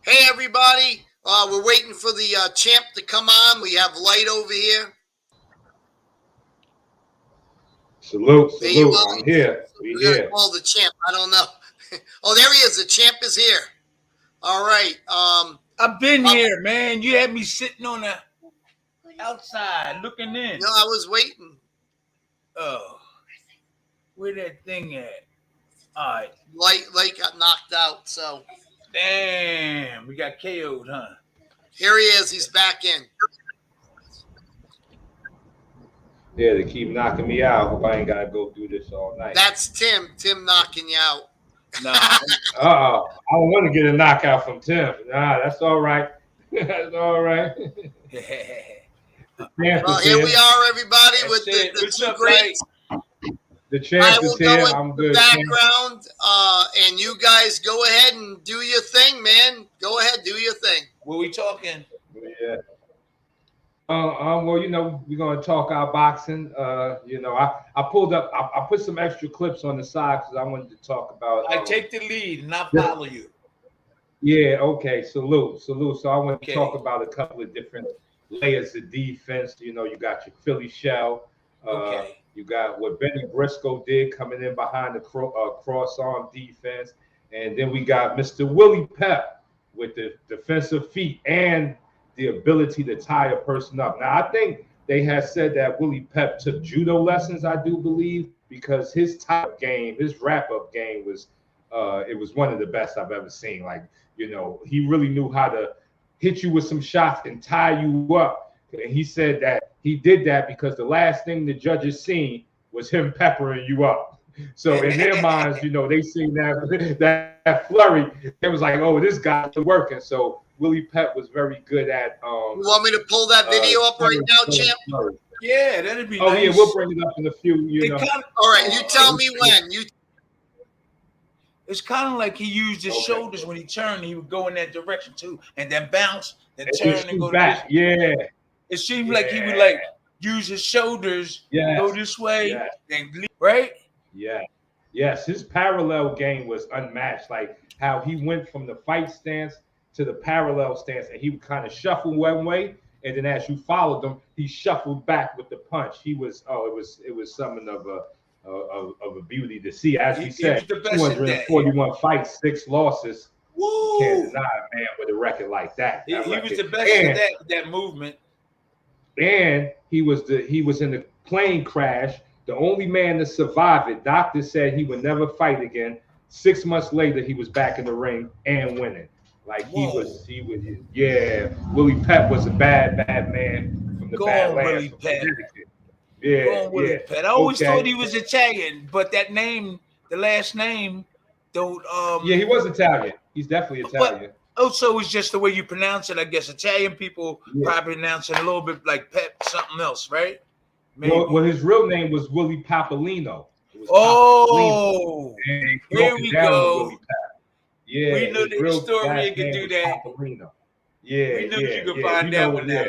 Hey, everybody. We're waiting for the champ to come on. We have Lyte over here. Salute, There you salute. are. I'm here. We We're going to here. call the champ. I don't know. Oh, there he is. The champ is here. All right. I've been here, man. You had me sitting on the outside looking in. No, I was waiting. Oh, where that thing at? All right. Lyte got knocked out. So Damn, we got KO'd, huh? here he is. He's back in. Yeah, they keep knocking me out. Hope I ain't gotta go through this all night. That's Tim. Tim knocking you out. No. I don't want to get a knockout from Tim. Nah, that's all right. That's all right. Well, here we are, everybody, with the two greats. The champ is here. I'm good. Background, and you guys go ahead and do your thing, man. Go ahead, do your thing. What we talking? Yeah. Well, we're gonna talk our boxing. I pulled up. I put some extra clips on the side because I wanted to talk about. I take the lead and I follow you. Yeah. Okay. Salute. So I want to talk about a couple of different layers of defense. You got your Philly shell. You got what Benny Briscoe did coming in behind the cross arm defense, and then we got Mr. Willie Pep with the defensive feet and the ability to tie a person up. Now, I think they had said that Willie Pep took judo lessons, I do believe, because his tie-up game, his wrap-up game was one of the best I've ever seen. Like, he really knew how to hit you with some shots and tie you up. And he said that he did that because the last thing the judges seen was him peppering you up. So in their minds, they seen that flurry. It was like, oh, this guy's working. So Willie Pep was very good at. You want me to pull that video up right now, champ? Yeah, that'd be nice. Oh yeah, we'll bring it up in a few. All right, you tell me when. It's kind of like he used his shoulders when he turned. He would go in that direction too, and then bounce, then turn and go back. Yeah. It seemed like he would use his shoulders, go this way, then right. Yeah. Yes, his parallel game was unmatched. Like how he went from the fight stance to the parallel stance, and he would kind of shuffle one way, and then as you followed him, he shuffled back with the punch. It was something of a beauty to see. As he said, 241 fights, 6 losses. Woo! You can't deny a man with a record like that. He was the best at that movement. And he was in the plane crash. The only man to survive it. Doctors said he would never fight again. 6 months later, he was back in the ring and winning. Like he was. Willie Pep was a bad man from the Badlands. Willie Pep. I always thought he was Italian, but that name, the last name, don't. Yeah, he was Italian. He's definitely Italian. Also, it's just the way you pronounce it. I guess Italian people probably pronounce it a little bit like Pep, something else, right? Maybe. Well, his real name was Willie Papalino. Oh, Papalino. Here we go. Yeah, we know the historian can do that. Papalino. Yeah, we knew you could find that one out.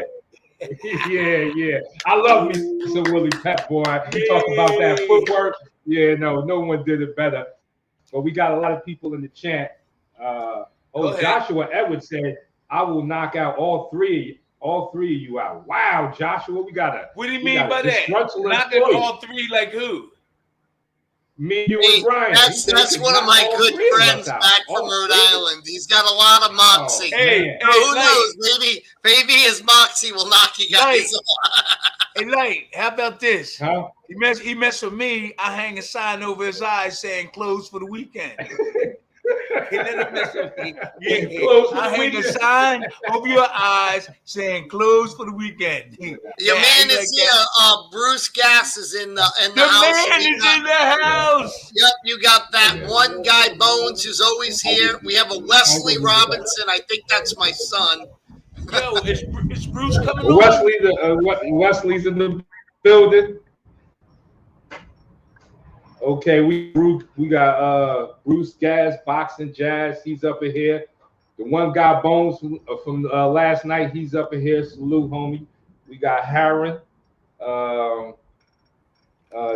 Yeah. I love me some Willie Pep, boy. You talk about that footwork. Yeah, no one did it better. But we got a lot of people in the chat. Joshua Edwards said, "I will knock out all three of you out." Wow, Joshua, we got a. What do you mean by that? Knocking all three, like who? Me, you, and Brian. That's one of my good friends back from Rhode Island. He's got a lot of moxie. Who knows? Maybe his moxie will knock you guys off. Hey, Lyte, how about this? Huh? He messed with me. I hang a sign over his eyes saying "closed for the weekend." He let him mess with me. I hang a sign over your eyes saying "closed for the weekend." Your man is here. Bruce Gass is in the house. The man is in the house. Yep, you got that one guy, Bones, who's always here. We have a Wesley Robinson. I think that's my son. Yo, is Bruce coming on? Wesley's in the building. Okay, we got Bruce Gas, Boxing Jazz. He's up in here. The one guy, Bones, from last night, he's up in here. Salute, homie. We got Harron,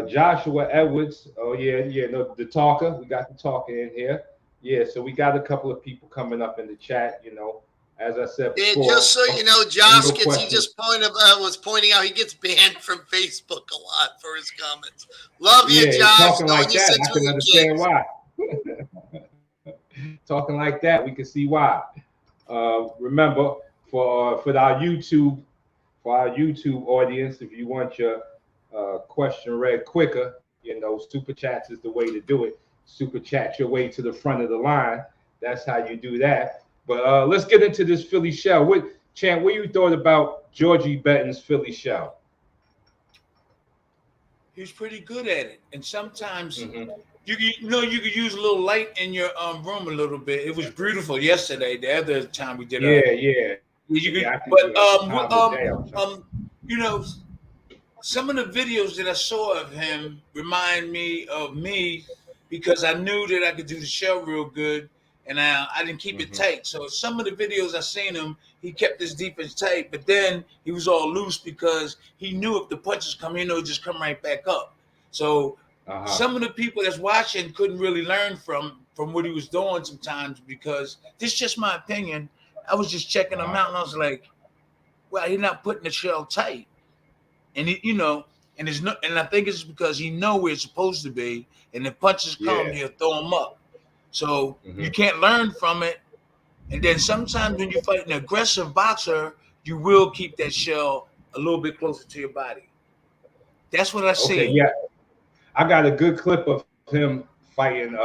Joshua Edwards. Oh yeah, the talker. We got the talker in here. Yeah, so we got a couple of people coming up in the chat, you know. As I said before, just so you know, Josh was pointing out he gets banned from Facebook a lot for his comments. Love you, Josh. Talking like that, I can understand why. Talking like that, we can see why. Remember, for our YouTube audience, if you want your question read quicker, you know, super chats is the way to do it. Super chat your way to the front of the line. That's how you do that. But let's get into this Philly shell. What you thought about Georgie Benton's Philly shell? He was pretty good at it, and sometimes you could use a little light in your room a little bit. It was beautiful yesterday. The other time we did, you know, some of the videos that I saw of him remind me of me because I knew that I could do the shell real good. And I didn't keep it tight. So some of the videos I seen him, he kept his defense tight, but then he was all loose because he knew if the punches come in, it would just come right back up. So some of the people that's watching couldn't really learn from what he was doing sometimes because this is just my opinion. I was just checking him out and I was like, well, he's not putting the shell tight. And he, you know, and I think it's because he know where it's supposed to be, and if punches come, he'll throw them up. So you can't learn from it. And then sometimes when you fight an aggressive boxer, you will keep that shell a little bit closer to your body. That's what I see. Yeah. I got a good clip of him fighting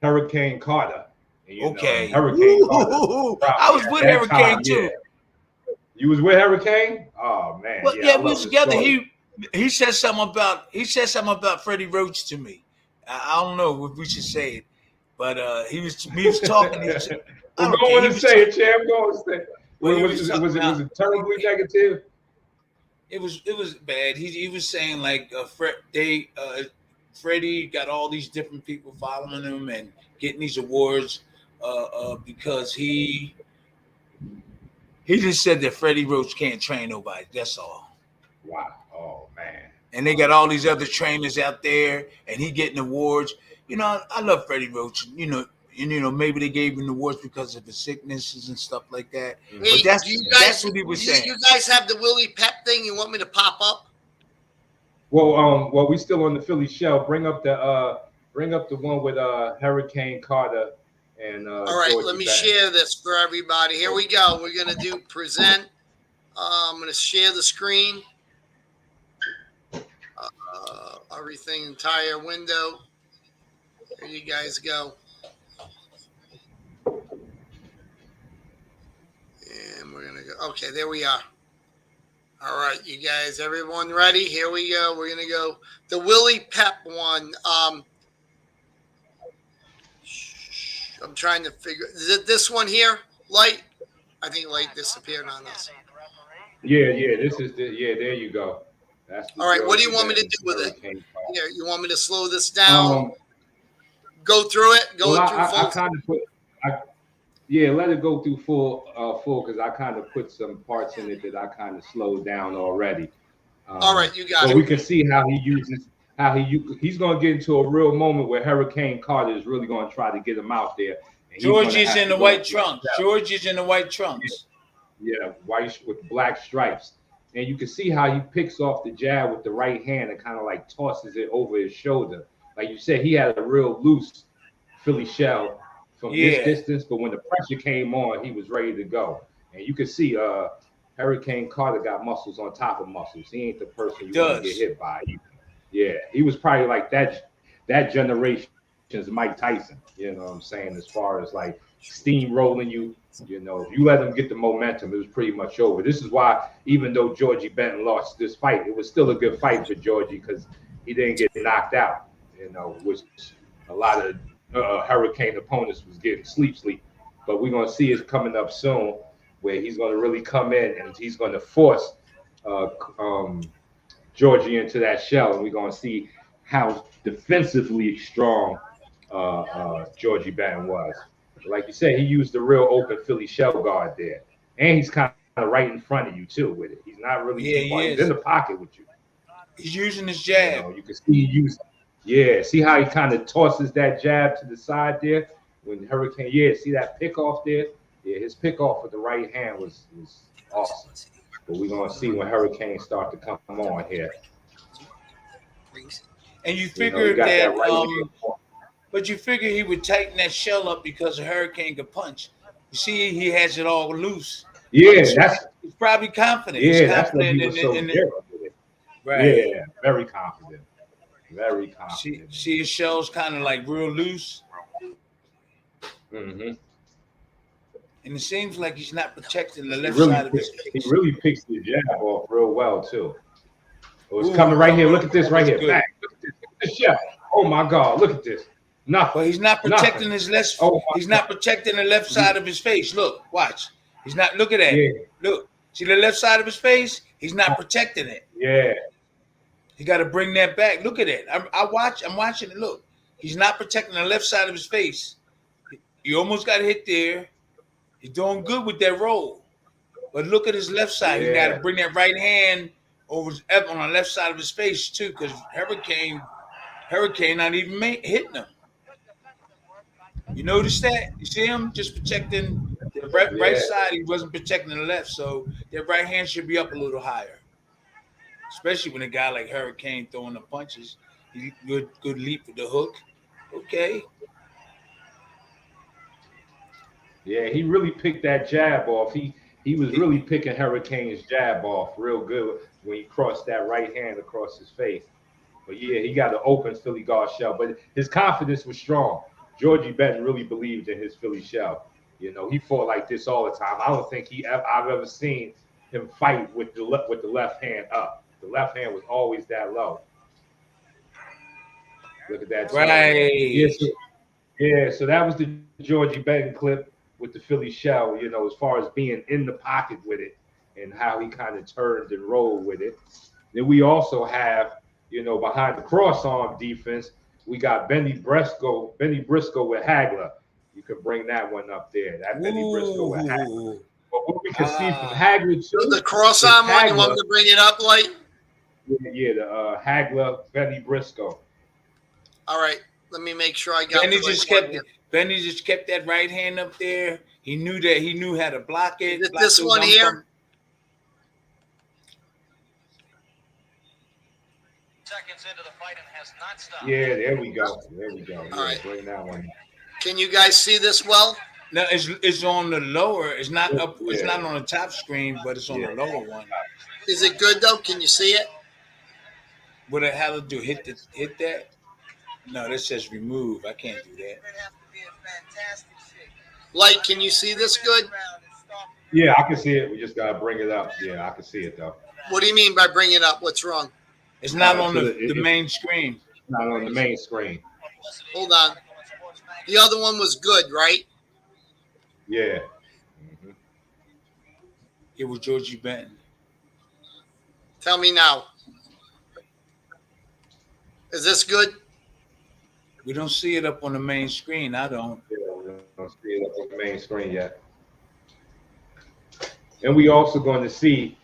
Hurricane Carter. Okay. Hurricane Carter. I was with Hurricane too. Yeah. You was with Hurricane? Oh man. Well, we was together. He said something about Freddie Roach to me. I don't know if we should say it. But he was talking. I'm going to say it, champ. I'm going to say it. Was it terribly negative? It was bad. He was saying like Freddie got all these different people following him and getting these awards because he just said that Freddie Roach can't train nobody. That's all. Wow. Oh man. And they got all these other trainers out there, and he getting awards. You know, I love Freddie Roach. You know, maybe they gave him the awards because of his sicknesses and stuff like that. Hey, but that's what he was saying. You guys have the Willie Pep thing. You want me to pop up? Well, we still on the Philly shell. Bring up the one with Hurricane Carter and. All right, let me share this for everybody. Here we go. We're gonna do present. I'm gonna share the screen. Everything, entire window. There you guys go. And we're going to go. Okay, there we are. All right, you guys, everyone ready? Here we go. We're going to go the Willie Pep one. I'm trying to figure. Is it this one here? Lyte? I think Lyte disappeared on us. Yeah. This is there you go. That's all right, what do you want me to do with it? Here, you want me to slow this down? Go through it. I kind of put. Let it go through full because I kind of put some parts in it that I kind of slowed down already. All right, you got it. So we can see how he uses he's going to get into a real moment where Hurricane Carter is really going to try to get him out there. Georgie's in the white trunks. Georgie's in the white trunks. Yeah, white with black stripes. And you can see how he picks off the jab with the right hand and kind of like tosses it over his shoulder. Like you said, he had a real loose Philly shell from this distance, but when the pressure came on, he was ready to go. And you can see Hurricane Carter got muscles on top of muscles. He ain't the person you want to get hit by. He was probably like that generation's Mike Tyson. You know what I'm saying? As far as like steamrolling you. You know, if you let him get the momentum, it was pretty much over. This is why, even though Georgie Benton lost this fight, it was still a good fight for Georgie because he didn't get knocked out. You know, which a lot of Hurricane opponents was getting sleep. But we're gonna see it coming up soon, where he's gonna really come in and he's gonna force Georgie into that shell, and we're gonna see how defensively strong Georgie Benton was. Like you said, he used the real open Philly shell guard there. And he's kind of right in front of you, too, with it. He's not really he's in the pocket with you. He's using his jab. You know, you can see see how he kind of tosses that jab to the side there. when Hurricane, yeah, see that pick off there? Yeah, his pick off with the right hand was awesome. But we're gonna see when Hurricanes start to come on here. And you figured but you figure he would tighten that shell up because a Hurricane could punch. You see, he has it all loose. Yeah, he's probably confident. Yeah, he's that's what he was so right. Yeah, very confident. Very confident. See his shell's kind of like real loose. Mm-hmm. And it seems like he's not protecting the left side of his face. He really picks the jab off real well, too. Oh, it's coming right here. Look at this right here. Look at this shell. Oh, my God. Look at this. Nothing. But he's not protecting his left. He's not protecting the left side of his face. Look, watch. He's not. Look at that. Yeah. Look. See the left side of his face? He's not protecting it. Yeah. He got to bring that back. Look at it. I'm watching it. Look. He's not protecting the left side of his face. He almost got hit there. He's doing good with that roll. But look at his left side. Yeah. He got to bring that right hand over on the left side of his face, too, because Hurricane not even hitting him. You notice that? You see him just protecting the right side. He wasn't protecting the left, so that right hand should be up a little higher. Especially when a guy like Hurricane throwing the punches. He good leap with the hook. Okay. Yeah, he really picked that jab off. He was really picking Hurricane's jab off real good when he crossed that right hand across his face. But yeah, he got an open Philly guard shell. But his confidence was strong. Georgie Benton really believed in his Philly shell. You know, he fought like this all the time. I don't think I've ever seen him fight with the left hand up. The left hand was always that low. Look at that. Right. So that was the Georgie Benton clip with the Philly shell, you know, as far as being in the pocket with it and how he kind of turned and rolled with it. Then we also have, you know, behind the cross arm defense, we got Benny Briscoe with Hagler. You can bring that one up there. That Benny Briscoe with Hagler. But what we can see from Hagler too. The cross arm one, you want me to bring it up, Lyte? Yeah, the Hagler, Benny Briscoe. All right, let me make sure I got. Benny just kept that right hand up there. He knew how to block it. Is it this one here? Seconds into the fight and has not stopped. Yeah, there we go. All right, bring that one. Can you guys see this well? No, it's on the lower. It's not up. It's not on the top screen, but it's on the lower one. Is it good though? Can you see it? What it had to do? Hit that? No, that says remove. I can't do that. Lyte, can you see this good? Yeah, I can see it. We just gotta bring it up. Yeah, I can see it though. What do you mean by bring it up? What's wrong? It's not on the main screen. Not on the main screen. Hold on. The other one was good, right? Yeah. Mm-hmm. It was Georgie Benton. Tell me now. Is this good? We don't see it up on the main screen. I don't. Yeah, we don't see it up on the main screen yet. And we also going to see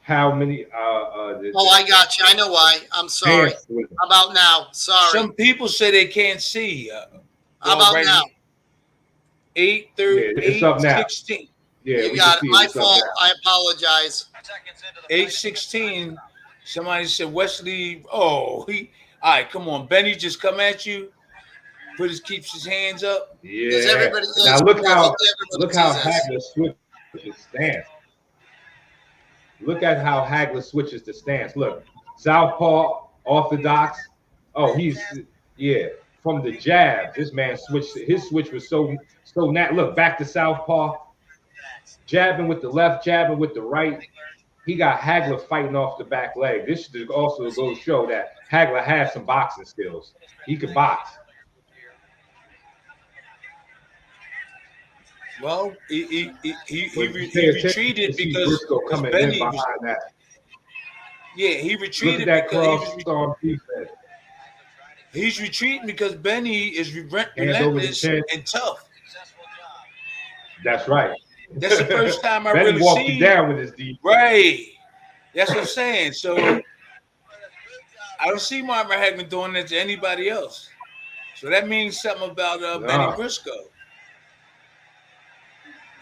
how many. I got you. I know why. I'm sorry. How about now? Sorry. Some people say they can't see. How about now? 8:16. Yeah, you got it. My fault. I apologize. 8:16. Somebody said Wesley. All right, come on. Benny just come at you. Keeps his hands up. Yeah. Now look how Hagler switches his stance. Look at how Hagler switches the stance. Look, southpaw, orthodox. Oh, from the jab. This man switched. His switch was so look, back to southpaw, jabbing with the left, jabbing with the right. He got Hagler fighting off the back leg. This should also go to show that Hagler has some boxing skills. He could box. Well, he retreated because Benny was behind that. Yeah, he retreated because he's retreating because Benny is relentless and tough. That's right. That's the first time I Benny really walked seen. Down with his deep. Right. That's what I'm saying. So I don't see Marvin Hagler doing that to anybody else. So that means something about Benny Briscoe.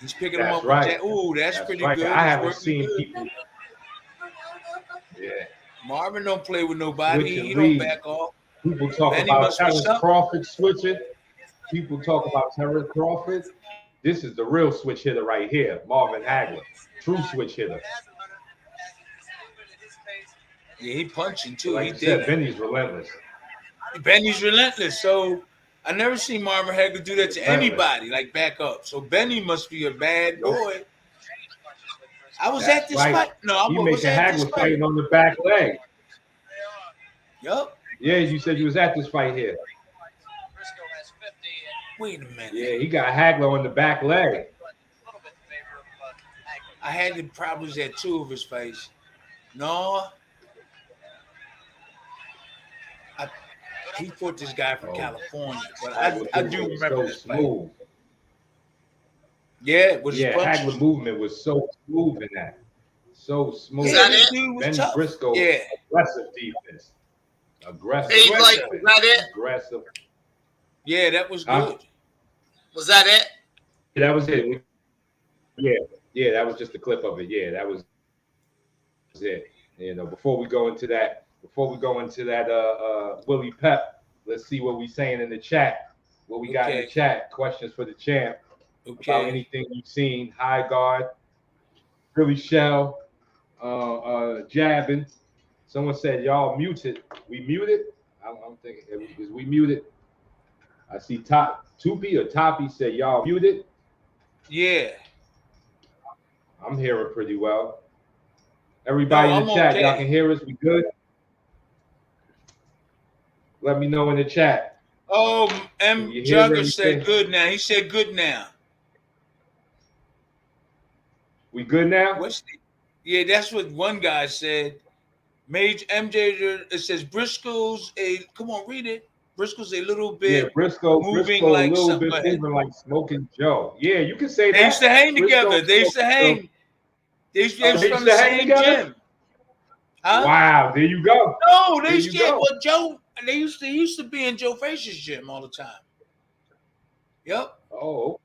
He's picking him up with that. Ooh, that's pretty good. I haven't seen people. Yeah. Marvin don't play with nobody. He don't back off. People talk about Terrence Crawford switching. People talk about Terrence Crawford. This is the real switch hitter right here, Marvin Hagler. True switch hitter. Yeah, he punching too. Like he said, Benny's relentless. Benny's relentless. So I never seen Marvin Hagler do that to anybody, like back up. So Benny must be a bad boy. I was at this fight. No, I was at this fight. Fighting on the back leg. Yup. Yeah, you said you was at this fight here. Wait a minute. Yeah, he got Hagler on the back leg. I had the problems at 2 of his fights. No. He fought this guy from California, but I do remember this fight. Yeah, it was Hagler movement was so smooth in that. So smooth. Is that it? Benny Briscoe, aggressive defense. Aggressive. Is that it? Aggressive. Yeah, that was good. Was that it? Yeah, that was it. Yeah, that was just a clip of it. Yeah, that was it. You know, before we go into that Willie Pep, let's see what we saying in the chat. What we got in the chat. Questions for the champ. About anything you've seen. High guard, Philly shell, jabbing. Someone said y'all muted. We muted? I'm thinking, is we muted? I see Tupi or Toppy said y'all muted. Yeah. I'm hearing pretty well. Everybody in the chat, y'all can hear us? We good? Let me know in the chat. Oh, M. Jugger said good now. He said good now. We good now? Yeah, that's what one guy said. Major MJ, it says Briscoe's come on, read it. Briscoe's a little bit Briscoe like a little bit moving like Smoking Joe. Yeah, you can say that. They used to hang together. They used to hang. They used to from the same gym. Huh? Wow, there you go. No, they used to well, Joe. He used to be in Joe Fraser's gym all the time. Yep. Oh,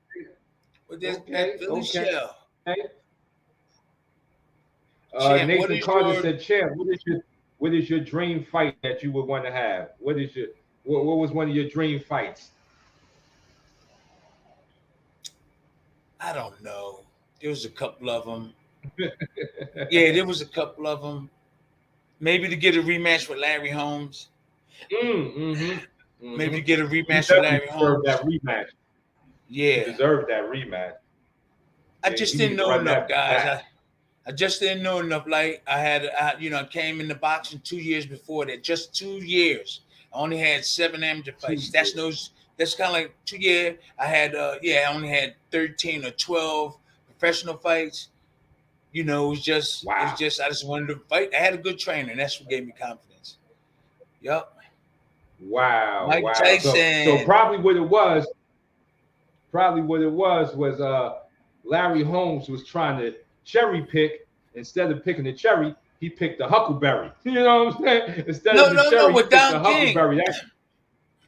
With that Philly shell. Champ, Nathan Carter said, "Champ, what is your dream fight that you would want to have? What was one of your dream fights?" I don't know. There was a couple of them. Yeah, there was a couple of them. Maybe to get a rematch with Larry Holmes. Maybe to get a rematch with Larry Holmes. That rematch. Yeah, he deserved that rematch. I just didn't know enough, guys. I just didn't know enough. Like I came into boxing 2 years before that. Just 2 years. I only had 7 amateur fights. That's kind of like 2 years. I had I only had 13 or 12 professional fights. You know, it was just I just wanted to fight. I had a good trainer, and that's what gave me confidence. Yep. Wow. Mike Tyson. So probably what it was was Larry Holmes was trying to cherry pick. Instead of picking the cherry, he picked the huckleberry. You know what I'm saying? Instead of the cherry, he picked the huckleberry.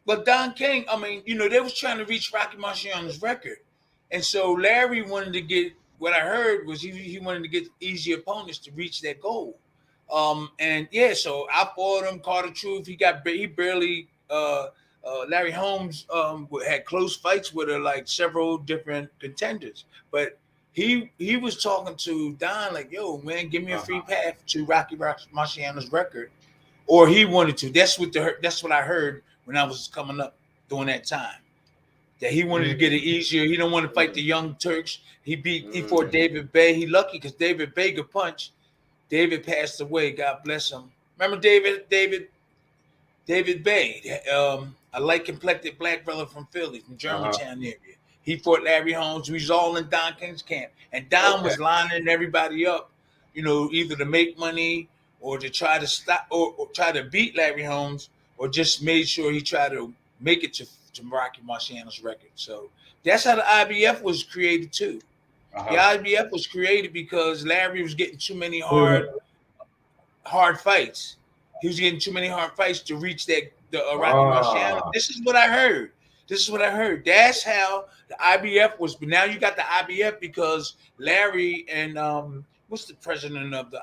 But Don King, I mean, they was trying to reach Rocky Marciano's record. And so Larry wanted to get, what I heard was he wanted to get easy opponents to reach that goal. So I fought him, Carter Truth. He barely, Larry Holmes had close fights with like several different contenders. But he was talking to Don like, yo, man, give me a free path to Rocky Marciano's record. Or he wanted to. That's what I heard when I was coming up during that time. That he wanted to get it easier. He don't want to fight the young Turks. He fought David Bay. He lucky because David Bay could punch. David passed away. God bless him. Remember David Bay, a light complected black brother from Philly, from Germantown area. He fought Larry Holmes. We was all in Don King's camp, and Don was lining everybody up, either to make money or to try to stop or try to beat Larry Holmes, or just made sure he tried to make it to Rocky Marciano's record. So that's how the IBF was created too. The IBF was created because Larry was getting too many hard fights. He was getting too many hard fights to reach the Rocky Marciano. This is what I heard. That's how The IBF was, but now you got the IBF because Larry and what's the president of the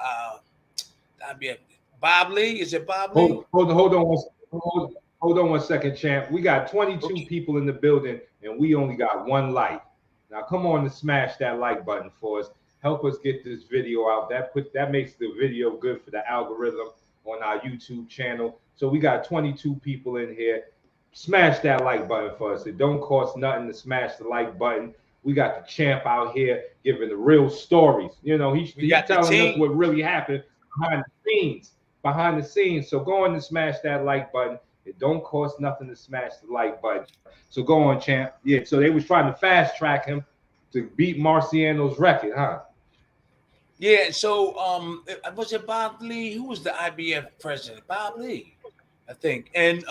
IBF? Bob Lee? Is it Bob Lee? Hold on one second, champ. We got 22 people in the building, and we only got one like. Now, come on and smash that like button for us. Help us get this video out. That makes the video good for the algorithm on our YouTube channel. So we got 22 people in here. Smash that like button for us. It don't cost nothing to smash the like button. We got the champ out here giving the real stories. You know, he's telling us what really happened behind the scenes. So go on and smash that like button. It don't cost nothing to smash the like button. So go on, champ. Yeah, so they was trying to fast track him to beat Marciano's record, huh? Yeah, so was it Bob Lee? Who was the IBF president? Bob Lee, I think. And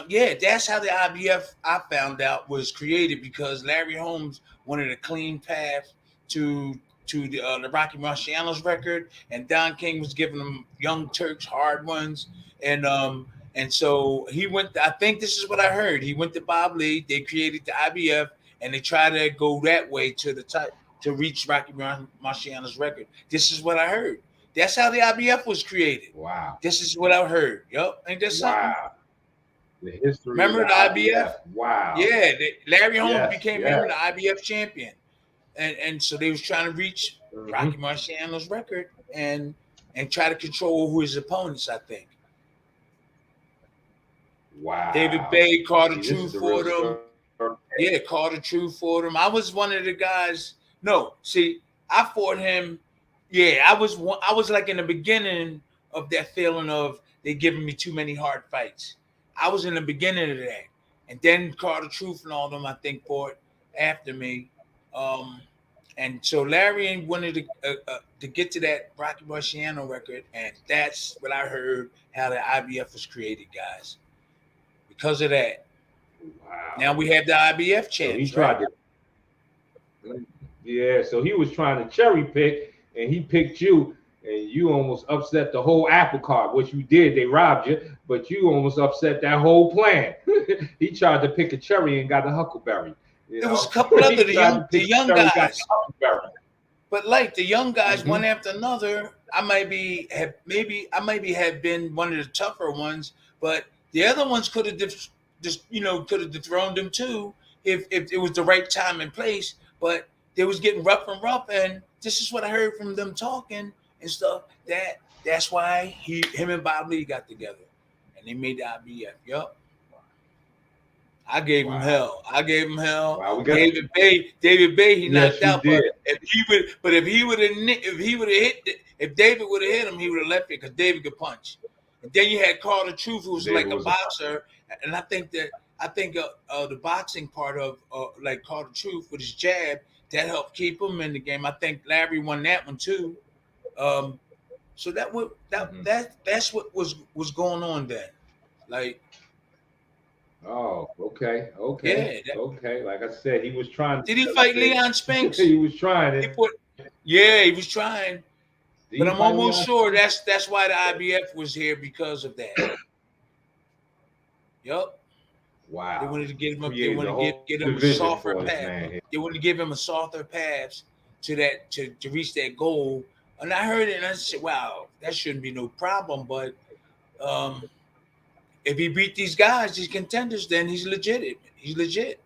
yeah, that's how the IBF, I found out, was created, because Larry Holmes wanted a clean path to the Rocky Marciano's record, and Don King was giving them Young Turks hard ones, and so he went. I think this is what I heard. He went to Bob Lee. They created the IBF, and they tried to go that way to the type to reach Rocky Marciano's record. This is what I heard. That's how the IBF was created. Wow. This is what I heard. Yep. Ain't that something? Wow. The history. Remember the IBF? Wow. Yeah. Larry Holmes became the IBF champion. And so they was trying to reach Rocky Marciano's record and try to control who his opponents, I think. Wow. David Bay, Carter Truth fought him. Yeah, Carter Truth fought him. I was one of the guys. No, see, I fought him. Yeah, I was like in the beginning of that feeling of they giving me too many hard fights. I was in the beginning of that. And then Carter Truth and all them, I think, fought after me. And so Larry wanted to get to that Rocky Marciano record, and that's what I heard, how the IBF was created, guys. Because of that. Wow. Now we have the IBF champs. So he tried to. Yeah, so he was trying to cherry pick, and he picked you, and you almost upset the whole apple cart, which you did. They robbed you, but you almost upset that whole plan. He tried to pick a cherry and got a huckleberry. There was a couple other the young guys. But like the young guys, one after another, I maybe have been one of the tougher ones, but the other ones could have dethroned them too if it was the right time and place. But they was getting rough, and this is what I heard from them talking and stuff. That's why him and Bob Lee got together, and they made the IBF. Yup. I gave him hell. Wow, David Bay, he knocked out. But if David would have hit him, he would have left it, because David could punch. And then you had Carter Truth, who was like a boxer, and I think the boxing part of like Carter Truth with his jab, that helped keep him in the game. I think Larry won that one too. So that's what was going on then. Like. Oh, okay. Yeah. Okay. Like I said, he was trying. Did he fight Leon Spinks? He was trying it. He was trying. But I'm almost sure that's why the IBF was here, because of that. Yup. Wow. They wanted to give him a softer path. They wanted to give him a softer path to reach that goal. And I heard it and I said, wow, that shouldn't be no problem. But if he beat these guys, these contenders, then he's legit. He's legit.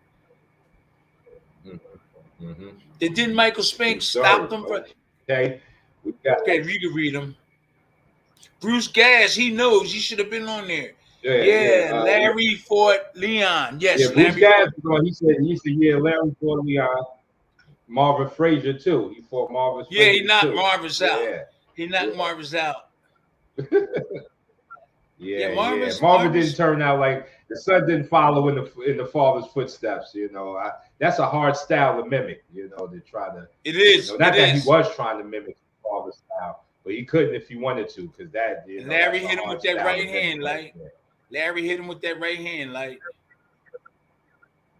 Mm-hmm. Then didn't Michael Spinks stop them? Okay, you can read them. Bruce Gass, he knows. He should have been on there. Yeah. Larry fought Leon. Yes. Yeah, Bruce Gass was on. He said, Larry fought Leon. Marvin Frazier too. He fought Marvin. Yeah, he knocked Marvin's out. Yeah. He knocked Marvin's out. Marvin didn't turn out like the son didn't follow in the father's footsteps. You know, that's a hard style to mimic. You know, to try to. It is. Not that he was trying to mimic the father's style, but he couldn't if he wanted to, because that. Larry hit him with that right hand, like. Larry hit him with that right hand, like.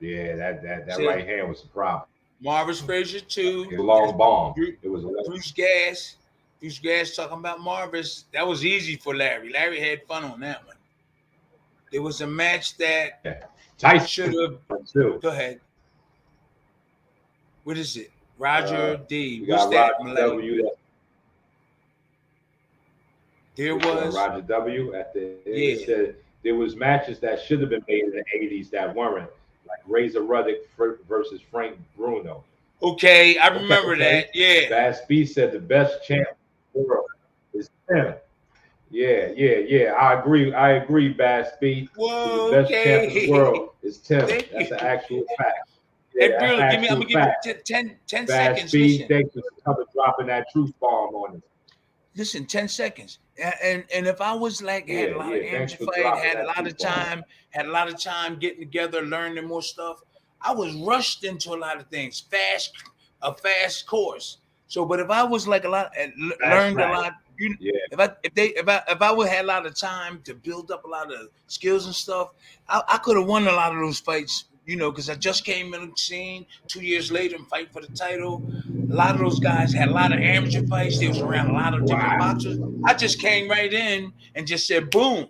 Yeah, that right hand was a problem. Marvin Frazier too. It was a long bomb. It was Bruce Gass. Bruce Gass talking about Marvis. That was easy for Larry. Larry had fun on that one. There was a match that Tyson should have. Go ahead. What is it? Roger D. We What's got that? Roger W. There was Roger W. At the end. Yeah. It said there was matches that should have been made in the 80s that weren't, like Razor Ruddock versus Frank Bruno. Okay, I remember that. Yeah. Bass B said the best champ in the world is Tim. Yeah. I agree, Bass B. Whoa, The best champ in the world is Tim. Thank That's you. an actual fact. Hey, Yeah, Bill, I'm gonna give fact. you 10 Bass seconds. B, Listen. thanks for coming dropping that truth bomb on us. Listen, 10 seconds. And if I was like had a lot of amateur fight, had a lot of time getting together, learning more stuff, I was rushed into a lot of things. A fast course. So, but if I was like learned a lot, if I would had a lot of time to build up a lot of skills and stuff, I could have won a lot of those fights. Because I just came in the scene 2 years later and fight for the title. A lot of those guys had a lot of amateur fights. They was around a lot of different boxers. I just came right in and just said, boom,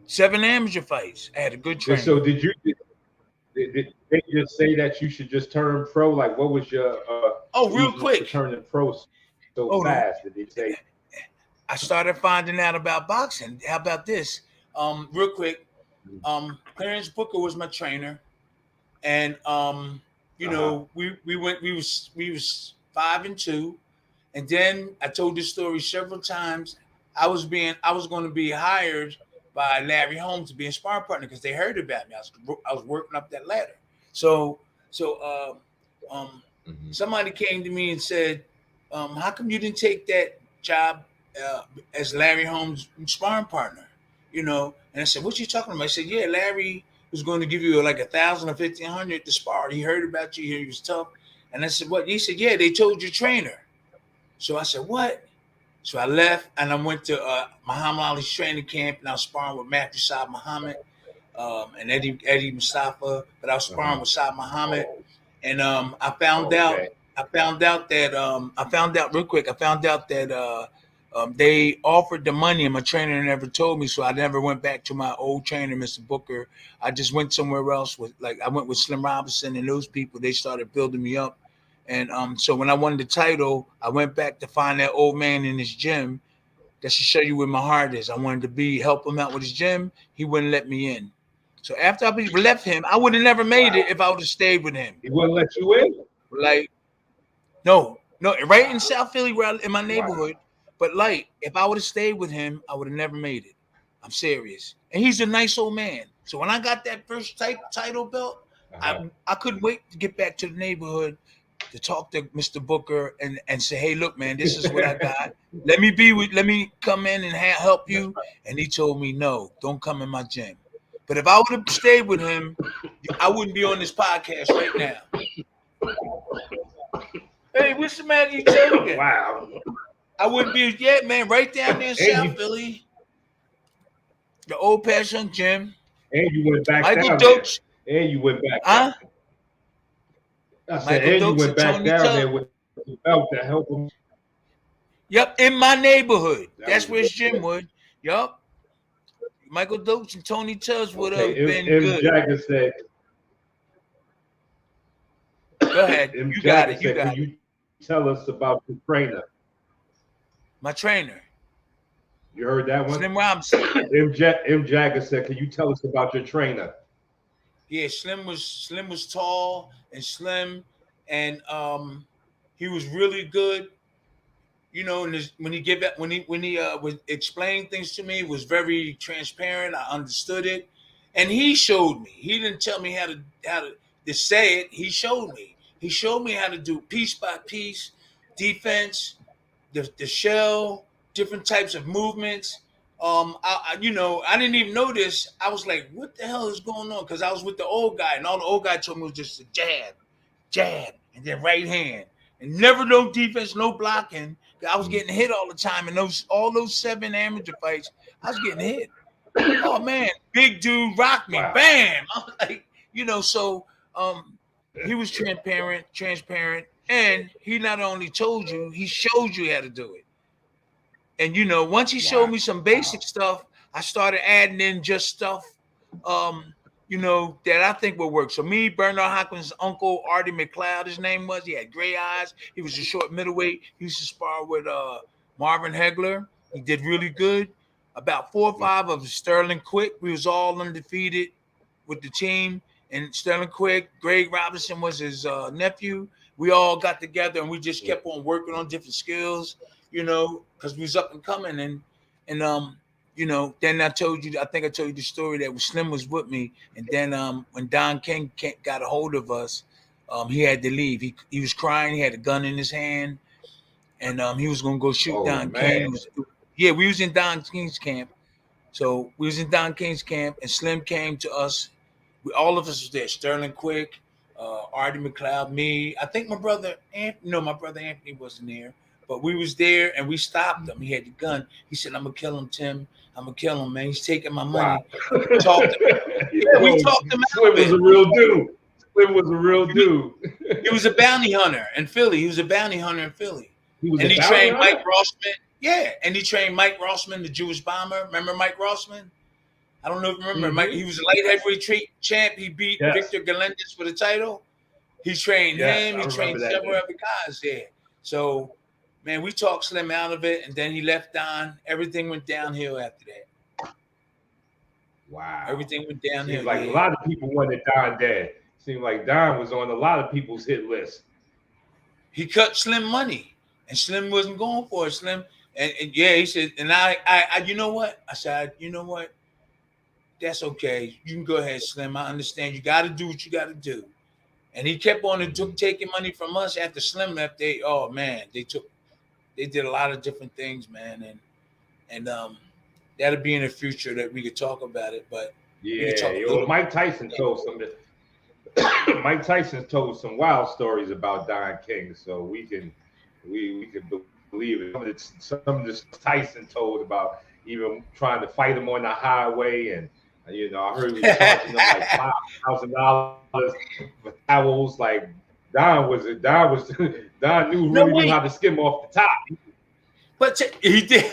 7 amateur fights. I had a good training. So did they just say that you should just turn pro? Like, what was your real quick turning pro fast? Did they say? I started finding out about boxing. How about this? Real quick. Clarence Booker was my trainer, and we was 5-2, and then I told this story several times. I was going to be hired by Larry Holmes to be a sparring partner because they heard about me. I was working up that ladder. So somebody came to me and said, "How come you didn't take that job as Larry Holmes' sparring partner?" And I said, "What you talking about?" I said, "Yeah, Larry was going to give you like 1,000 or 1,500 to spar. He heard about you. He was tough." And I said, "What?" He said, "Yeah, they told your trainer." So I said, "What?" So I left and I went to Muhammad Ali's training camp, and I was sparring with Matthew Saad Muhammad and Eddie Mustafa, but I was sparring with Saad Muhammad, and I found out real quick. I found out that they offered the money, and my trainer never told me, so I never went back to my old trainer, Mr. Booker. I just went somewhere else I went with Slim Robinson and those people. They started building me up, and so when I won the title, I went back to find that old man in his gym. That should show you where my heart is. I wanted to help him out with his gym. He wouldn't let me in. So after I left him, I would have never made it if I would have stayed with him. He wouldn't let you in? Like, no, right in South Philly, in my neighborhood. But Lyte, if I would have stayed with him, I would have never made it. I'm serious. And he's a nice old man. So when I got that first title belt, I couldn't wait to get back to the neighborhood to talk to Mr. Booker and say, "Hey, look, man, this is what I got. Let me come in and help you." And he told me, "No, don't come in my gym." But if I would have stayed with him, I wouldn't be on this podcast right now. Hey, what's the matter? You joking? Wow. I wouldn't be, man, right down there in South Philly. The old Passion Gym. And you went back Michael down Doach. there. And you went back down. I said, and you went back down there with the belt to help him. Yep, in my neighborhood. That's where his gym was. Yup. Michael Doach and Tony Tubbs would have been good. Jagger said, go ahead. You got it. Can you tell us about your trainer? My trainer. You heard that one? Slim Robinson. M. Jagger said, "Can you tell us about your trainer?" Yeah, Slim was tall and slim, and he was really good. And when he would explain things to me, it was very transparent. I understood it, and he showed me. He didn't tell me how to say it. He showed me. He showed me how to do piece by piece defense. The shell, different types of movements. I didn't even know this. I was like, what the hell is going on? Because I was with the old guy, and all the old guy told me was just a jab, and then right hand. And never no defense, no blocking. I was getting hit all the time. And all those 7 amateur fights, I was getting hit. Oh, man, big dude rocked me. Wow. Bam! I was like, so he was transparent. And he not only told you, he showed you how to do it. And, once he showed me some basic stuff, I started adding in just stuff you know, that I think will work. So me, Bernard Hopkins' uncle, Artie McLeod, his name was. He had gray eyes. He was a short middleweight. He used to spar with Marvin Hagler. He did really good. About 4 or 5 of Sterling Quick. We was all undefeated with the team. And Sterling Quick, Greg Robinson was his nephew. We all got together and we just kept on working on different skills, you know, because we was up and coming. And you know, then I think I told you the story that Slim was with me. And then when Don King got a hold of us, he had to leave. He was crying. He had a gun in his hand. And he was going to go shoot Don King. We was in Don King's camp. So we was in Don King's camp, and Slim came to us. All of us was there. Sterling Quick, Artie McLeod, me. I think my brother Anthony wasn't there. But we was there, and we stopped him. He had the gun. He said, I'm going to kill him, Tim. I'm going to kill him, man. He's taking my money. Wow. We talked him out. Slim was a real dude. Slim was a real dude. He was a bounty hunter in Philly. He trained Mike Rossman. Yeah, and he trained Mike Rossman, the Jewish bomber. Remember Mike Rossman? I don't know if you remember. Mike, he was a light heavyweight champ. He beat Victor Galindez for the title. He trained him. He trained several other guys there. So, man, we talked Slim out of it, and then he left Don. Everything went downhill after that. Wow. Everything went downhill. Seems like a lot of people wanted Don dead. Seemed like Don was on a lot of people's hit list. He cut Slim money, and Slim wasn't going for it. Slim, and he said, and I, you know what? I said, you know what? That's okay. You can go ahead, Slim. I understand. You got to do what you got to do. And he kept on taking money from us after Slim left. They did a lot of different things, man, and that'll be in the future that we could talk about it. But Mike Tyson told Mike Tyson told some wild stories about Don King, so we can believe it. Some of the Tyson told about even trying to fight him on the highway, and you know, I heard he was charging them like $5,000 for towels. Like Don knew how to skim off the top. But he did.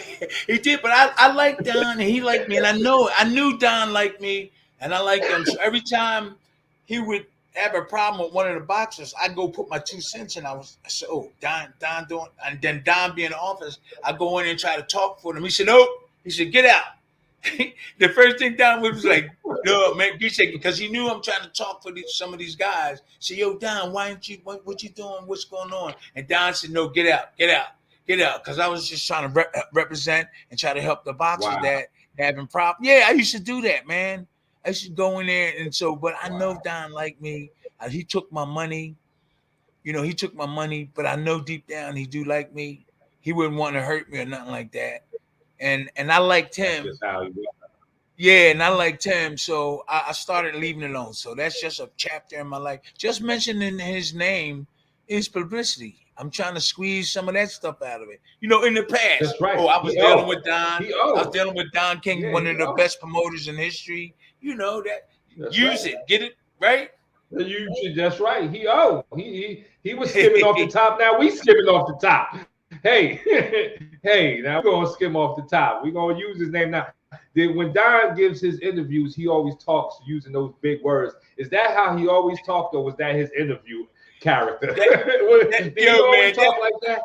But I like Don, and he liked me, and I knew Don liked me, and I liked him. So every time he would have a problem with one of the boxers, I'd go put my 2 cents in. I said, oh, Don doing, and then Don be in the office, I go in and try to talk for him. He said, nope. He said, get out. The first thing Don was like, no, man, because he knew I'm trying to talk for some of these guys. He said, yo, Don, what you doing? What's going on? And Don said, no, get out. Because I was just trying to represent and try to help the boxers that having problems. Yeah, I used to do that, man. I used to go in there, and so, but I know Don liked me. He took my money. You know, he took my money, but I know deep down he do like me. He wouldn't want to hurt me or nothing like that. And I liked him. Yeah, and I liked him. So I started leaving it alone. So that's just a chapter in my life. Just mentioning his name is publicity. I'm trying to squeeze some of that stuff out of it. You know, in the past. That's right. Oh, I was dealing with Don. I was dealing with Don King, one of the best promoters in history. You know that. Use it. Get it right? That's right. He was skimming off the top. Now we skimming off the top. Hey, now we're gonna skim off the top. We're gonna use his name now. When Don gives his interviews, he always talks using those big words. Is that how he always talked, or was that his interview character? Did he always talk like that?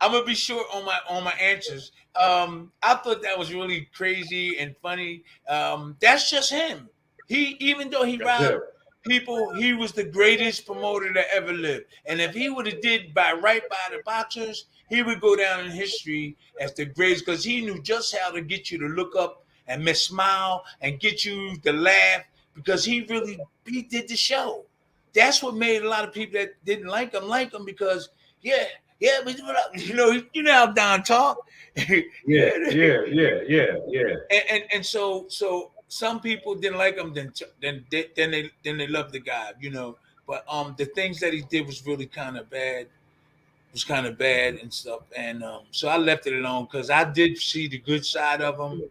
I'm gonna be short on my answers. I thought that was really crazy and funny. That's just him. Even though he robbed people, he was the greatest promoter that ever lived. And if he would have did right by the boxers, he would go down in history as the greatest, because he knew just how to get you to look up and smile and get you to laugh, because he did the show. That's what made a lot of people that didn't like him because but you know how Don talk. Yeah. And so some people didn't like him, then they loved the guy, you know. But the things that he did was really kind of bad. And stuff. And so I left it alone, because I did see the good side of him.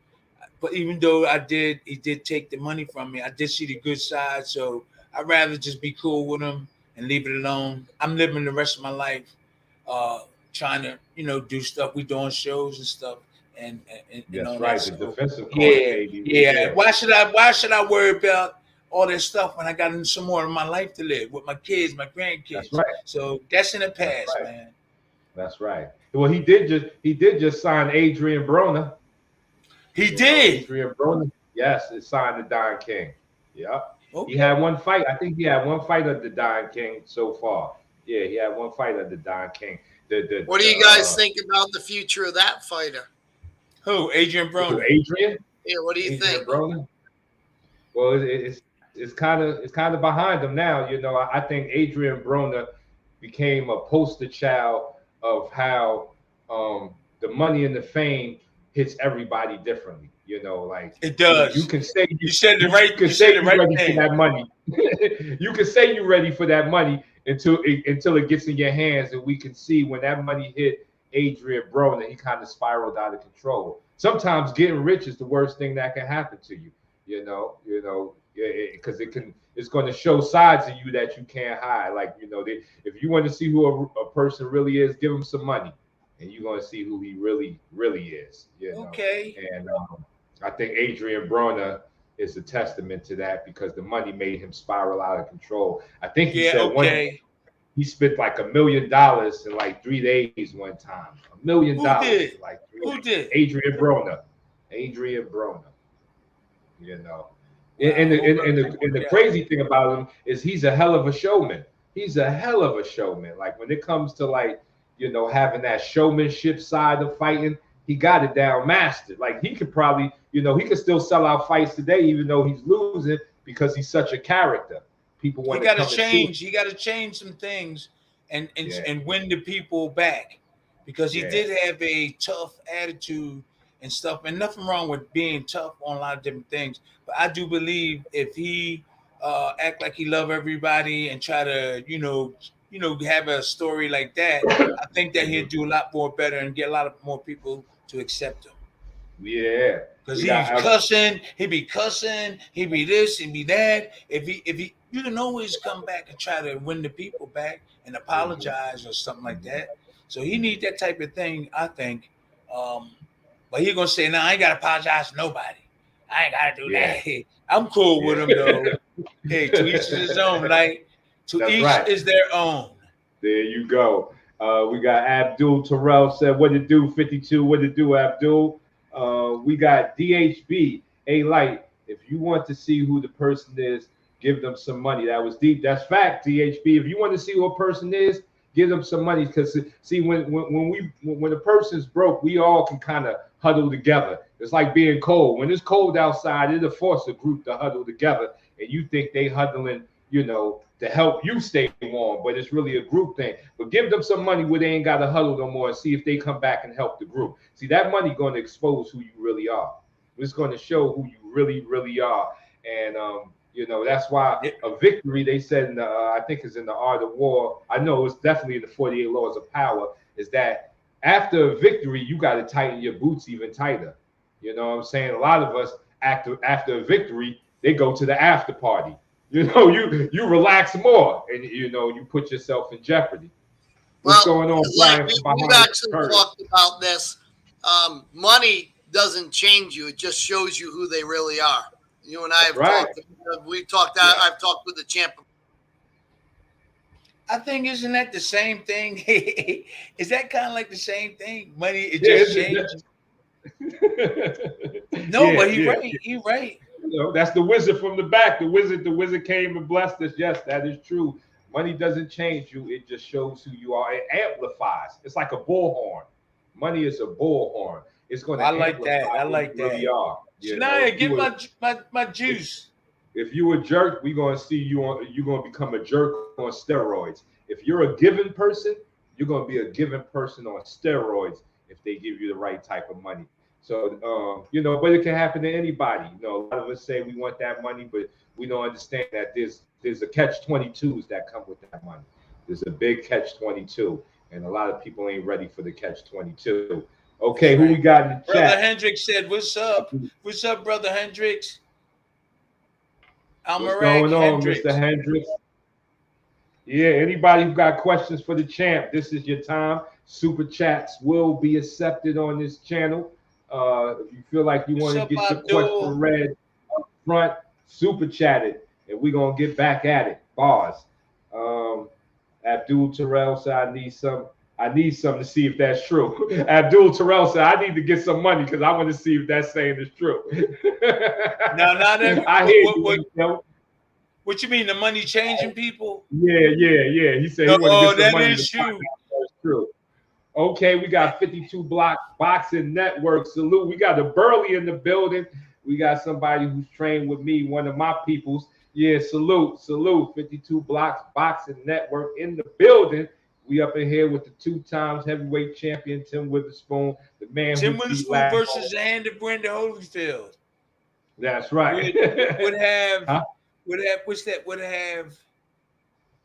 But even though he did take the money from me, I did see the good side. So I'd rather just be cool with him and leave it alone. I'm living the rest of my life trying to, you know, do stuff. We doing shows and stuff. And that's right. The defensive court, yeah. Why should I worry about all that stuff when I got into some more of my life to live with my kids, my grandkids. That's right. So that's in the past, right. man. That's right. Well, he did just sign Adrian Broner. He did. Adrian Broner. Yes, it signed the Don King. Yep. Okay. He had one fight. I think he had one fight of the Don King so far. Yeah, he had one fight of the Don King. What do you guys think about the future of that fighter? Who? Adrian Broner. Adrian? Yeah, what do you think? Broner? Well, it's kind of behind him now. You know, I think Adrian Broner became a poster child of how the money and the fame hits everybody differently. You know, like it does. You can say you said the right. You can say you're ready for that money. You can say you're ready for that money until it gets in your hands, and we can see when that money hit Adrian Broner, he kind of spiraled out of control. Sometimes getting rich is the worst thing that can happen to you. You know, because it's going to show sides of you that you can't hide. Like, you know, if you want to see who a person really is, give him some money, and you're going to see who he really is. You know? Okay. And I think Adrian Broner is a testament to that because the money made him spiral out of control. I think he said he spent like $1 million in like 3 days one time. $1 million. Like who did? Adrian Broner. You know. And the crazy thing about him is he's a hell of a showman. Like when it comes to like, you know, having that showmanship side of fighting, he got it down mastered. Like he could probably, you know, he could still sell out fights today, even though he's losing because he's such a character. People want to change. He got to change some things and win the people back because he did have a tough attitude and stuff, and nothing wrong with being tough on a lot of different things. But I do believe if he act like he love everybody and try to, you know, have a story like that, I think that he'll do a lot more better and get a lot of more people to accept him. Yeah, because he's cussing, he be this, he be that. If he, you can always come back and try to win the people back and apologize or something like that. So he need that type of thing, I think. But he gonna say, "No, I ain't gotta apologize to nobody. I ain't gotta do that." I'm cool with him though. Hey, to each is his own. Like to each is their own. There you go. We got Abdul Terrell said, "What it do, 52? What it do, Abdul?" We got DHB, a Lyte. If you want to see who the person is, give them some money. That was deep. That's fact, DHB. If you want to see who a person is, give them some money. Because see, when a person's broke, we all can kind of huddle together. It's like being cold. When it's cold outside, it'll force a group to huddle together, and you think they huddling, you know, to help you stay warm, but it's really a group thing. But give them some money where they ain't got to huddle no more and see if they come back and help the group. See, that money going to expose who you really are. It's going to show who you really are. And, you know, that's why a victory, they said, in the, I think is in the Art of War. I know it's definitely in the 48 Laws of Power, is that after a victory, you got to tighten your boots even tighter. You know what I'm saying? A lot of us, after a victory, they go to the after party. You know, you relax more, and you know you put yourself in jeopardy. What's going on? Like we've actually talked about this. Money doesn't change you; it just shows you who they really are. You and I have talked. We've talked. I've talked with the champ. I think isn't that the same thing? Is that kind of like the same thing? Money, it just changes. No, but he's right. He's right. You know, that's the wizard from the back. The wizard came and blessed us. Yes, that is true. Money doesn't change you. It just shows who you are. It amplifies. It's like a bullhorn. Money is a bullhorn. It's going to amplify I like that. Really are. Shania, give my juice. If you a jerk, we're going to see you on. You're going to become a jerk on steroids. If you're a given person, you're going to be a given person on steroids if they give you the right type of money. So, you know, but it can happen to anybody. You know, a lot of us say we want that money, but we don't understand that there's a catch-22s that come with that money. There's a big catch-22, and a lot of people ain't ready for the catch-22. Okay, who we got in the chat? Brother Hendricks said, "What's up? What's up, Brother Hendricks?" What's going on, Mr. Hendricks? Yeah, anybody who got questions for the champ, this is your time. Super chats will be accepted on this channel. If you feel like you want to get your question read up front, super chat it. and we're gonna get back at it. Bars. Abdul Terrell said, I need some to see if that's true. Abdul Terrell said, I need to get some money because I want to see if that saying is true. No, not that. I hear you know. What you mean, the money changing people? Yeah. He said he want to get some money. That is true. That's true. Okay, we got 52 Block Boxing Network. Salute. We got a Burley in the building. We got somebody who's trained with me, one of my peoples. Yeah, salute. 52 Blocks Boxing Network in the building. We up in here with the 2 times heavyweight champion, Tim Witherspoon, the man Tim Witherspoon versus the hand of Brenda Holyfield. That's right. Would have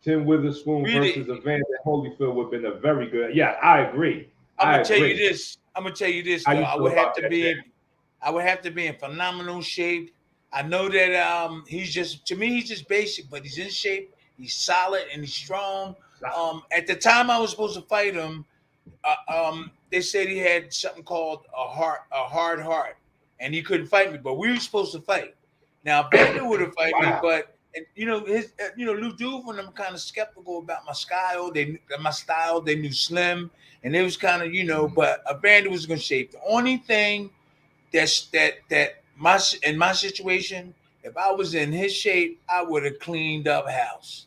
Tim Witherspoon versus Evander Holyfield would have been a very good. Yeah, I agree. I'm gonna tell you this. Though. I would have to be in phenomenal shape. I know that he's just basic, but he's in shape. He's solid and he's strong. At the time I was supposed to fight him, they said he had something called a hard heart, and he couldn't fight me. But we were supposed to fight. Now Evander would have fight me, but Lou Duval and them kind of skeptical about my style. They knew Slim, and it was kind of But Evander was going to shape. The only thing that in my situation, if I was in his shape, I would have cleaned up house,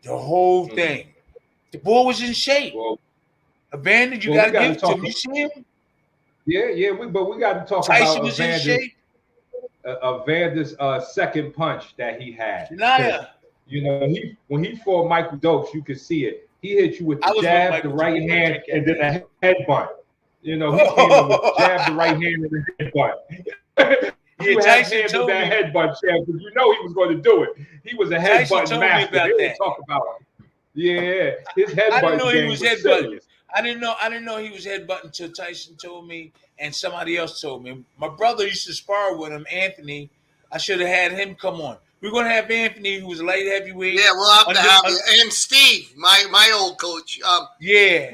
the whole thing. The boy was in shape. Well, Evander, you got to give it to him. You see him? Yeah. But we got to talk Tyson about was in shape. Evander's second punch that he had. Shania. When he fought Michael Dokes, you could see it. He hit you with the jab, the right hand, and then a headbutt. He came in with the jab, the right hand, and the headbutt. You Tyson told that headbutt, champ, because he was going to do it. He was a headbutt master. They didn't talk about it. Yeah, his headbutt. I didn't know he was headbutting. I didn't know he was headbutting until Tyson told me and somebody else told me. My brother used to spar with him, Anthony. I should have had him come on. We're going to have Anthony, who was a light heavyweight. Yeah, we'll have to have him. And Steve, my old coach. Yeah.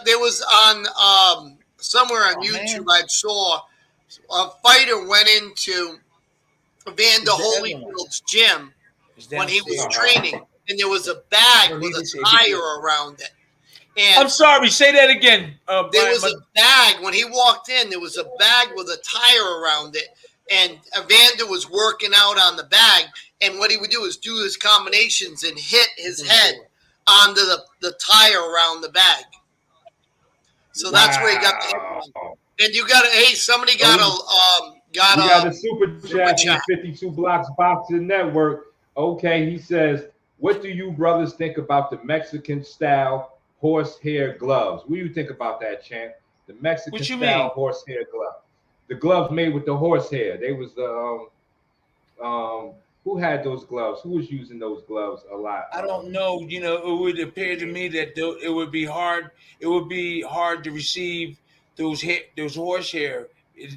There was on somewhere on YouTube I saw a fighter went into Evander Holyfield's gym when he was training, and there was a bag with a tire around it. And I'm sorry, say that again. There was a bag when he walked in. There was a bag with a tire around it, and Evander was working out on the bag. And what he would do is do his combinations and hit his head onto the tire around the bag. So that's where he got the hit. And you got somebody got a super chat from 52 Blocks Boxing Network. Okay, he says, what do you brothers think about the Mexican style horsehair gloves? What do you think about that, champ? The Mexican style horsehair glove. The gloves made with the horsehair. They was the who had those gloves? Who was using those gloves a lot? I don't know. It would appear to me that it would be hard. It would be hard to receive those horsehair.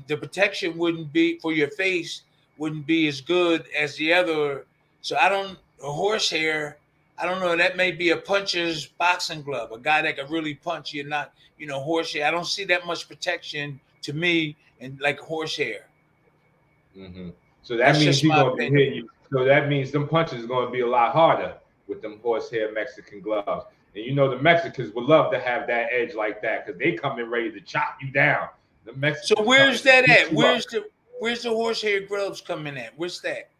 The protection wouldn't be for your face. Wouldn't be as good as the other. So horsehair. I don't know. That may be a puncher's boxing glove. A guy that can really punch. You're not, horsehair. I don't see that much protection to me and like horsehair. Mm-hmm. So that means he's gonna be hitting you. So that means them punches are going to be a lot harder with them horsehair Mexican gloves. And the Mexicans would love to have that edge like that because they come in ready to chop you down. The Mexicans. So where's that at? Where's the horsehair gloves coming at? Where's that?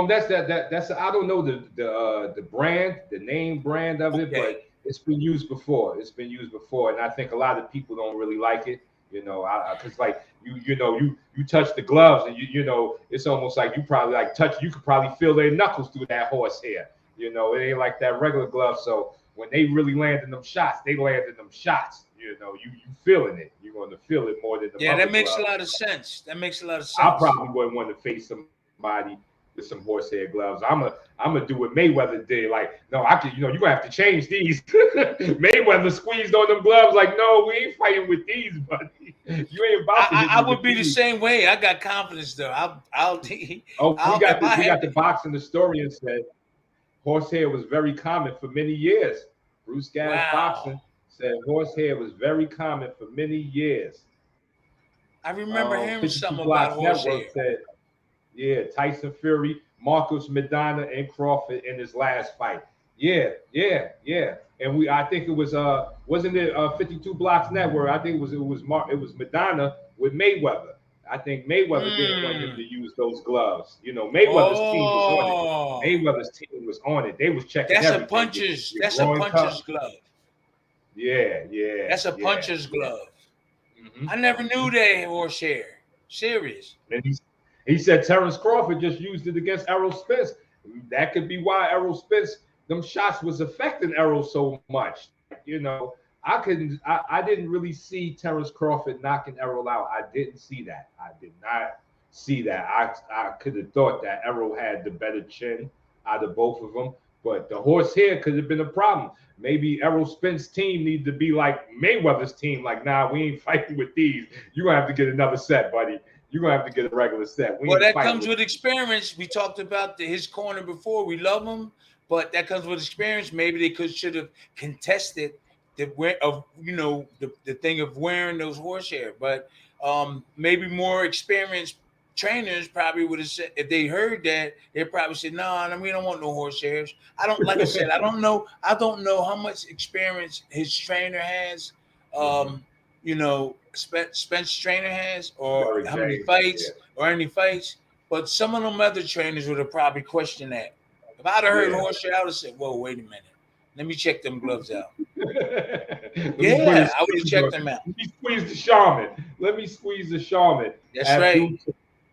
That's I don't know the brand, the name brand of it, but it's been used before. And I think a lot of people don't really like it. Because like you touch the gloves and it's almost like you probably you could probably feel their knuckles through that horsehair. It ain't like that regular glove. So when they really landing them shots, they landing them shots. You feeling it. You're going to feel it more than the that makes glove. a lot of sense. I probably wouldn't want to face somebody with some horsehair gloves. I'm gonna do what Mayweather did. Like, no, I could, you're gonna have to change these. Mayweather squeezed on them gloves, like, no, we ain't fighting with these, buddy. You ain't about to. I would be the same way. I got confidence though. We got the boxing historian said horsehair was very common for many years. Bruce Gas Boxing said horsehair was very common for many years. I remember hearing something about horsehair. Yeah, Tyson Fury, Marcus Medina and Crawford in his last fight. Yeah. And I think it was wasn't it 52 Blocks Network? I think it was Medina with Mayweather. I think Mayweather didn't want him to use those gloves. You know, Mayweather's team was on it. Mayweather's team was on it. They was checking that's everything. That's a puncher's glove. Yeah. That's a puncher's glove. Mm-hmm. I never knew that horsehair. Serious. And he said Terrence Crawford just used it against Errol Spence. That could be why Errol Spence, them shots was affecting Errol so much. You know, I didn't really see Terrence Crawford knocking Errol out. I didn't see that. I did not see that. I could have thought that Errol had the better chin out of both of them, but the horsehair could have been a problem. Maybe Errol Spence's team needs to be like Mayweather's team. Like, nah, we ain't fighting with these. You're going to have to get another set, buddy. You're going to have to get a regular set. Well, that comes with experience. We talked about his corner before. We love him, but that comes with experience. Maybe they should have contested the thing of wearing those horsehair. But maybe more experienced trainers probably would have said, if they heard that, they probably said, no, we don't want no horsehairs. I don't know how much experience his trainer has. Spence trainer has, or how many fights, or any fights. But some of them other trainers would have probably questioned that. If I'd have heard horsehair, I would have said, whoa, wait a minute. Let me check them gloves out. I would have checked them out. Let me squeeze the Shaman. That's right.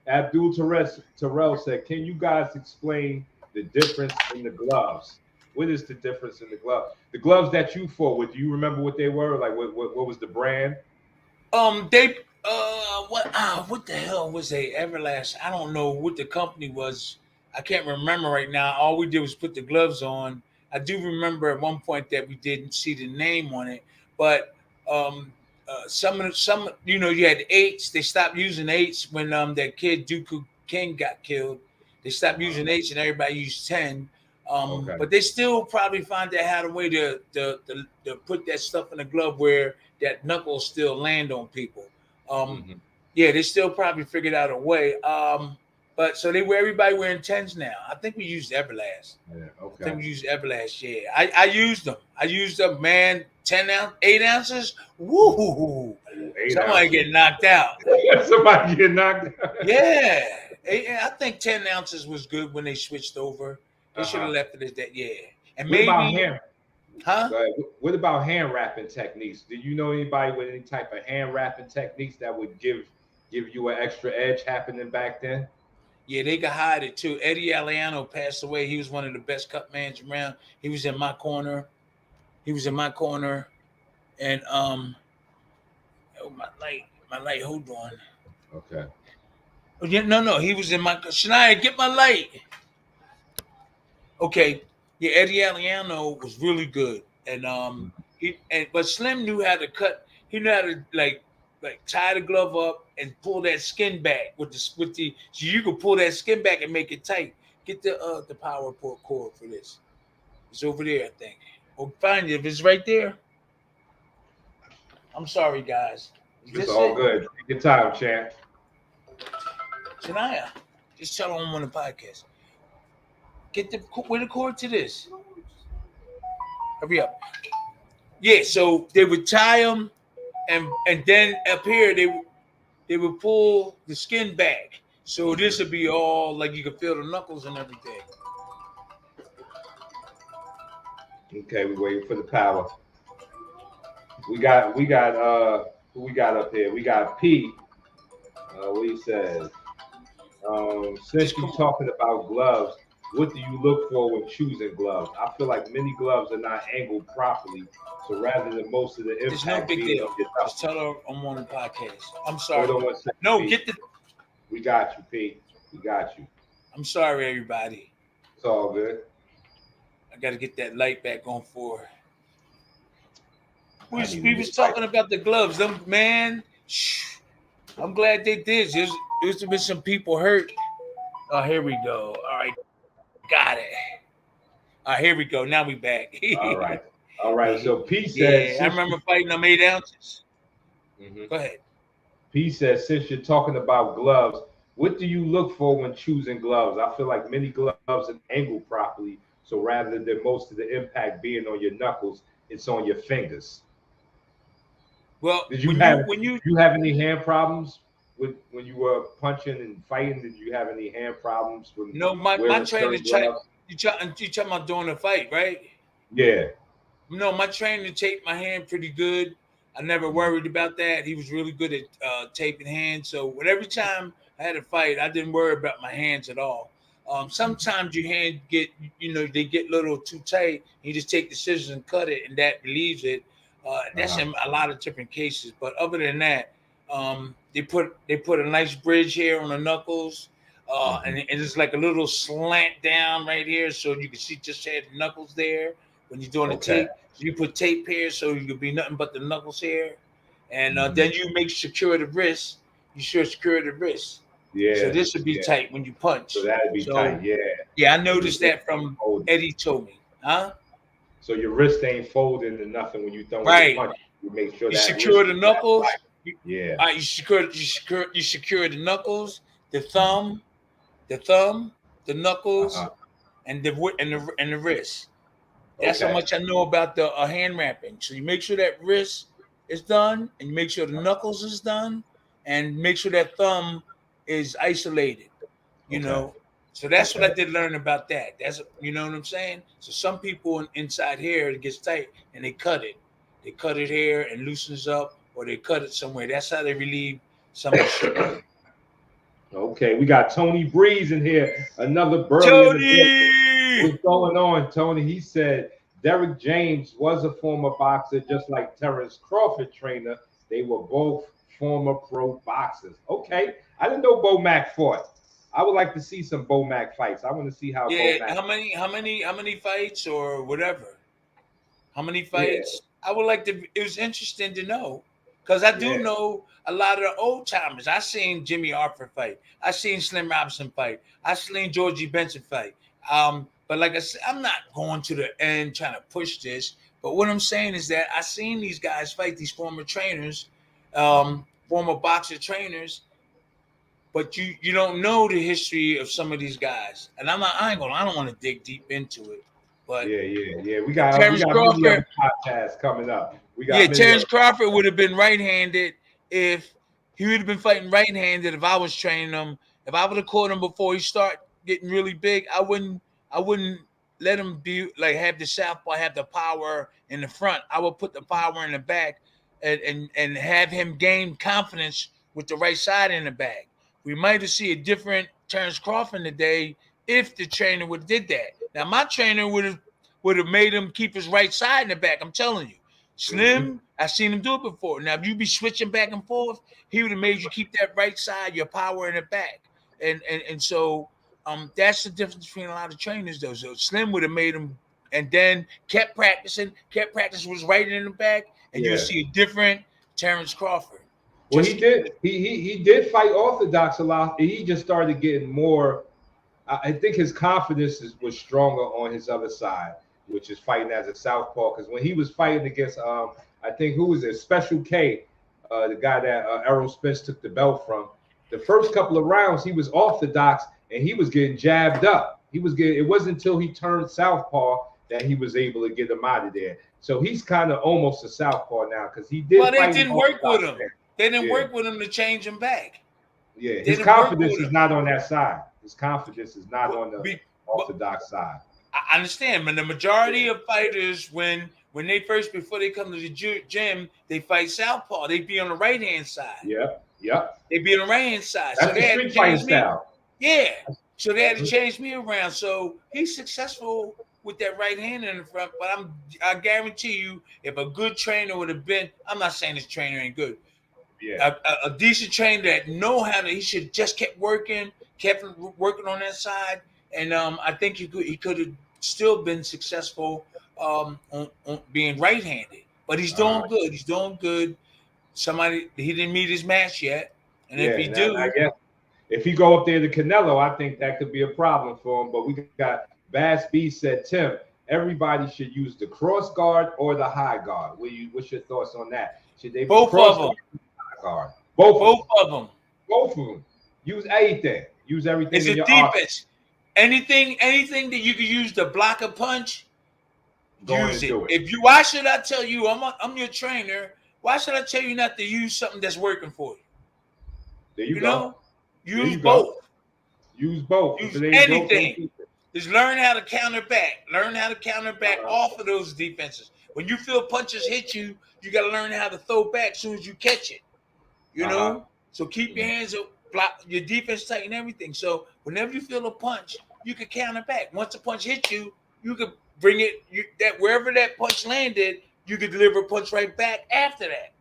Abdul Terrell said, can you guys explain the difference in the gloves? What is the difference in the gloves? The gloves that you fought with, do you remember what they were? Like, what was the brand? What the hell was they? Everlast? I don't know what the company was. I can't remember right now. All we did was put the gloves on. I do remember at one point that we didn't see the name on it, but some you had 8s. They stopped using 8s when that kid Dooku King got killed. They stopped using 8s and everybody used 10. But they still probably find they had a way to put that stuff in the glove where that knuckles still land on people. Yeah, they still probably figured out a way. But so everybody wearing 10s now. I think we used Everlast. Yeah, okay. I think we used Everlast. Yeah, I used them. I used them, man. 8 ounces. Woo! Somebody get knocked out. Somebody get knocked out. Yeah, I think 10 ounces was good when they switched over. They should have left it at that. Yeah, and what about hand? Huh? What about hand wrapping techniques? Do you know anybody with any type of hand wrapping techniques that would give you an extra edge happening back then? Yeah, they could hide it too. Eddie Aliano passed away. He was one of the best cut mans around. He was in my corner. And my light. Hold on. Okay. Oh, yeah, no. He was in my. Shania, get my light. Okay. Yeah, Eddie Aliano was really good, but Slim knew how to cut. He knew how to like tie the glove up and pull that skin back with the so you can pull that skin back and make it tight. Get the power cord for this. It's over there, I think. Or find it if it's right there. I'm sorry, guys. It's all good. Take your time, champ. Shania, just tell them I'm on the podcast. Where the cord to this? Hurry up. Yeah, so they would tie them, and then up here they would pull the skin back. So this would be all like you could feel the knuckles and everything. Okay, we're waiting for the power. We got who we got up here? We got P. What he says. Since you're talking about gloves, what do you look for when choosing gloves? I feel like many gloves are not angled properly, so rather than most of the impact. It's no big deal. Just tell her I'm on the podcast. I'm sorry. No, P. Get the. We got you, P. We got you. I'm sorry, everybody. It's all good. I got to get that light back on for. We was talking about the gloves. Them man, I'm glad they did. There's been some people hurt. Oh, here we go. All right, got it. All right, here we go. Now we back. All right. So P said, I remember fighting them 8 ounces. Go ahead. P says, since you're talking about gloves, What do you look for when choosing gloves? I feel like many gloves are angled properly, so rather than most of the impact being on your knuckles, it's on your fingers. Well, Did you have any hand problems with when you were punching and fighting? Did you have any hand problems when no, my wearing trainer certain gloves? you talking about doing a fight, right? Yeah. No, my trainer taped my hand pretty good. I never worried about that. He was really good at taping hands. So every time I had a fight, I didn't worry about my hands at all. Sometimes your hand they get a little too tight. You just take the scissors and cut it, and that relieves it. That's in a lot of different cases. But other than that, they put a nice bridge here on the knuckles, and it's like a little slant down right here, so you can see just had the knuckles there when you're doing the tape. So you put tape here so you could be nothing but the knuckles here, and then you make secure the wrist. You should secure the wrist. Yeah. So this would be tight when you punch. So that'd be tight. Yeah. Yeah, I noticed that from Eddie told me. Huh? So your wrist ain't folding to nothing when you throw right. punch. You make sure you that secure the knuckles. Yeah. You secure the knuckles, the thumb, the knuckles, and the wrist. That's how much I know about the hand wrapping. So you make sure that wrist is done, and you make sure the knuckles is done, and make sure that thumb is isolated. You know, so that's what I did learn about that. That's you know what I'm saying. So some people inside here it gets tight, and they cut it. They cut it here and loosens up, or they cut it somewhere. That's how they relieve some of the shit. Okay, we got Tony Breeze in here. Another burly. Tony! What's going on, Tony? He said Derrick James was a former boxer, just like Terrence Crawford trainer. They were both former pro boxers. Okay, I didn't know Bo Mack fought. I would like to see some Bo Mack fights. I want to see how. Yeah, Bo Mack how many fights or whatever? How many fights? Yeah. I would like to. It was interesting to know because I do know a lot of the old timers. I seen Jimmy Harper fight. I seen Slim Robinson fight. I seen Georgie Benson fight. But like I said, I'm not going to the end trying to push this. But what I'm saying is that I seen these guys fight, these former trainers, former boxer trainers. But you don't know the history of some of these guys, and I don't want to dig deep into it. But we got Terrence Crawford podcast coming up. Terrence Crawford would have been right-handed if he would have been fighting right-handed if I was training him. If I would have caught him before he start getting really big, I wouldn't let him be like have the southpaw have the power in the front. I would put the power in the back and have him gain confidence with the right side in the back. We might have seen a different Terrence Crawford today if the trainer would have did that. Now my trainer would have made him keep his right side in the back. I'm telling you. Slim, I've seen him do it before. Now, if you be switching back and forth, he would have made you keep that right side, your power in the back. And so that's the difference between a lot of trainers, though. So Slim would have made him and then kept practicing was right in the back, and you'll see a different Terrence Crawford. Well, he did. He did fight orthodox a lot. He just started getting more. I think his confidence was stronger on his other side, which is fighting as a southpaw. Because when he was fighting against, I think who was it, Special K, the guy that Errol Spence took the belt from. The first couple of rounds, he was orthodox and he was getting jabbed up. It wasn't until he turned southpaw that he was able to get him out of there. So he's kind of almost a southpaw now because he did. Well, they didn't work with him. They didn't work with him to change him back. Yeah, his confidence is not on that side. His confidence is not on the orthodox side. I understand, but the majority of fighters, when they before they come to the gym, they fight southpaw. They be on the right hand side. Yep. They be on the right hand side. That's the street fighting style. Yeah. So they had to change me around. So he's successful with that right hand in the front. But I guarantee you, if a good trainer would have been, I'm not saying this trainer ain't good. Yeah. A decent trainer that know how to, he should just kept working on that side. And I think he could have still been successful on being right-handed. But he's doing good. He's doing good. He didn't meet his match yet. And if he do, I guess if he go up there to Canelo, I think that could be a problem for him. But we got Bass B said, Tim, everybody should use the cross guard or the high guard. What's your thoughts on that? Should they both of them? Guard? Both of them. Both of them. Use everything. Use everything It's in a your defense. Anything that you can use to block a punch, Go use and it. do it. If you, why should I tell you? I'm your trainer. Why should I tell you not to use something that's working for you? There you You go. know, There use you go. both. Use both. If Use it ain't broke, don't anything. keep it. Just learn how to counter back. Learn how to counter back off of those defenses. When you feel punches hit you, you got to learn how to throw back as soon as you catch it. You know? So keep your hands up, block your defense tight and everything. So whenever you feel a punch, you can counter back. Once the punch hits you, you can bring it that wherever that punch landed, you can deliver a punch right back after that.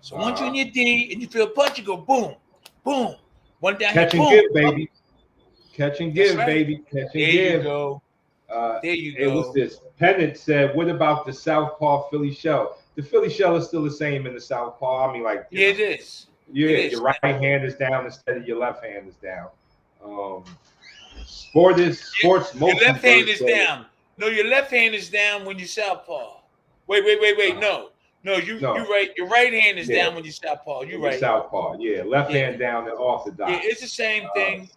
So once you're in your D and you feel a punch, you go boom, boom. One down Catch here, and boom. give, baby. Catch and That's give, right. baby. Catch and There give. you go. There you Hey, go. what's this? Pennant said, what about the Southpaw Philly shell? The Philly shell is still the same in the Southpaw. I mean, like, Yeah, it is. Yeah, It is. your right hand is down instead of your left hand is down. Sports Your left hand is down. No, your left hand is down when you southpaw. Wait. No, you right. Your right hand is down when you southpaw. You right. Southpaw, yeah. Left hand down and orthodox. Yeah, it's the same thing.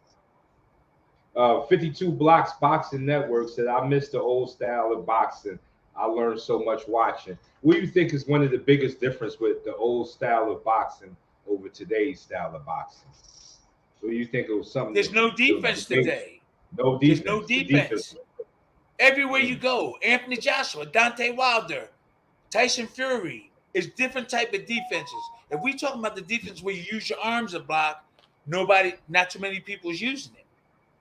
52 Blocks Boxing Network said, I miss the old style of boxing. I learned so much watching. What do you think is one of the biggest difference with the old style of boxing over today's style of boxing? So you think it was something? There's no defense today. No defense. There's no defense. Everywhere you go, Anthony Joshua, Deontay Wilder, Tyson Fury, it's different type of defenses. If we talking about the defense where you use your arms to block, not too many people is using it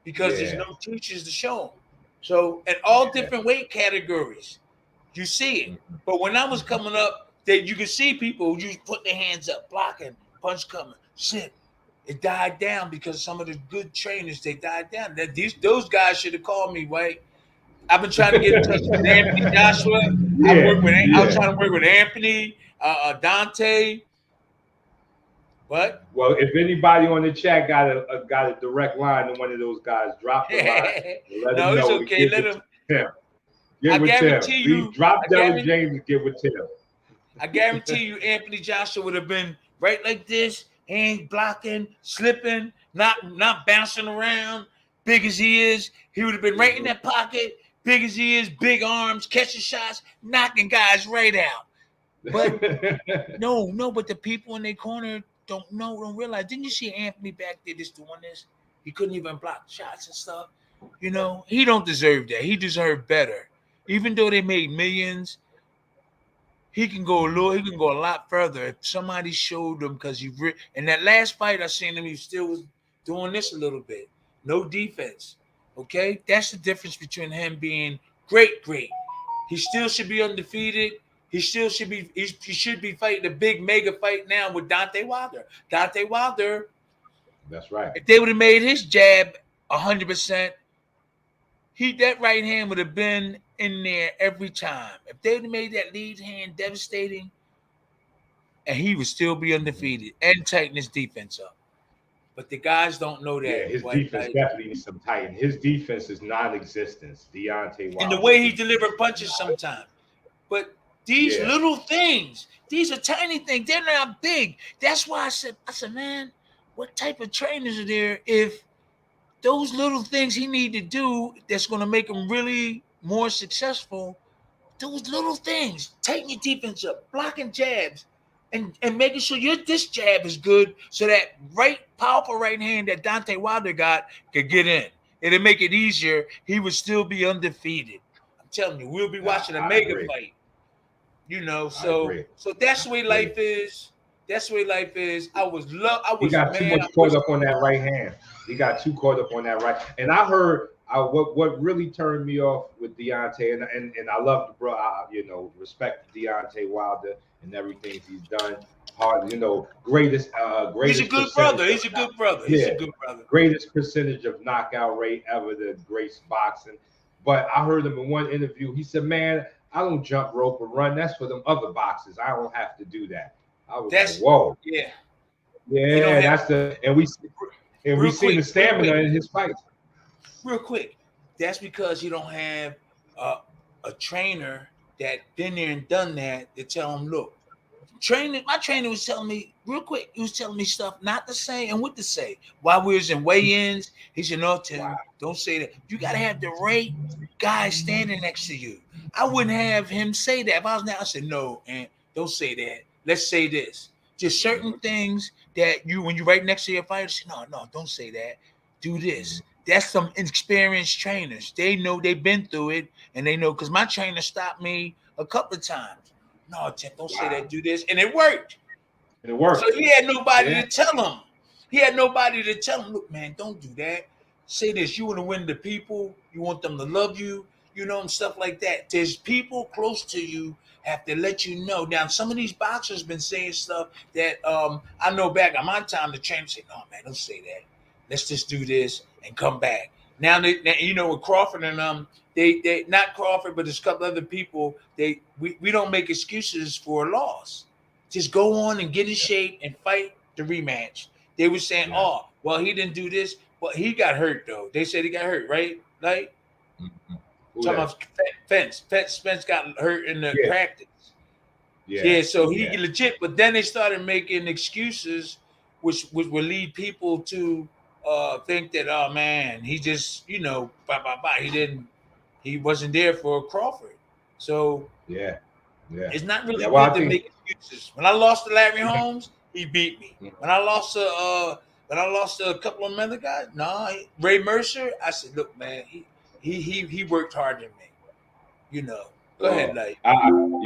because there's no teachers to show them. So in all different weight categories, you see it. But when I was coming up, you could see people who put their hands up, blocking, punch coming, shit. It died down because some of the good trainers, they died down. Those guys should have called me, right? I've been trying to get in touch with Anthony Joshua. I was trying to work with Anthony, Dante. What? Well, if anybody on the chat got a direct line to one of those guys, drop the line. Let them know. It's okay. Let them. Get with Tim. Drop Derrick James and get with Tim. I guarantee you, Anthony Joshua would have been right like this, hands blocking, slipping, not bouncing around. Big as he is, he would have been right in that pocket. Big as he is, big arms, catching shots, knocking guys right out. But but the people in their corner don't realize. Didn't you see Anthony back there just doing this? He couldn't even block shots and stuff. You know, he don't deserve that. He deserved better. Even though they made millions, he can go a lot further if somebody showed him, because in that last fight I seen him, he still was doing this a little bit. No defense. Okay? That's the difference between him being great. He still should be undefeated. He should be fighting a big mega fight now with Deontay Wilder. Deontay Wilder. That's right. If they would have made his jab 100%, that right hand would have been in there every time. If they would have made that lead hand devastating, and he would still be undefeated and tighten his defense up. But the guys don't know that. Yeah, his defense definitely needs some tighten. His defense is non-existent. Deontay Wilder. And the way he delivered punches sometimes. But these little things, these are tiny things. They're not big. That's why I said, man, what type of trainers are there if those little things he need to do that's going to make him really more successful, those little things, tighten your defense up, blocking jabs, and making sure this jab is good so that powerful right hand that Deontay Wilder got could get in. It'll make it easier. He would still be undefeated. I'm telling you, we'll be watching a mega fight. You know, so that's the way life is. That's the way life is. He got too much caught up on that right hand. He got too caught up on that right. And I heard what really turned me off with Deontay, and I love the bro. Respect Deontay Wilder and everything he's done. Greatest. He's a good brother. He's a good brother. Greatest percentage of knockout rate ever to grace boxing. But I heard him in one interview. He said, "Man, I don't jump rope or run. That's for them other boxers. I don't have to do that." I was like, "Whoa, yeah." And we see the stamina in his fights. Real quick, that's because you don't have a trainer that been there and done that to tell him, look, My trainer was telling me real quick. He was telling me stuff not to say and what to say while we was in weigh-ins. He said, "No, Tim, don't say that. You got to have the right guy standing next to you." I wouldn't have him say that if I was now. I said, "No, and don't say that. Let's say this. Just certain things that you, when you're right next to your fighter, say, no, don't say that. Do this." That's some experienced trainers. They know, they've been through it, and they know, because my trainer stopped me a couple of times. "No, Tim, don't say that. Do this," and it worked. It worked. So he had nobody to tell him. He had nobody to tell him, "Look, man, don't do that. Say this. You want to win the people. You want them to love you, and stuff like that." There's people close to you have to let you know. Now, some of these boxers been saying stuff that I know back on my time, the trainer said, "No, man, don't say that. Let's just do this and come back." Now, with Crawford and they not Crawford, but there's a couple other people. We don't make excuses for a loss. Just go on and get in shape and fight the rematch. They were saying, "Oh, well, he didn't do this, but he got hurt though." They said he got hurt, right? Like, talking about Spence got hurt in the practice. So he legit. But then they started making excuses, which would lead people to think that, oh man, he just, he wasn't there for Crawford. So it's not really good to make excuses. When I lost to Larry Holmes, he beat me. When I lost to a couple of other guys, Ray Mercer, I said, "Look, man, he worked harder than me." Go ahead, Lyte. I love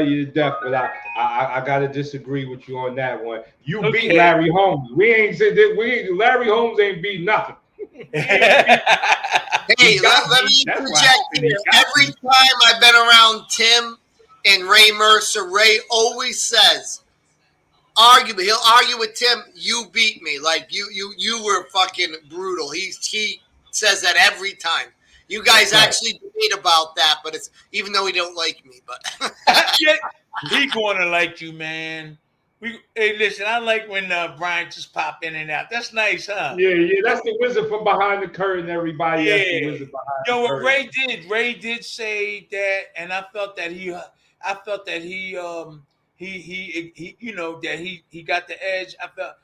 you to death, but I gotta disagree with you on that one. You beat Larry Holmes. Larry Holmes ain't beat nothing. Hey, let me interject here. Every time I've been around Tim and Ray Mercer, Ray always says, he'll argue with Tim, "You beat me. Like you were fucking brutal." He says that every time. You guys actually debate about that, but it's even though he don't like me, but he gonna like you, man. Hey, listen, I like when Brian just pop in and out. That's nice, huh? Yeah, that's the wizard from behind the curtain. Everybody, that's the wizard behind the curtain. What Ray did say that, and I felt that he that he got the edge. I felt,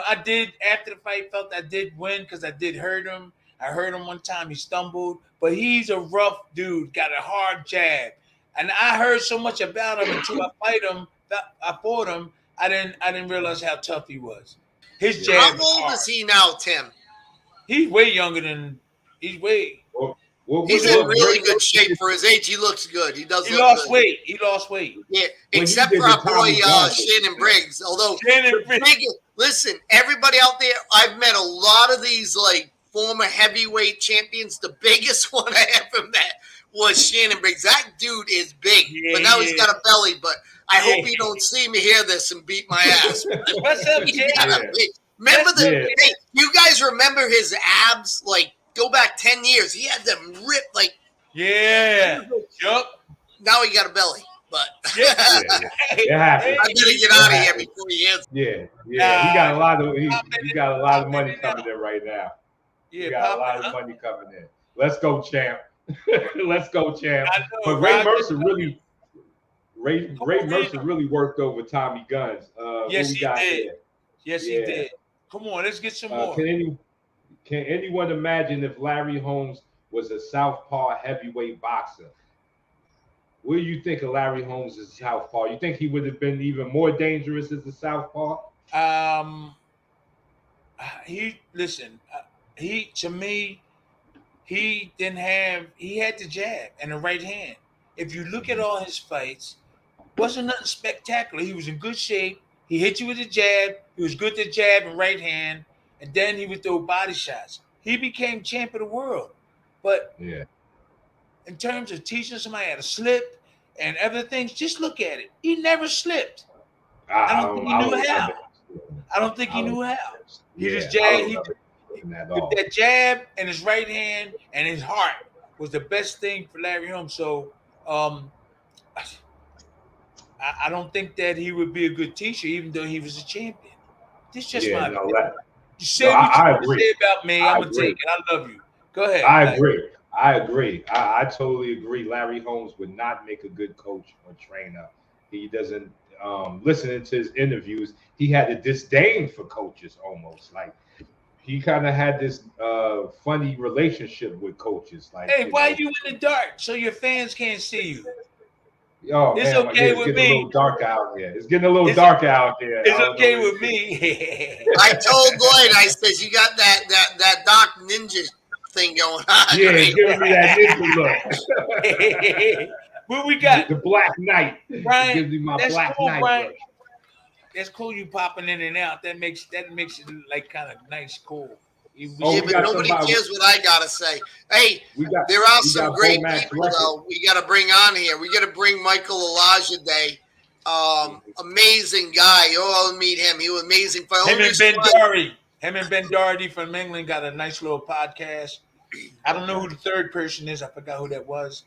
I did after the fight felt I did win because I did hurt him. I hurt him one time. He stumbled, but he's a rough dude. Got a hard jab, and I heard so much about him until I fought him. I didn't realize how tough he was. His jab. How old is he now, Tim? He's way younger than. He's way. He's in really good shape for his age. He looks good. He does. He lost weight. He lost weight. Yeah, except for our boy Shannon Briggs. Although listen, everybody out there, I've met a lot of these like former heavyweight champions. The biggest one I ever met was Shannon Briggs. That dude is big, but now he's got a belly. But I hope you don't see me hear this and beat my ass. What's up, Jay? Remember hey, you guys remember his abs? Like, go back 10 years. He had them ripped like. Yeah. Yup. Now he got a belly. But it happens. I gotta get out of here before he ends. Yeah. He got a lot of money coming in right now. He got a lot of money coming in. Let's go, champ. Let's go, champ. But Ray Mercer really worked over Tommy Guns. Yes, he did. Yes, he did. Come on, let's get some more. Can anyone imagine if Larry Holmes was a southpaw heavyweight boxer? What do you think of Larry Holmes as a southpaw? You think he would have been even more dangerous as a southpaw? He had the jab and the right hand. If you look at all his fights, wasn't nothing spectacular. He was in good shape. He hit you with a jab. He was good to jab and right hand. And then he would throw body shots. He became champ of the world. But in terms of teaching somebody how to slip and other things, just look at it. He never slipped. I don't think he knew how. I don't think he knew how. He just jabbed. That jab and his right hand and his heart was the best thing for Larry Holmes. So I don't think that he would be a good teacher, even though he was a champion. This is just my opinion. You say what you say about me, I'm going to take it. I love you. Go ahead. I agree. I totally agree. Larry Holmes would not make a good coach or trainer. He doesn't listening to his interviews. He had a disdain for coaches almost. Like he kind of had this funny relationship with coaches. Like, hey, why are you in the dark so your fans can't see you? Oh, it's man, okay it's with getting me. a little dark out here. It's getting a little dark out here. It's okay with me. I told Lloyd, I said, you got that Doc Ninja thing going on. Yeah, right? giving me that ninja look. What we got? The Black Knight. Brian, It gives me my that's Black cool, Knight Brian. look. That's cool. You popping in and out. That makes it like kind of nice, cool. Yeah, but nobody cares what I gotta say. Hey, there are some great people though. We gotta bring on here. We gotta bring Michael Olajide. Amazing guy. You all meet him. He was amazing. Him and Ben Doherty from England got a nice little podcast. I don't know who the third person is. I forgot who that was.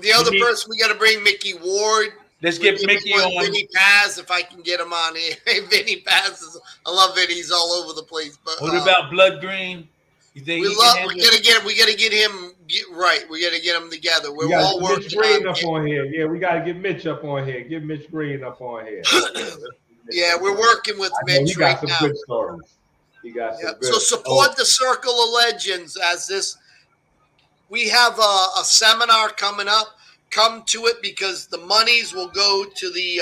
The other person we gotta bring Mickey Ward. Let's get Mickey on. Vinny Paz, if I can get him on here. Hey, Vinny Paz I love Vinny. He's all over the place. But what about Blood Green? You think we gotta get him right. We gotta get him together. We're all working Mitch Green up on here. Yeah, we gotta get Mitch up on here. Get Mitch Green up on here. Yeah, we're working with Mitch right now. Good stories. He got some good. So support the Circle of Legends as this. We have a seminar coming up. Come to it because the monies will go to the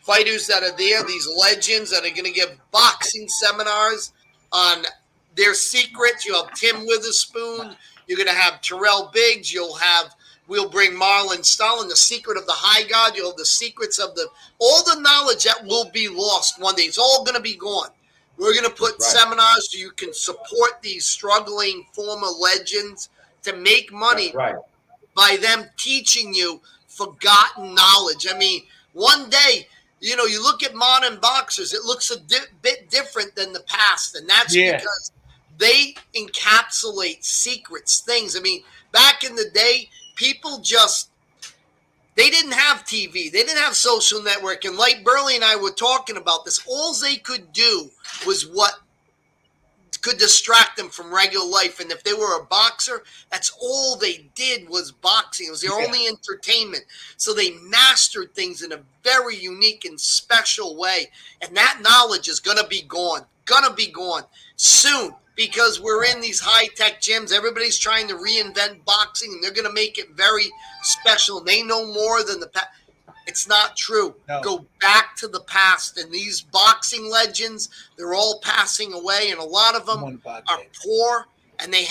fighters that are there, these legends that are going to give boxing seminars on their secrets. You'll have Tim Witherspoon. You're going to have Terrell Biggs. We'll bring Marlon Stalin, the secret of the high god. You'll have the secrets of all the knowledge that will be lost one day. It's all going to be gone. We're going to put seminars so you can support these struggling former legends to make money. That's right. By them teaching you forgotten knowledge. I mean, one day, you look at modern boxers, it looks a bit different than the past. And that's because they encapsulate secrets, things. I mean, back in the day, people they didn't have TV. They didn't have social network. And Lyte Burley and I were talking about this. All they could do was what could distract them from regular life. And if they were a boxer, that's all they did was boxing. It was their only entertainment. So they mastered things in a very unique and special way. And that knowledge is going to be gone soon because we're in these high-tech gyms. Everybody's trying to reinvent boxing, and they're going to make it very special. And they know more than the past. It's not true. No. Go back to the past. And these boxing legends, they're all passing away. And a lot of them are poor. And they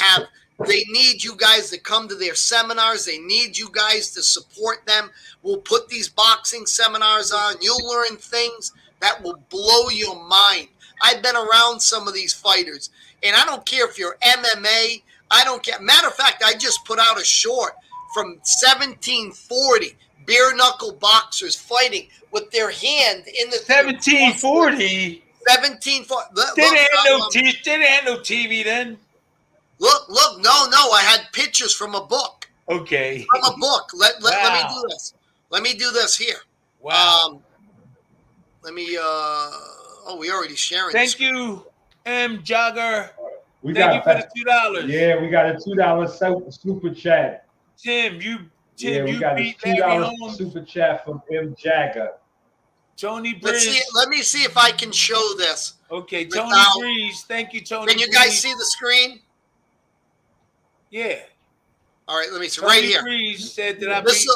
need you guys to come to their seminars. They need you guys to support them. We'll put these boxing seminars on. You'll learn things that will blow your mind. I've been around some of these fighters. And I don't care if you're MMA. I don't care. Matter of fact, I just put out a short from 1740. Bare knuckle boxers fighting with their hand in the 1740. 1740. They didn't have no TV then. Look. No. I had pictures from a book. Okay. From a book. Let me do this. Let me do this here. Wow. We already sharing. Thank you, M. Jogger. Thank you for the $2. Yeah, we got a $2 super chat. Tim, we got a $2 super chat from M. Jagger. Tony Breeze. Let me see if I can show this. Okay, Tony Breeze. Thank you, Tony. Can you guys see the screen? Yeah. All right, let me see. Tony right here. Breeze said that this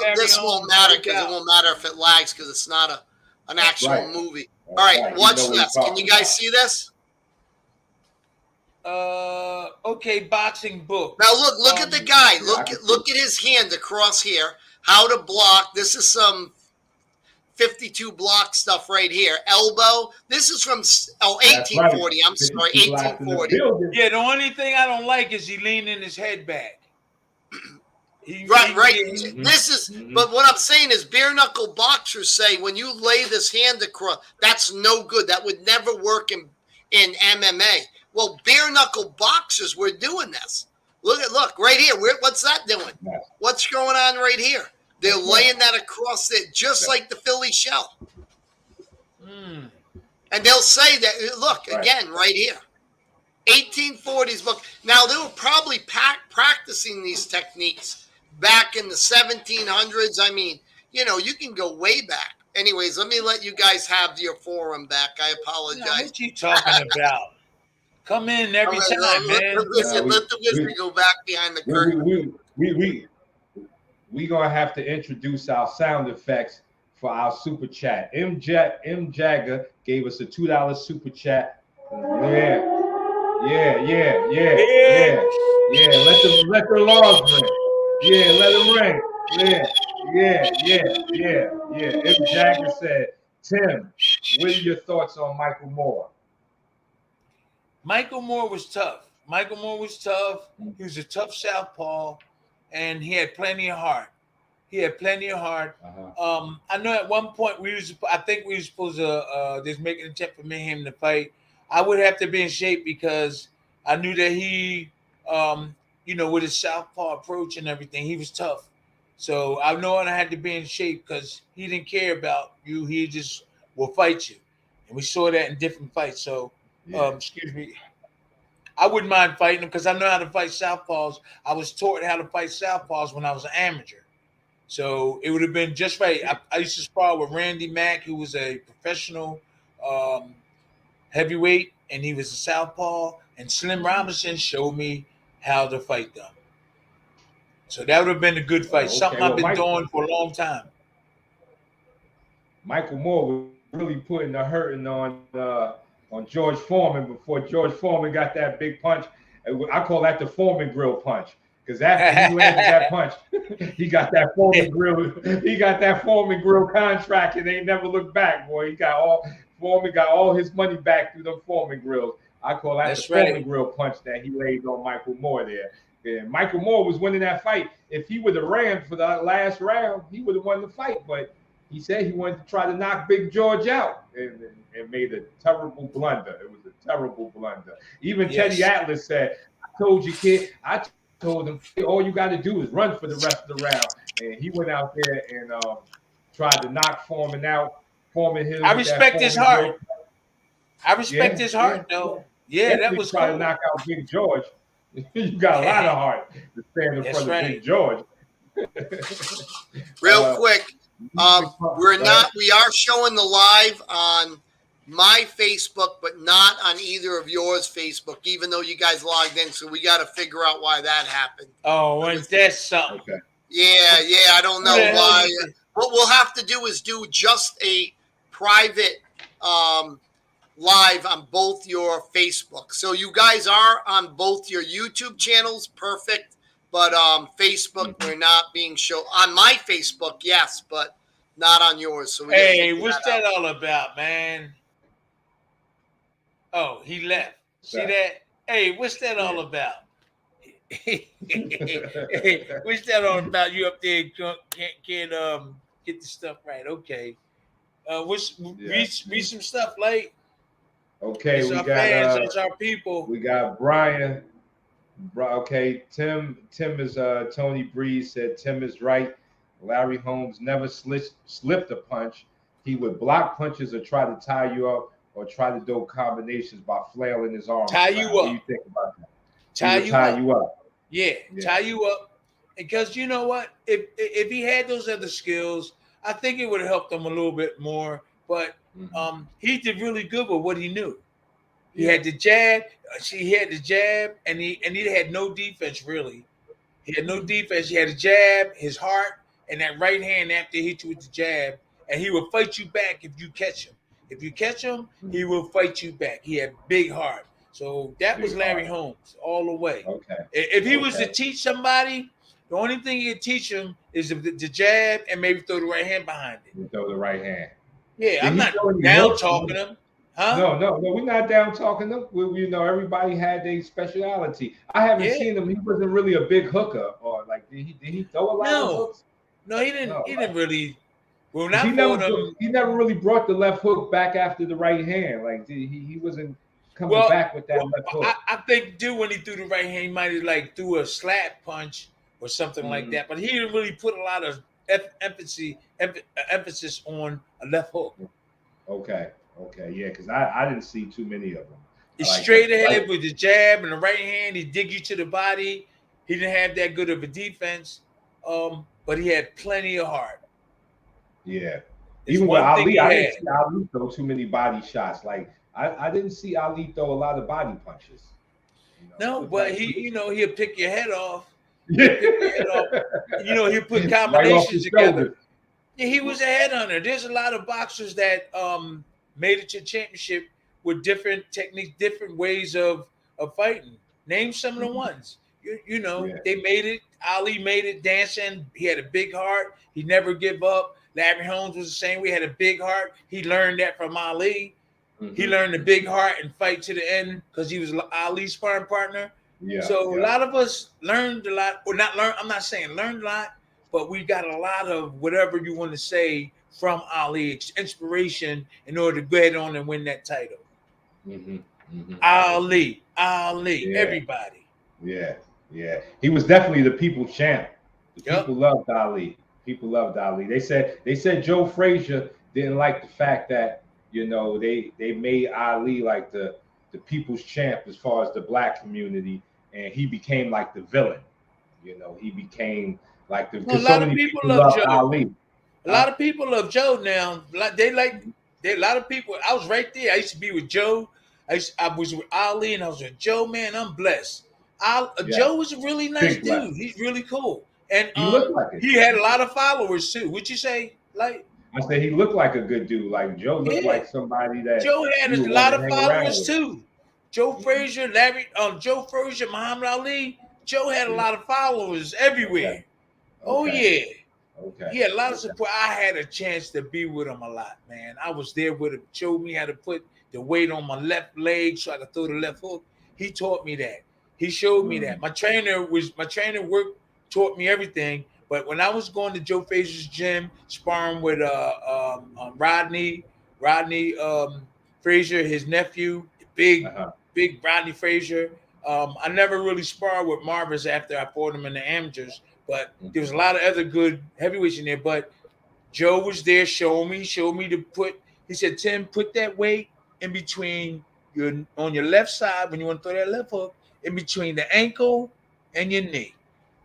won't matter because it won't matter if it lags because it's not an actual movie. All right, watch this. Can you guys see this? Okay, boxing book. Now look at the guy. Look at his hand across here. How to block. This is some 52 block stuff right here. Elbow. This is from 1840. Right. I'm sorry, 1840. Yeah, the only thing I don't like is he leaning his head back. Right. This is, but what I'm saying is, bare knuckle boxers say when you lay this hand across, that's no good. That would never work in MMA. Well, bare knuckle boxers were doing this. Look right here. What's that doing? What's going on right here? They're laying that across it, just like the Philly shell. And they'll say that. Look again, right here, 1840s book. Now they were probably practicing these techniques back in the 1700s. I mean, you can go way back. Anyways, let me let you guys have your forum back. I Now, apologize. what you talking about? Come in every All right, time, man. Let the wizard go back behind the curtain. We gonna have to introduce our sound effects for our super chat. M Jagger gave us a $2 super chat. Yeah. Let the laws ring. Yeah, let them ring. Yeah. M Jagger said, Tim, what are your thoughts on Michael Moore? Michael Moore was tough. He was a tough southpaw, and he had plenty of heart. I know at one point I think we were supposed to just make an attempt for me and him to fight. I would have to be in shape because I knew that he, with his southpaw approach and everything, he was tough. So I know I had to be in shape because he didn't care about you. He just will fight you, and we saw that in different fights. So, excuse me. I wouldn't mind fighting him because I know how to fight southpaws. I was taught how to fight southpaws when I was an amateur. So it would have been just right. I used to spar with Randy Mack, who was a professional heavyweight, and he was a southpaw. And Slim Robinson showed me how to fight them. So that would have been a good fight. Something I've been doing for a long time. Michael Moore was really putting the hurting on George Foreman before George Foreman got that big punch. I call that the Foreman grill punch. Because after he landed that punch, he got that Foreman grill. He got that Foreman grill contract, and they never looked back. Boy, Foreman got all his money back through the Foreman grills. I call that the Foreman grill punch that he laid on Michael Moore there. And Michael Moore was winning that fight. If he would have ran for the last round, he would have won the fight. But he said he wanted to try to knock Big George out, and made a terrible blunder. It was a terrible blunder. Even Teddy Atlas said, "I told you, kid. I told him all you got to do is run for the rest of the round." And he went out there and tried to knock Foreman out. I respect his heart. Though. Yeah, that was trying to knock out Big George. You got a lot of heart to stand in front of Big George. Real quick, we are showing the live on my Facebook, but not on either of yours Facebook, even though you guys logged in. So we got to figure out why that happened. Oh, and that's something. Okay. Yeah. I don't know why. What we'll have to do is do just a private live on both your Facebook. So you guys are on both your YouTube channels, perfect. But Facebook, we're not being shown on my Facebook, yes, but not on yours. So what's that all about, man? Oh, he left. See that? Hey, what's that all about? Hey, what's that all about? You up there can't get the stuff right? Okay. Read some stuff, Lyte. Okay, it's we our got fans, it's our people. We got Brian. Okay, Tim is Tony Breeze said Tim is right. Larry Holmes never slipped a punch. He would block punches or try to tie you up or try to do combinations by flailing his arms. Tie you up. What do you think about that? Tie you up. Yeah, tie you up. Because you know what? If he had those other skills, I think it would have helped him a little bit more. But he did really good with what he knew. He had the jab. He had the jab, and he had no defense really. He had no defense. He had a jab, his heart, and that right hand after he hit you with the jab, and he will fight you back if you catch him. If you catch him, he will fight you back. He had big heart. So that was Larry Holmes all the way. Okay. If he was to teach somebody, the only thing he'd teach him is the jab and maybe throw the right hand behind it. You throw the right hand. Yeah, I'm not down talking him. Huh? No, we're not down talking them. Everybody had their speciality. I haven't seen him. He wasn't really a big hooker, or like did he throw a lot of hooks? No, he didn't. He didn't really. Well, he never really brought the left hook back after the right hand. Like he wasn't coming back with that left hook. I think when he threw the right hand, he might have threw a slap punch or something like that. But he didn't really put a lot of emphasis on a left hook. Okay, yeah, because I didn't see too many of them. He's straight ahead with the jab and the right hand. He dig you to the body. He didn't have that good of a defense, but he had plenty of heart. Yeah. Even with Ali, I didn't see Ali throw too many body shots. Like I didn't see Ali throw a lot of body punches. No, but he'll pick your head off. Yeah. He'll pick your head off. He'll put combinations right off the together. Shoulder. Yeah, he was a headhunter. There's a lot of boxers that made it to championship with different techniques, different ways of fighting. Name some of the ones. They made it. Ali made it dancing. He had a big heart. He never give up. Larry Holmes was the same. We had a big heart. He learned that from Ali. He learned the big heart and fight to the end because he was Ali's sparring partner. A lot of us learned a lot, or not learn. I'm not saying learned a lot, but we got a lot of whatever you want to say from Ali, inspiration in order to go ahead on and win that title. Ali, everybody. Yeah. He was definitely the people's champ. People loved Ali. They said Joe Frazier didn't like the fact that they made Ali like the people's champ as far as the black community, and he became like the villain. He became like the. A lot of people love Joe. Ali. A lot of people love Joe now. A lot of people. I was right there. I used to be with Joe. I was with Ali, and I was with Joe. Man, I'm blessed. Joe was a really nice dude. Blessed. He's really cool, and he had a lot of followers too. Would you say, like? I said he looked like a good dude. Like Joe looked like somebody that Joe had a lot of followers too. Joe Frazier, Joe Frazier, Muhammad Ali. Joe had a lot of followers everywhere. Oh yeah. Okay. He had a lot of support. I had a chance to be with him a lot, man. I was there with him. Showed me how to put the weight on my left leg so I could throw the left hook. He taught me that. He showed me that. My trainer taught me everything. But when I was going to Joe Frazier's gym, sparring with Rodney Frazier, his nephew, big Rodney Frazier. I never really sparred with Marvis after I fought him in the amateurs, but there was a lot of other good heavyweights in there. But Joe was there, showed me to put. He said, "Tim, put that weight in between on your left side when you want to throw that left hook, in between the ankle and your knee.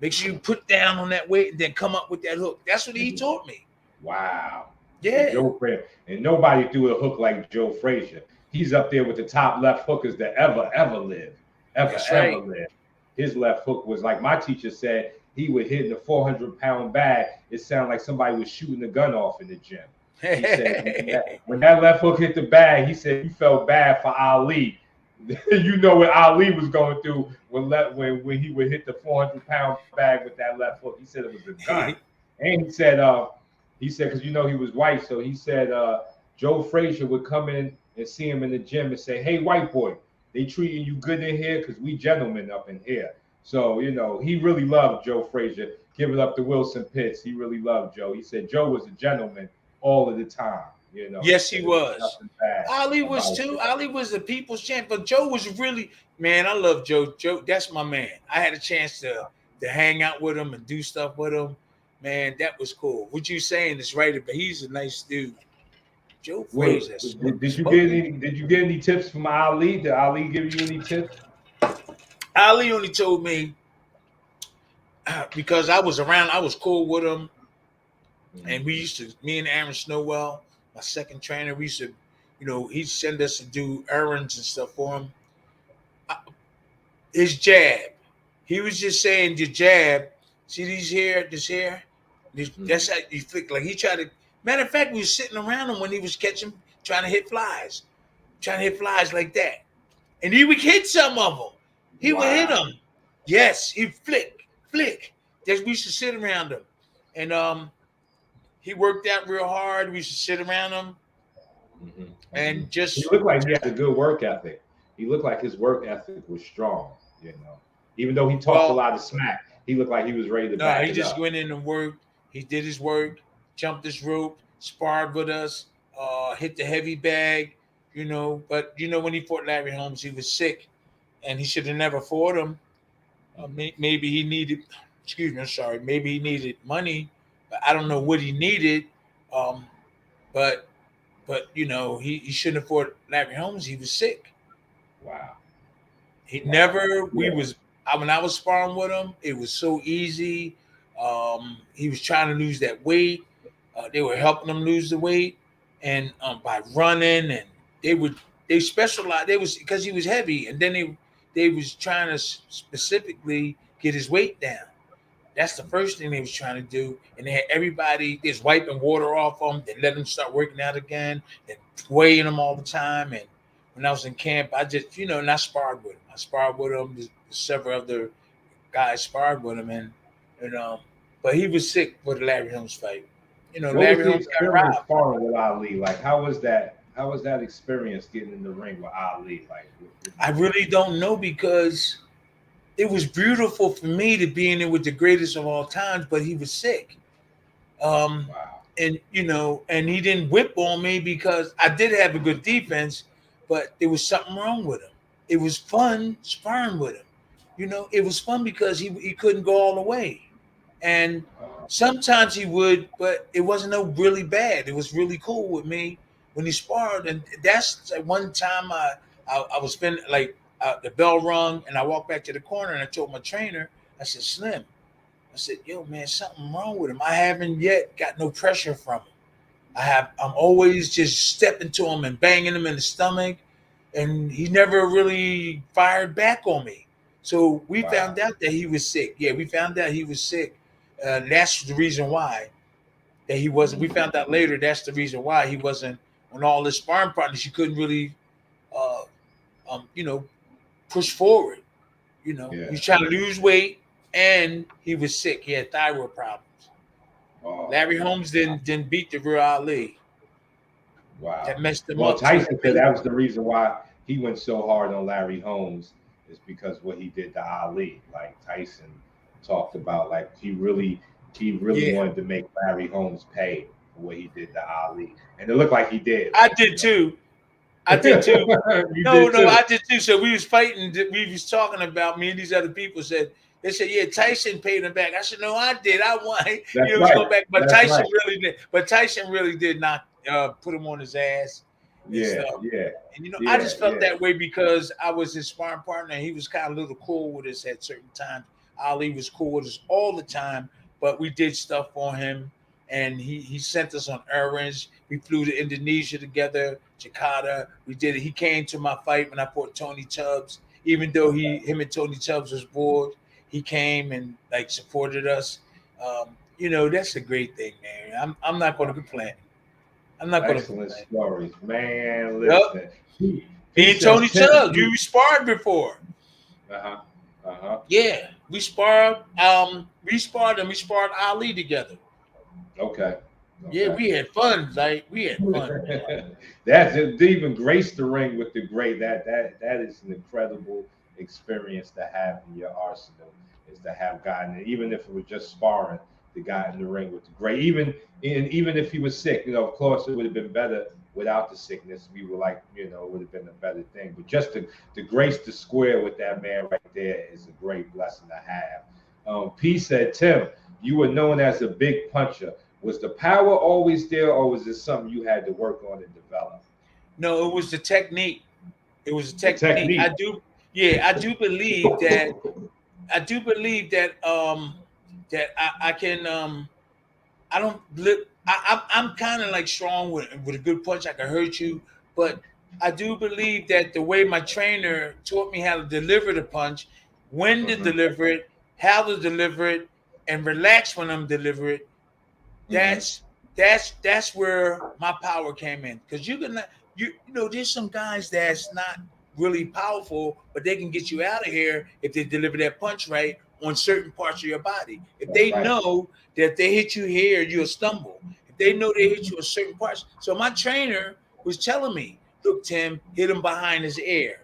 Make sure you put down on that weight and then come up with that hook." That's what he taught me. Wow. Yeah. Joe Frazier. And nobody threw a hook like Joe Frazier. He's up there with the top left hookers that ever lived. Ever lived. His left hook was like my teacher said, he would hit in a 400-pound bag. It sounded like somebody was shooting a gun off in the gym. He said when that left hook hit the bag, he said he felt bad for Ali. What Ali was going through when he would hit the 400-pound bag with that left hook. He said it was a gun. And he said because he was white, so he said Joe Frazier would come in and see him in the gym and say, "Hey, white boy, they treating you good in here because we gentlemen up in here." So he really loved Joe Frazier. Give it up to Wilson Pitts. He really loved Joe. He said Joe was a gentleman all of the time. Yes, he was. Ali was too. Ali was the people's champ, but Joe was really, man. I love Joe. Joe, that's my man. I had a chance to hang out with him and do stuff with him. Man, that was cool. What you saying is right, but he's a nice dude. Joe Frazier. Did you get any tips from Ali? Did Ali give you any tips? Ali only told me because I was around. I was cool with him, and me and Aaron Snowell, my second trainer, we used to, he'd send us to do errands and stuff for him. His jab, he was just saying your jab. See this here? That's how you flick. Like he tried to. Matter of fact, we were sitting around him when he was trying to hit flies like that, and he would hit some of them. He would hit them. Yes, he'd flick. We used to sit around him, and he worked out real hard. We used to sit around him, and just. He looked like he had a good work ethic. He looked like his work ethic was strong. Even though he talked a lot of smack, he looked like he was ready to back it up. He just went in and worked. He did his work, jumped his rope, sparred with us, hit the heavy bag, But when he fought Larry Holmes, he was sick, and he should have never fought him. Maybe he needed. Maybe he needed money. I don't know what he needed. But he shouldn't have fought Larry Holmes. He was sick. Wow. When I was sparring with him, it was so easy. He was trying to lose that weight. They were helping him lose the weight, and by running, and they specialized. They was because he was heavy, and then they was trying to specifically get his weight down. That's the first thing they was trying to do, and they had everybody just wiping water off them. They let them start working out again, and weighing them all the time. And when I was in camp, I just and I sparred with him. I sparred with him. Several other guys sparred with him, and but he was sick for the Larry Holmes fight. What Larry was the Holmes got experience robbed. sparring with Ali? Like, how was that? How was that experience getting in the ring with Ali? Like, I really don't know because it was beautiful for me to be in there with the greatest of all times, but he was sick. Wow. And and he didn't whip on me because I did have a good defense, but there was something wrong with him. It was fun sparring with him. It was fun because he couldn't go all the way. And sometimes he would, but it wasn't no really bad. It was really cool with me when he sparred. And that's like one time I was spending the bell rung and I walked back to the corner and I told my trainer, I said, Slim, I said, yo, man, something wrong with him. I haven't yet got no pressure from him. I'm always just stepping to him and banging him in the stomach. And he never really fired back on me. So we found out that he was sick. Yeah, we found out he was sick. That's the reason why that he wasn't. We found out later that's the reason why he wasn't on all his sparring partners. He couldn't really, push forward. He was trying to lose weight and he was sick. He had thyroid problems. Larry Holmes didn't beat the real Ali. Wow. That messed him up. Tyson said that was the reason why he went so hard on Larry Holmes is because what he did to Ali. Like Tyson talked about, like he really wanted to make Larry Holmes pay for what he did to Ali, and it looked like he did. I did too. I did too. I did too. So we was fighting. We was talking about me and these other people they said, yeah, Tyson paid him back. I said, no, I did. I won. Go back, but Tyson really did. But Tyson really did not put him on his ass. Yeah. And I just felt that way because I was his sparring partner, and he was kind of a little cool with us at certain times. Ali was cool with us all the time, but we did stuff for him, and he sent us on errands. We flew to Indonesia together, Jakarta. We did it. He came to my fight when I fought Tony Tubbs. Even though him and Tony Tubbs was bored, he came and supported us. That's a great thing, man. I'm not going to complain. I'm not going to complain. Excellent stories, man. Listen. Yep. Me and Tony Tubbs, we sparred before. Yeah, we sparred. We sparred Ali together. Okay. Yeah, we had fun. We had fun. That's to even grace the ring with the great. That is an incredible experience to have in your arsenal. Is to have gotten it, even if it was just sparring, the guy in the ring with the great. Even if he was sick, of course, it would have been better without the sickness. We were it would have been a better thing. But just to grace the square with that man right there is a great blessing to have. P said, Tim, you were known as a big puncher. Was the power always there, or was it something you had to work on and develop? No, it was the technique. It was the technique. I do believe that. I do believe that that I can I don't live. I'm kind of strong with a good punch. I can hurt you, but I do believe that the way my trainer taught me how to deliver the punch, when to deliver it, how to deliver it, and relax when I'm delivering it. That's where my power came in. Because there's some guys that's not really powerful, but they can get you out of here if they deliver that punch right on certain parts of your body. If they know that they hit you here, you'll stumble. If they know they hit you in certain parts. So my trainer was telling me, look, Tim, hit him behind his ear.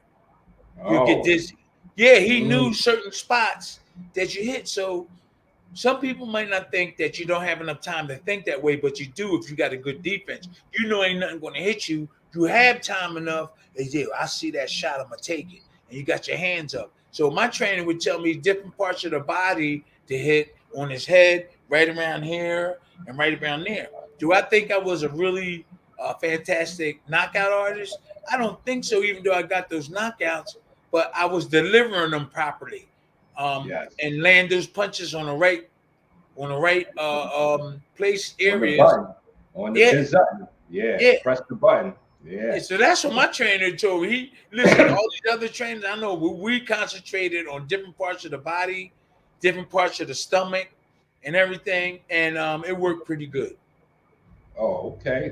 You'll get dizzy. Yeah, he knew certain spots that you hit. So some people might not think that you don't have enough time to think that way, but you do if you got a good defense. Ain't nothing going to hit you. You have time enough. I see that shot, I'm going to take it. And you got your hands up. So my trainer would tell me different parts of the body to hit on his head, right around here and right around there. Do I think I was a really fantastic knockout artist? I don't think so, even though I got those knockouts, but I was delivering them properly. And land those punches on the right place areas On the button. Yeah. Press the button. Yeah. So that's what my trainer told me. Listen, all these other trainers I know, we concentrated on different parts of the body, different parts of the stomach, and everything, and it worked pretty good. Oh, okay.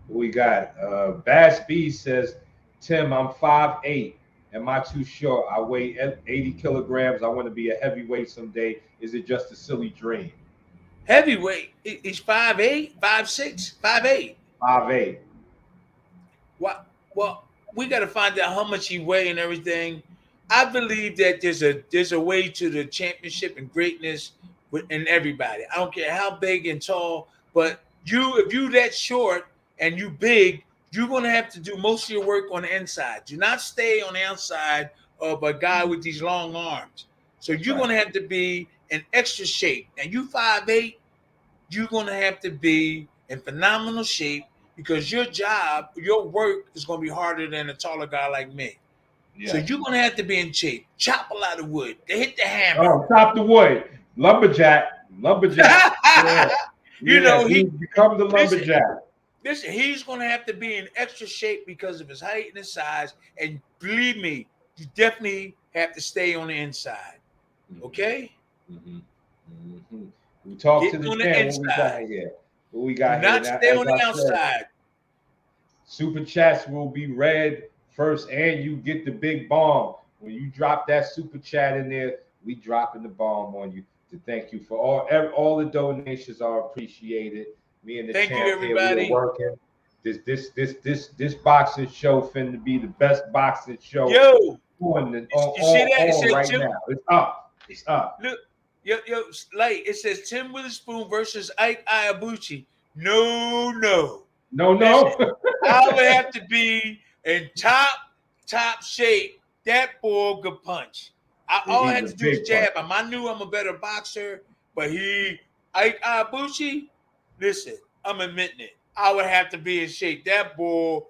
We got Bass B says, Tim, I'm 5'8". Am I too short? I weigh 80 kilograms. I want to be a heavyweight someday. Is it just a silly dream? Heavyweight? He's 5'8", 5'6", 5'8". 5'8". Well, we got to find out how much he weigh and everything. I believe that there's a way to the championship and greatness in everybody. I don't care how big and tall, but if you that short and you big, you're going to have to do most of your work on the inside. Do not stay on the outside of a guy with these long arms. So you're going to have to be in extra shape. And you 5'8", you're going to have to be in phenomenal shape because your job, your work is going to be harder than a taller guy like me. Yeah. So you're going to have to be in shape. Chop a lot of wood. They hit the hammer. Oh, chop the wood. Lumberjack. Yeah. You know, he become the lumberjack. Listen, he's going to have to be in extra shape because of his height and his size. And believe me, you definitely have to stay on the inside. Okay? We talk to the champ. What we got here? Not stay on the outside. Super chats will be read first, and you get the big bomb. When you drop that super chat in there, we dropping the bomb on you to thank you for all the donations are appreciated. Me and the champ here, we are working. This boxing show finna be the best boxing show on right now. It's up. Look, yo, Lyte, it says Tim Witherspoon versus Ike Iwabuchi. No. I would have to be in top shape. That boy could punch. All I had to do is jab him. I knew I'm a better boxer, but Ike Iwabuchi, listen, I'm admitting it. I would have to be in shape. That boy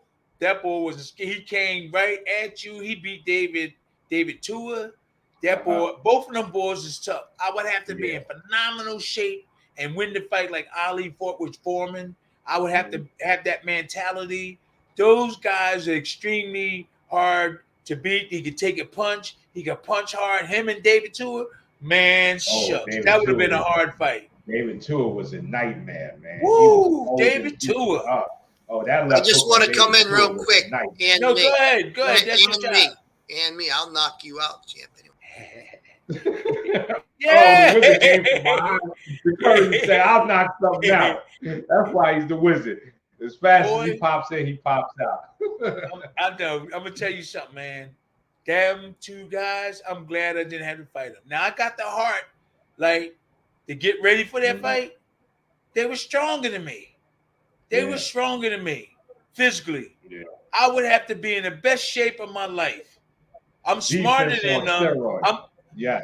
he came right at you. He beat David Tua. That boy, both of them boys is tough. I would have to be in phenomenal shape and win the fight like Ali fought with Foreman. I would have to have that mentality. Those guys are extremely hard to beat. He could take a punch. He could punch hard. Him and David Tua, man, shucks. That would have been a hard fight. David Tua was a nightmare, man. Woo! David Tua. That I just want to come in real quick. And go ahead. That's and me. I'll knock you out, champ. Yeah. The wizard came from behind the curtain and said, I'll knock something out. That's why he's the wizard. As fast as he pops in, he pops out. I know. I'm going to tell you something, man. Them two guys, I'm glad I didn't have to fight them. Now, I got the heart, to get ready for that fight. They were stronger than me. They were stronger than me physically. Yeah. I would have to be in the best shape of my life. I'm smarter than them. Yeah.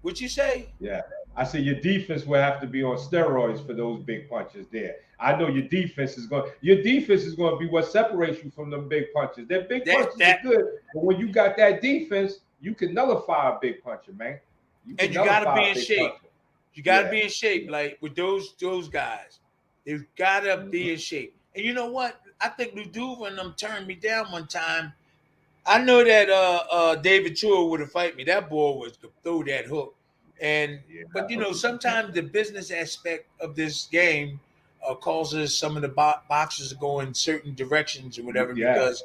What'd you say? Yeah. I said your defense will have to be on steroids for those big punches there. I know your defense is going to be what separates you from them big punches. Their big punches are good, but when you got that defense, you can nullify a big puncher, man. You got to be in shape. You got to be in shape, with those guys. They've got to be in shape. And you know what? I think Luduva and them turned me down one time. I know that David Tua would have fight me. That boy was to throw that hook. But sometimes the business aspect of this game causes some of the boxers to go in certain directions or whatever because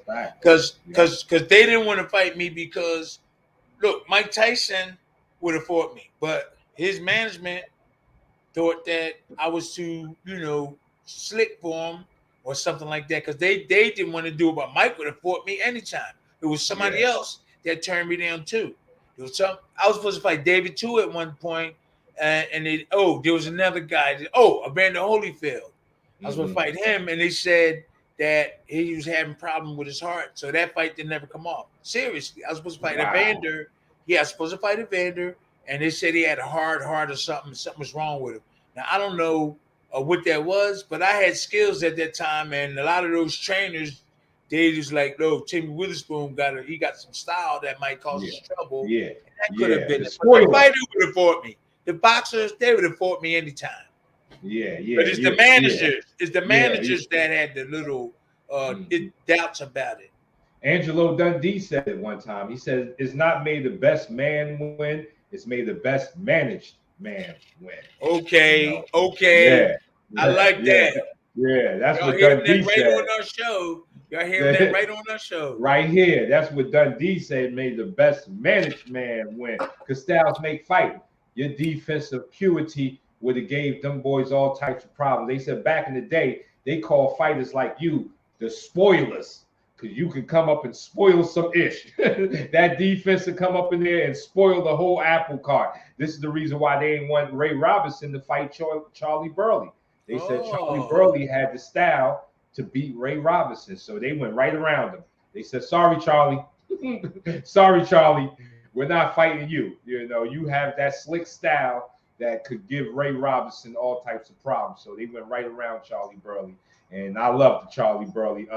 they didn't want to fight me because look, Mike Tyson would have fought me, but his management thought that I was too slick for him or something like that because they didn't want to do it. But Mike would have fought me anytime. It was somebody else that turned me down too. I was supposed to fight David Tua at one point, and there was another guy. Evander Holyfield. I was supposed to fight him, and they said that he was having a problem with his heart, so that fight didn't ever come off. Seriously, I was supposed to fight Evander. Yeah, I was supposed to fight Evander, and they said he had a hard heart or something. Something was wrong with him. Now I don't know what that was, but I had skills at that time, and a lot of those trainers. They just like, no, Timmy Witherspoon got some style that might cause us trouble. Yeah. And that could have been it. The fighter would have fought me. The boxers, they would have fought me anytime. Yeah. But it's the managers. It's the managers that had the little doubts about it. Angelo Dundee said it one time. He said, "It's not made the best man win. It's made the best managed man win." Okay. Okay. I like that. Yeah. That's Y'all what hear Dundee that right said. on our show. Y'all hear that right on our show. Right here. That's what Dundee said made the best managed man win. Because styles make fight. Your defensive acuity would have gave them boys all types of problems. They said back in the day, they call fighters like you the spoilers. Because you can come up and spoil some ish. That defense will come up in there and spoil the whole apple cart. This is the reason why they ain't want Ray Robinson to fight Charlie Burley. They said Charlie Burley had the style to beat Ray Robinson. So they went right around him. They said, sorry, Charlie. Sorry, Charlie. We're not fighting you. You know, you have that slick style that could give Ray Robinson all types of problems. So they went right around Charlie Burley. And I love the Charlie Burley.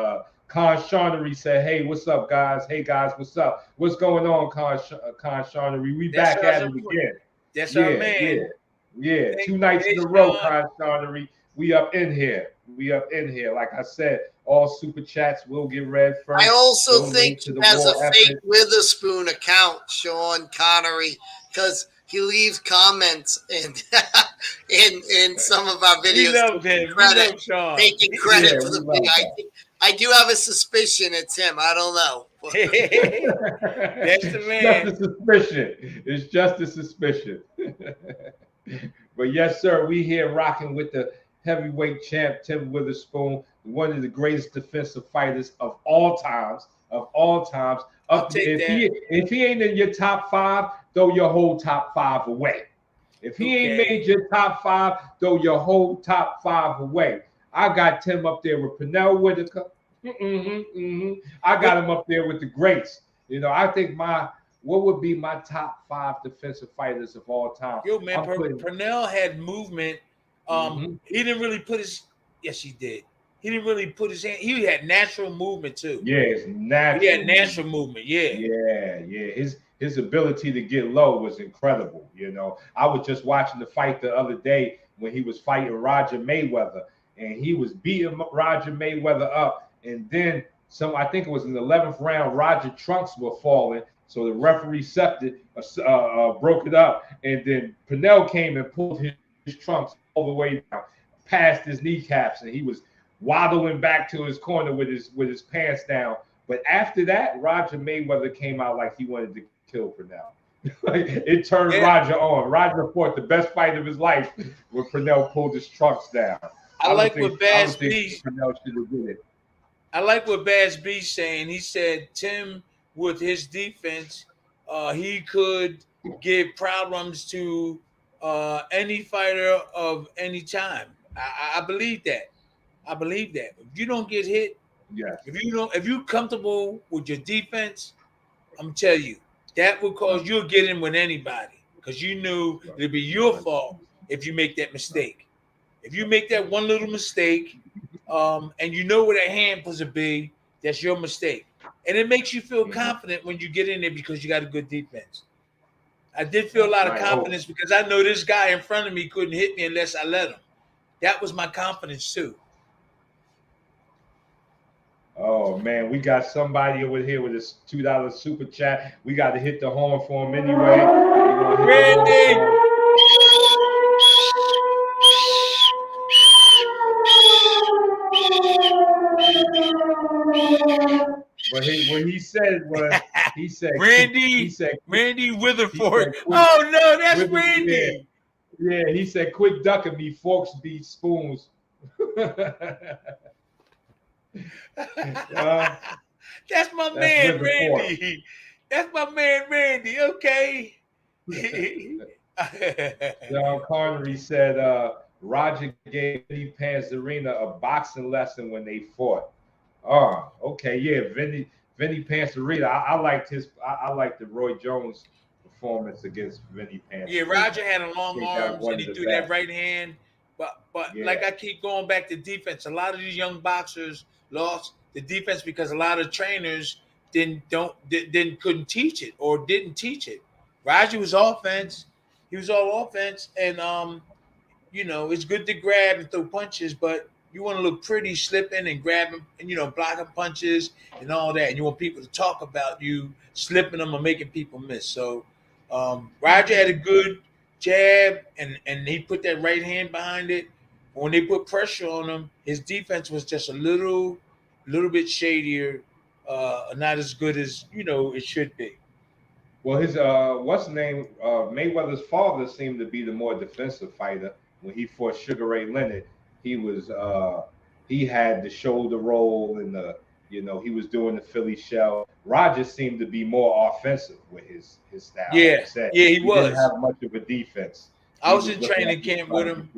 Con Shawnery said, hey, what's up, guys? Hey, guys, what's up? What's going on, Con Shawnery? We back at it again. That's our man. Yeah. 2 nights in a row, Con Shawnery. We up in here. Like I said, all super chats will get read first. I also think he has a fake Witherspoon account, Sean Connery, because he leaves comments in some of our videos. We love him. Taking credit for the video. I do have a suspicion it's him. I don't know. That's the man. It's just a suspicion. But yes, sir, we here rocking with the heavyweight champ, Tim Witherspoon, one of the greatest defensive fighters of all times. If he ain't in your top 5, throw your whole top 5 away. If he ain't made your top 5, throw your whole top 5 away. I got Tim up there with Pernell Whitaker. I got him up there with the greats. You know, I think what would be my top 5 defensive fighters of all time? Yo, man, Pernell had movement. He didn't really put his. Yes, he did. He didn't really put his hand. He had natural movement too. Yeah, it's natural. He had natural movement. Yeah. His ability to get low was incredible. You know, I was just watching the fight the other day when he was fighting Roger Mayweather, and he was beating Roger Mayweather up, and then I think it was in the 11th round, Roger trunks were falling, so the referee broke it up, and then Pernell came and pulled his trunks all the way down past his kneecaps, and he was waddling back to his corner with his pants down. But after that, Roger Mayweather came out like he wanted to kill Pernell. It turned Roger on. Roger fought the best fight of his life when Pernell pulled his trunks down. I like what Bass B saying. He said Tim, with his defense, he could give problems to any fighter of any time. I believe that. If you don't get hit, if you're comfortable with your defense, I'm telling you, that will cause you'll get in with anybody because you knew it'd be your fault if you make that mistake. If you make that one little mistake, and you know where that hand supposed to be, that's your mistake. And it makes you feel confident when you get in there because you got a good defense. I did feel a lot of confidence because I know this guy in front of me couldn't hit me unless I let him. That was my confidence too. Oh man, we got somebody over here with a $2 super chat. We got to hit the horn for him anyway. Randy. But what he said was, he said, Randy Witherford. Oh no, that's Randy. Yeah, he said, quit ducking me. Forks beat spoons. That's my man, Randy. That's my man, Randy. Okay. John Connery said Roger gave Vinny Panzarina a boxing lesson when they fought. Oh, okay, yeah, Vinny Panzarina. I liked the Roy Jones performance against Vinny Panzarina. Yeah, Roger had a long arms and he threw that right hand. But like I keep going back to defense. A lot of these young boxers lost the defense because a lot of trainers couldn't teach it or didn't teach it. Roger was offense. He was all offense, and it's good to grab and throw punches, but you want to look pretty slipping and grabbing and, blocking punches and all that. And you want people to talk about you slipping them or making people miss. So Roger had a good jab and he put that right hand behind it. When they put pressure on him, his defense was just a little bit shadier, not as good as, it should be. Well, his what's the name? Mayweather's father seemed to be the more defensive fighter. When he fought Sugar Ray Leonard, he was he had the shoulder roll and the he was doing the Philly shell. Roger seemed to be more offensive with his style. Yeah, he was. Didn't have much of a defense. I was in training camp with him.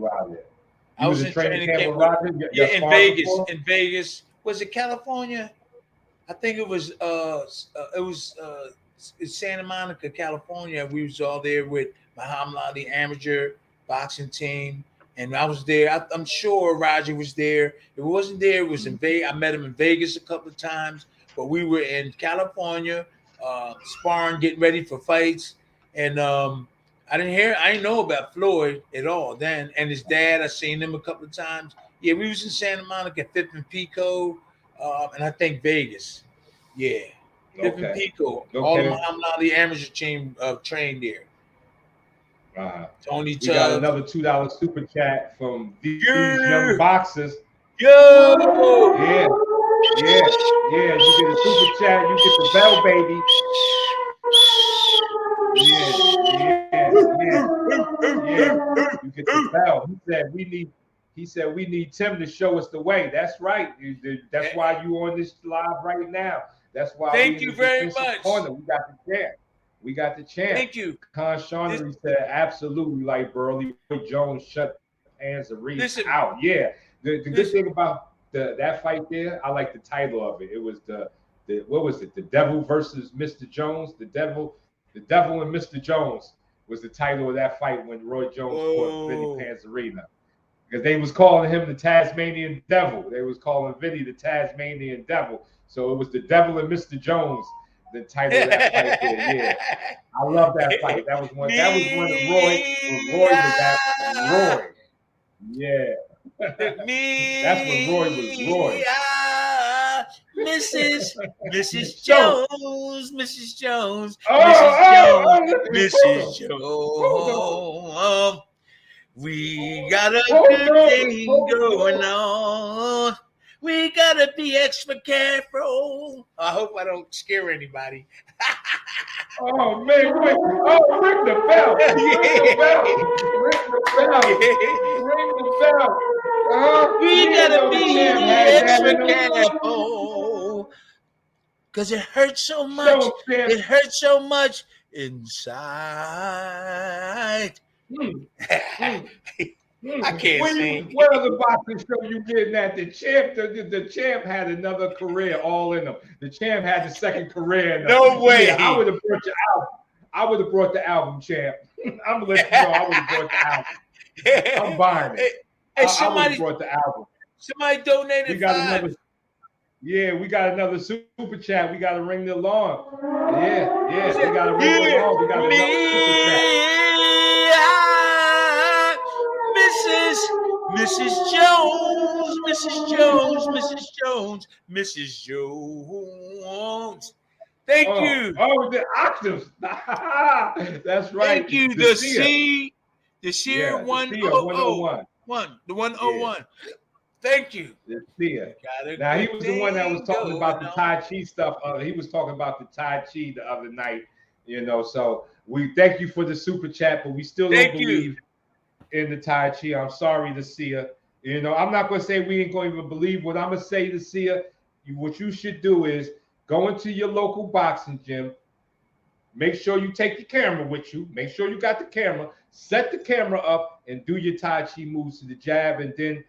I was in training camp with Roger. In Vegas. Before? In Vegas, was it California? I think it was Santa Monica, California. We was all there with Muhammad Ali amateur boxing team, and I was there. I'm sure Roger was there. If it wasn't there, it was in Vegas. I met him in Vegas a couple of times, but we were in California, sparring, getting ready for fights, and I didn't know about Floyd at all then, and his dad. I seen him a couple of times. Yeah, we was in Santa Monica, Fifth and Pico, and I think Vegas. Yeah. Fifth and Pico. All the Muhammad Ali amateur team trained there. Tony Tubbs. We got another $2 super chat from these young boxers. Yo! Yeah. You get a super chat, you get the bell, baby. Yeah. You get the bell. He said we need Tim to show us the way. That's right. That's why you on this live right now. That's why. Thank you very much. Corner. We got the champ. Thank you. Con Charnery said absolutely, like Burley Jones shut hands of Reed out. Yeah. The good thing about that fight there, I like the title of it. It was the what was it? The Devil versus Mr. Jones. The Devil and Mr. Jones was the title of that fight when Roy Jones fought Vinny Panzarina. Because they was calling him the Tasmanian Devil. They was calling Vinny the Tasmanian Devil. So it was the Devil and Mr. Jones, the title of that fight there. Yeah. I love that fight. That was when Roy was at Roy. Yeah. That's when Roy was Roy. Mrs. Jones, Mrs. Jones, Mrs. Jones. We got a good thing going on. We gotta be extra careful. I hope I don't scare anybody. Oh man, wait. Oh, ring the bell. Ring the bell. We gotta be extra careful. Because it hurts so much. It hurts so much inside. I can't sing. What other boxing show you getting at? The champ had another career all in him. The champ had the second career in him. No way. Yeah, I would have brought your album. I would have brought the album, champ. I'm gonna let you know I would have brought the album. I'm buying it. Hey, I would have brought the album. Somebody donated we got $5. We got another super chat. We got to ring the alarm. Yeah. We got to ring the alarm. We got another super chat. Mrs. Jones, Mrs. Jones, Mrs. Jones, Mrs. Jones. Thank you. Oh, the octaves. That's right. Thank you. The Sear 101. The 101. Thank you. The Sear. Now, he was the one that was talking about the Tai Chi stuff. He was talking about the Tai Chi the other night, so we thank you for the super chat, but we still don't believe in the Tai Chi. I'm sorry to see her. I'm not going to say we ain't going to even believe. What I'm going to say to see her, what you should do is go into your local boxing gym. Make sure you take your camera with you. Make sure you got the camera. Set the camera up and do your Tai Chi moves to the jab. And then,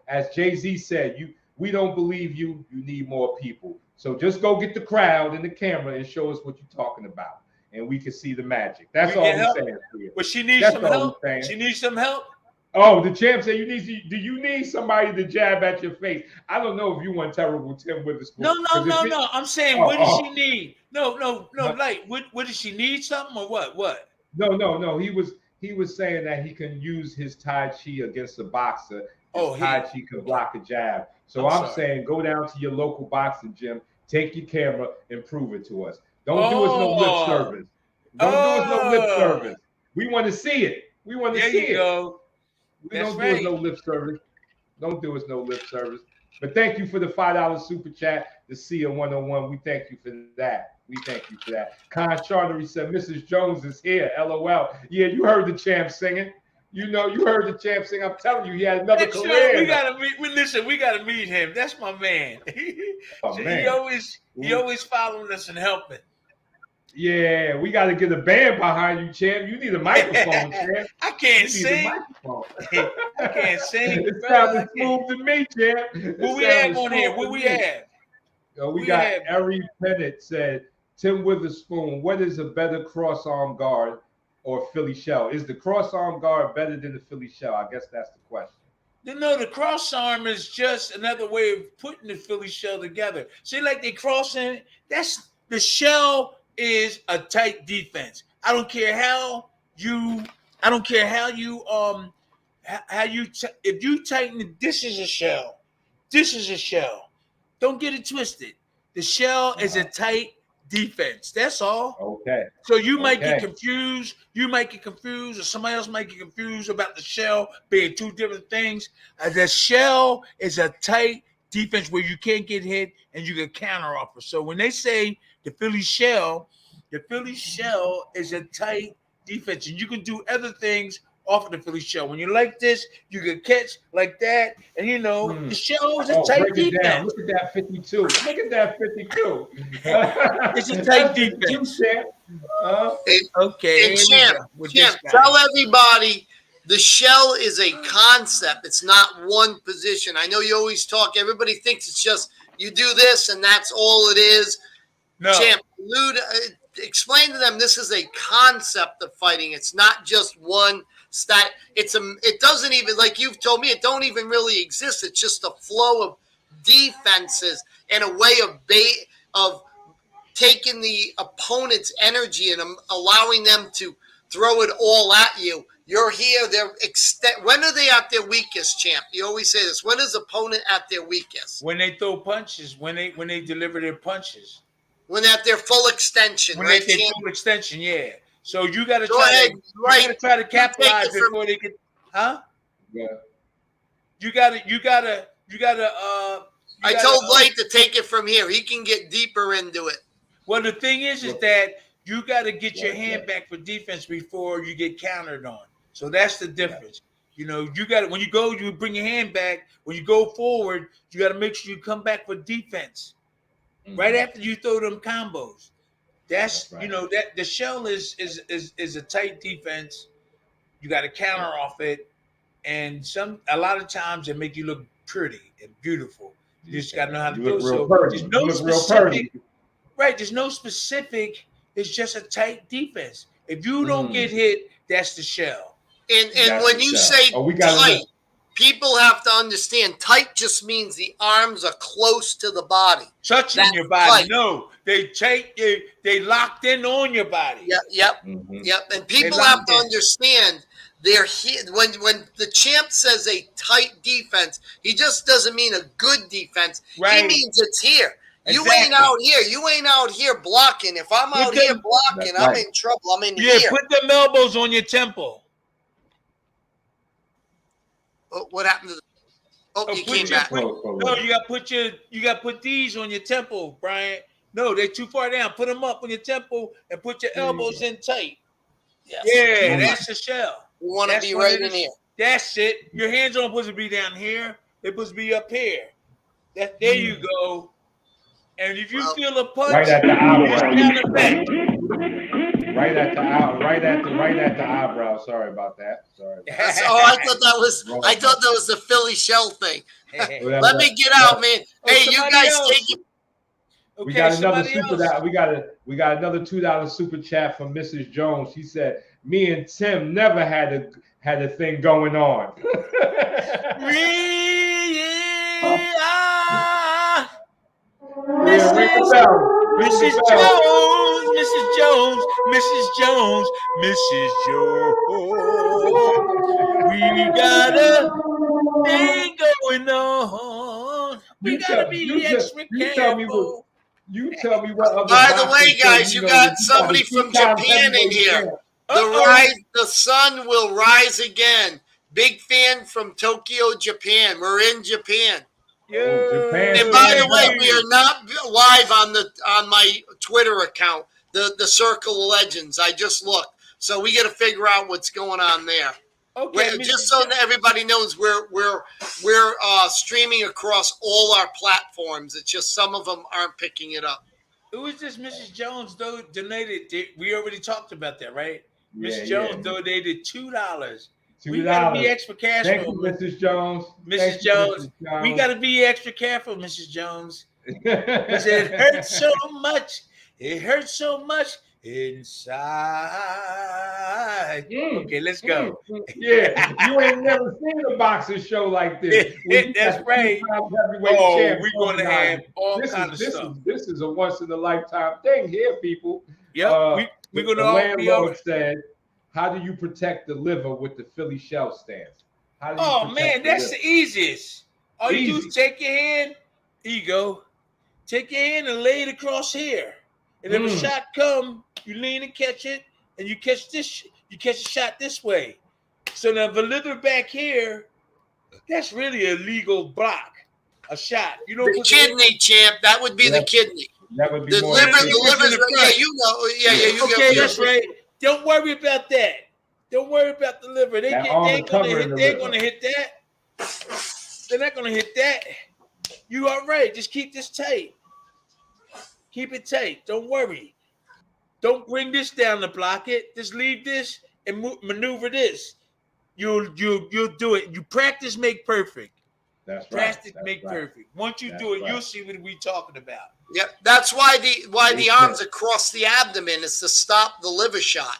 as Jay-Z said, we don't believe you. You need more people. So just go get the crowd and the camera and show us what you're talking about. And we can see the magic. That's all I'm saying. But she needs some help. She needs some help. Oh, the champ said do you need somebody to jab at your face? I don't know if you want terrible Tim Witherspoon. No. I'm saying, what does she need? No. Like, what does she need? Something or what? What? No. he was saying that he can use his Tai Chi against a boxer. Oh, Tai Chi can block a jab. So I'm saying go down to your local boxing gym, take your camera, and prove it to us. Don't do us no lip service. Don't do us no lip service. We want to see it. We want to see it. There you go. We don't do us no lip service. Don't do us no lip service. But thank you for the $5 super chat. The Sia 101. We thank you for that. We thank you for that. Con Charlery said, Mrs. Jones is here. LOL. Yeah, you heard the champ singing. You know, you heard the champ sing. I'm telling you, he had another career. We gotta meet. Listen, we gotta meet him. That's my man. Man. He always following us and helping. Yeah, we got to get a band behind you, champ. You need a microphone, champ. I can't sing. I can't sing. It sounds smooth to me, champ. What we have on here? What we have? We got Ari Bennett said, Tim Witherspoon, what is a better cross-arm guard or Philly shell? Is the cross-arm guard better than the Philly shell? I guess that's the question. No, the cross arm is just another way of putting the Philly shell together. See, like they crossing, that's the shell is a tight defense. I don't care how you if you tighten it, this is a shell. This is a shell. Don't get it twisted. The shell is a tight defense. That's all. Okay. So you might get confused. You might get confused, or somebody else might get confused about the shell being two different things. The shell is a tight defense where you can't get hit and you can counter offer. So when they say the Philly shell is a tight defense, and you can do other things off of the Philly shell. When you're like this, you can catch like that, and the shell is a tight defense. Look at that 52. Look at that 52. It's a tight defense. Okay. And champ, tell everybody the shell is a concept. It's not one position. I know you always talk. Everybody thinks it's just you do this and that's all it is. No. Champ, explain to them this is a concept of fighting. It's not just one stat. It doesn't even, like you've told me, it don't even really exist. It's just a flow of defenses and a way of taking the opponent's energy and allowing them to throw it all at you. You're here. When are they at their weakest, champ? You always say this. When is opponent at their weakest? When they throw punches. When they deliver their punches. When at their full extension. When at their full extension, yeah. So you got to try to capitalize before they get. Huh? Yeah. You gotta. I told Lyte to take it from here. He can get deeper into it. Well, the thing is that you got to get your hand back for defense before you get countered on. So that's the difference. You know, you got when you go, you bring your hand back. When you go forward, you got to make sure you come back for defense. Right after you throw them combos. That's that the shell is a tight defense. You got to counter off it, and a lot of times it make you look pretty and beautiful. You just got to know how to do it. So there's no specific, right? There's no specific. It's just a tight defense. If you don't get hit, that's the shell. And when you say tight, people have to understand tight just means the arms are close to the body. Touching your body. Tight. No, they locked in on your body. Yep. And people have to understand they're here. When the champ says a tight defense, he just doesn't mean a good defense. Right. He means it's here. Exactly. You ain't out here blocking. If I'm out here blocking, I'm in trouble. I'm in here. Yeah, put them elbows on your temple. Oh, what happened to the? Oh, you came back. No, you got to put these on your temple, Brian. No, they're too far down. Put them up on your temple and put your elbows in tight. Yes. Yeah, that's the shell. You want to be right in here. That's it. Your hands aren't supposed to be down here. They're supposed to be up here. There you go. And if you feel a punch, right at the eyebrow. Right at the eyebrow. Sorry about that. I thought that was the Philly shell thing. Let me get out, man. Hey, you guys take it. Okay, we got another we got another $2 super chat from Mrs. Jones. She said, "Me and Tim never had a thing going on." Mrs. Jones, Mrs. Jones, Mrs. Jones, Mrs. Jones. We got a thing going on. We gotta be extra careful. You tell me what other. By the way, guys, you got that somebody from Japan in here. The sun will rise again. Big fan from Tokyo, Japan. We're in Japan. Japan. And by the way, we are not live on my Twitter account, the Circle of Legends. I just looked, so we got to figure out what's going on there. Okay, just so that everybody knows, we're streaming across all our platforms. It's just some of them aren't picking it up. It was just Mrs. Jones donated. We already talked about that, right? Yeah, Mrs. Jones donated $2. We gotta be extra careful. Thank you, Mrs. Jones. Mrs. Jones. We gotta be extra careful, Mrs. Jones. Because it hurts so much. It hurts so much inside. Okay, let's go. Yeah, you ain't never seen a boxing show like this. That's right. We're gonna have all kinds of stuff. This is a once in a lifetime thing here, people. Yep, we're gonna all be over. Said, how do you protect the liver with the Philly shell stance? That's the easiest. All you do is take your hand. Here you go. Take your hand and lay it across here. And if a shot come, you lean and catch it, and you catch this. You catch a shot this way. So now the liver back here, that's really a legal block. A shot. You don't the kidney, champ. That would be the kidney. That would be the liver. The liver's you know. You okay, that's right. Don't worry about that. Don't worry about the liver. They're gonna hit that. They're not gonna hit that. You all right? Just keep this tight. Keep it tight. Don't worry. Don't bring this down to block it. Just leave this and maneuver this. You'll do it. You practice, make perfect. That's right. Practice, make perfect. Once you do it, you'll see what we're talking about. Yep. That's why the arms across the abdomen is to stop the liver shot.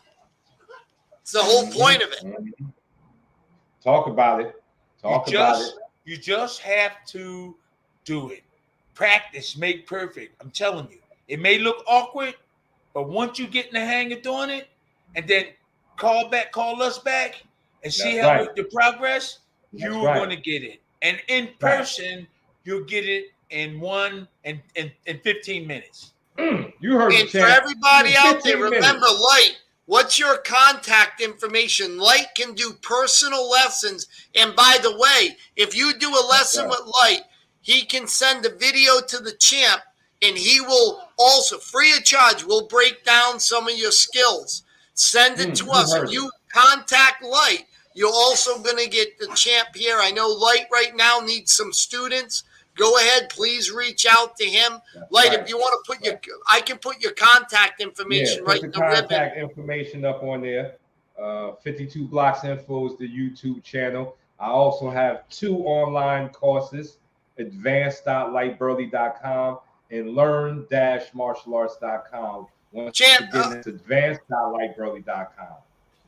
It's the whole point of it. Talk about it. You just have to do it. Practice, make perfect. I'm telling you. It may look awkward, but once you get in the hang of doing it, and then call us back, and see how the progress, you're going to get it. And in person, you'll get it in 15 minutes. You heard. And for everybody out there, remember, Lyte. What's your contact information? Lyte can do personal lessons. And by the way, if you do a lesson with Lyte, he can send a video to the champ, and he will also, free of charge, will break down some of your skills. Send it to us. If you contact Lyte, you're also going to get the champ here. I know Lyte right now needs some students. Go ahead, please reach out to him. Lyte, if you want to put I can put your contact information right in the ribbon. Contact information up on there. 52 Blocks Info is the YouTube channel. I also have 2 online courses, advanced.lightburley.com and learn-martialarts.com. Champ, it's advanced.lightburley.com.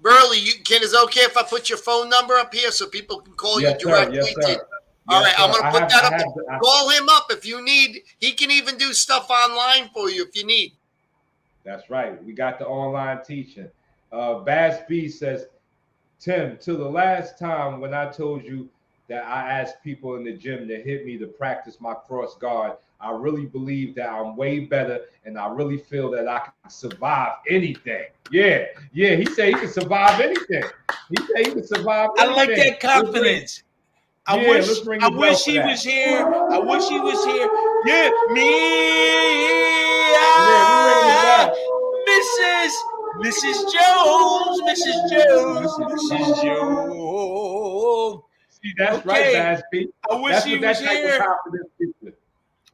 Burley, is it okay if I put your phone number up here so people can call you directly? Yes, sir. All right, I'm going to put that up. Call him up if you need. He can even do stuff online for you if you need. That's right. We got the online teaching. Bass B says, Tim, till the last time when I told you that I asked people in the gym to hit me to practice my cross guard, I really believe that I'm way better, and I really feel that I can survive anything. Yeah. He said he can survive anything. He said he can survive anything. I like that confidence. I wish he was here. I wish he was here. Yeah, Mrs. Jones. See, that's right, Bass B. I wish he was here.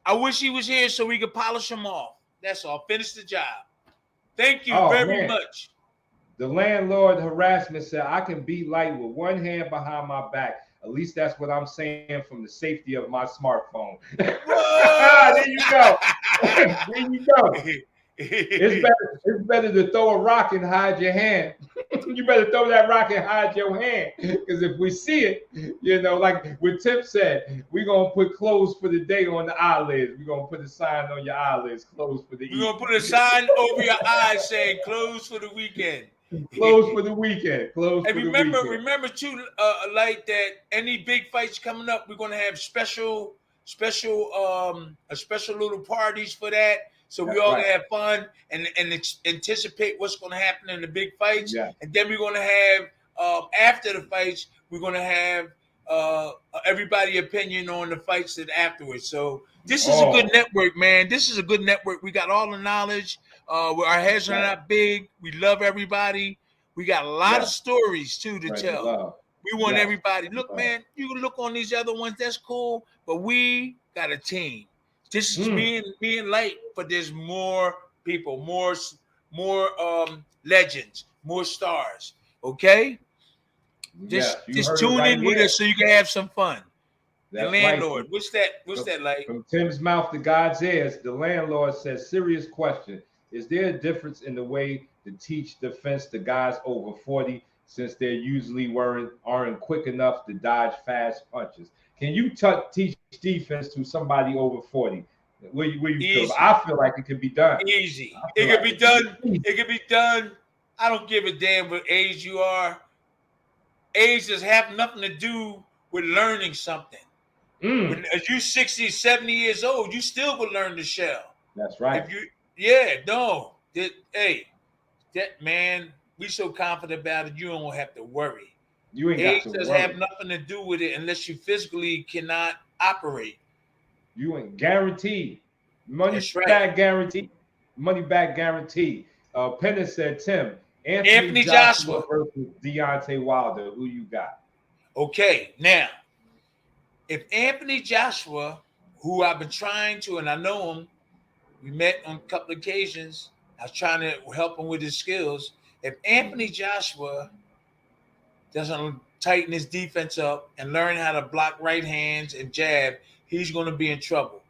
I wish he was here so we could polish him off. That's all. Finish the job. Thank you very much. The landlord harassment said I can beat Lyte with one hand behind my back. At least that's what I'm saying from the safety of my smartphone. There you go. There you go. It's better to throw a rock and hide your hand. You better throw that rock and hide your hand. Because if we see it, you know, like what Tim said, we're going to put closed for the day on the eyelids. We're going to put a sign on your eyelids, closed for the evening. We're going to put a sign over your eyes saying closed for the weekend. Closed for the weekend. Closed and for the weekend. Remember too, like that any big fights coming up, we're going to have special little parties for that. So we all gonna have fun and anticipate what's gonna happen in the big fights. Yeah. And then we're gonna have after the fights, we're gonna have everybody opinion on the fights that afterwards. So this is a good network, man. This is a good network. We got all the knowledge. Our heads are not big. We love everybody. We got a lot of stories too to tell. We want everybody. Look, man, you can look on these other ones. That's cool, but we got a team. This is me and Lyte, but there's more people, more legends, more stars. Okay, just tune in with us so you can have some fun. The landlord, what's that? What's that like? From Tim's mouth to God's ears, the landlord says, "Serious question: is there a difference in the way to teach defense to guys over 40, since they usually aren't quick enough to dodge fast punches? Can you teach defense to somebody over 40? Where you feel? I feel like it can be done. Easy. It can be done. It can be done. I don't give a damn what age you are. Age does have nothing to do with learning something. When you're 60, 70 years old, you still will learn the shell. That's right. Man, we so confident about it, you don't have to worry. You ain't age got to does worry. have nothing to do with it unless you physically cannot operate. You ain't guaranteed. Money back guaranteed. Money back guaranteed. Penna said, Tim, Anthony Joshua versus Deontay Wilder. Who you got? Okay, now, if Anthony Joshua, who I've been trying to, and I know him, we met on a couple of occasions. I was trying to help him with his skills. If Anthony Joshua doesn't tighten his defense up and learn how to block right hands and jab, he's going to be in trouble.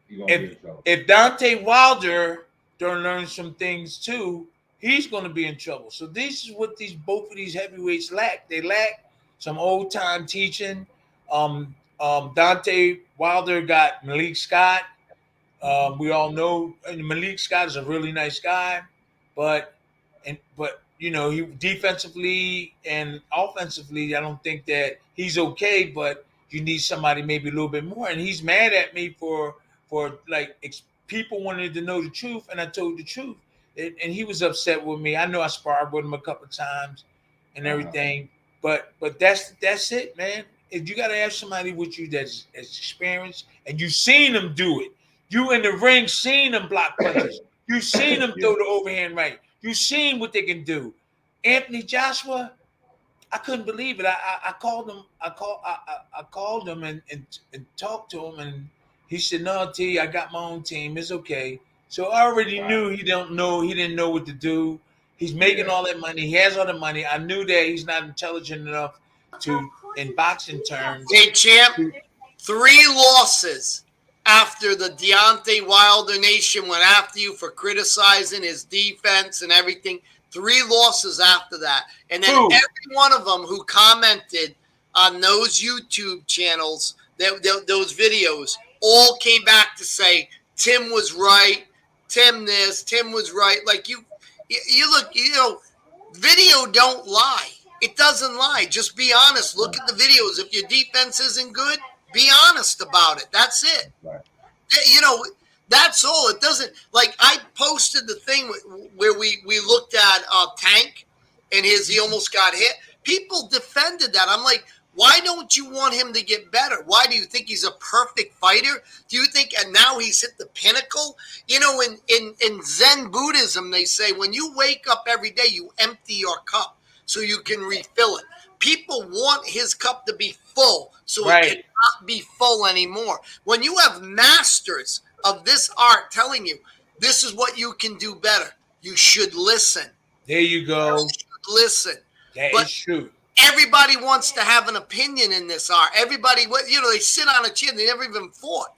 If Deontay Wilder don't learn some things too, he's going to be in trouble. So this is what both of these heavyweights lack. They lack some old time teaching. Deontay Wilder got Malik Scott. We all know Malik Scott is a really nice guy, but you know, he defensively and offensively, I don't think that he's okay, but you need somebody maybe a little bit more. And he's mad at me for like people wanted to know the truth, and I told the truth. And he was upset with me. I know I sparred with him a couple of times and everything, but that's it, man. If you got to have somebody with you that's experienced, and you've seen them do it. You in the ring seen them block punches. You've seen them throw the overhand right. You've seen what they can do. Anthony Joshua, I couldn't believe it. I called him. I called him and talked to him, and he said, "No, T, I got my own team. It's okay." So I already knew he didn't know what to do. He's making all that money. He has all the money. I knew that he's not intelligent enough to, in boxing terms. Hey, champ, 3 losses after the Deontay Wilder Nation went after you for criticizing his defense and everything. 3 losses after that. And then every one of them who commented on those YouTube channels, those videos, all came back to say, Tim was right, Tim this, Tim was right. Like you look, you know, video don't lie. It doesn't lie. Just be honest. Look at the videos. If your defense isn't good, be honest about it. That's it. Right. You know, that's all. It doesn't, like, I posted the thing where we looked at Tank and he almost got hit. People defended that. I'm like, why don't you want him to get better? Why do you think he's a perfect fighter? Do you think, and now he's hit the pinnacle? You know, in Zen Buddhism, they say when you wake up every day, you empty your cup so you can refill it. People want his cup to be full so it cannot be full anymore. When you have masters of this art telling you this is what you can do better, you should listen. There you go. You should listen. That is true. Everybody wants to have an opinion in this art. Everybody, you know, they sit on a chair. They never even fought.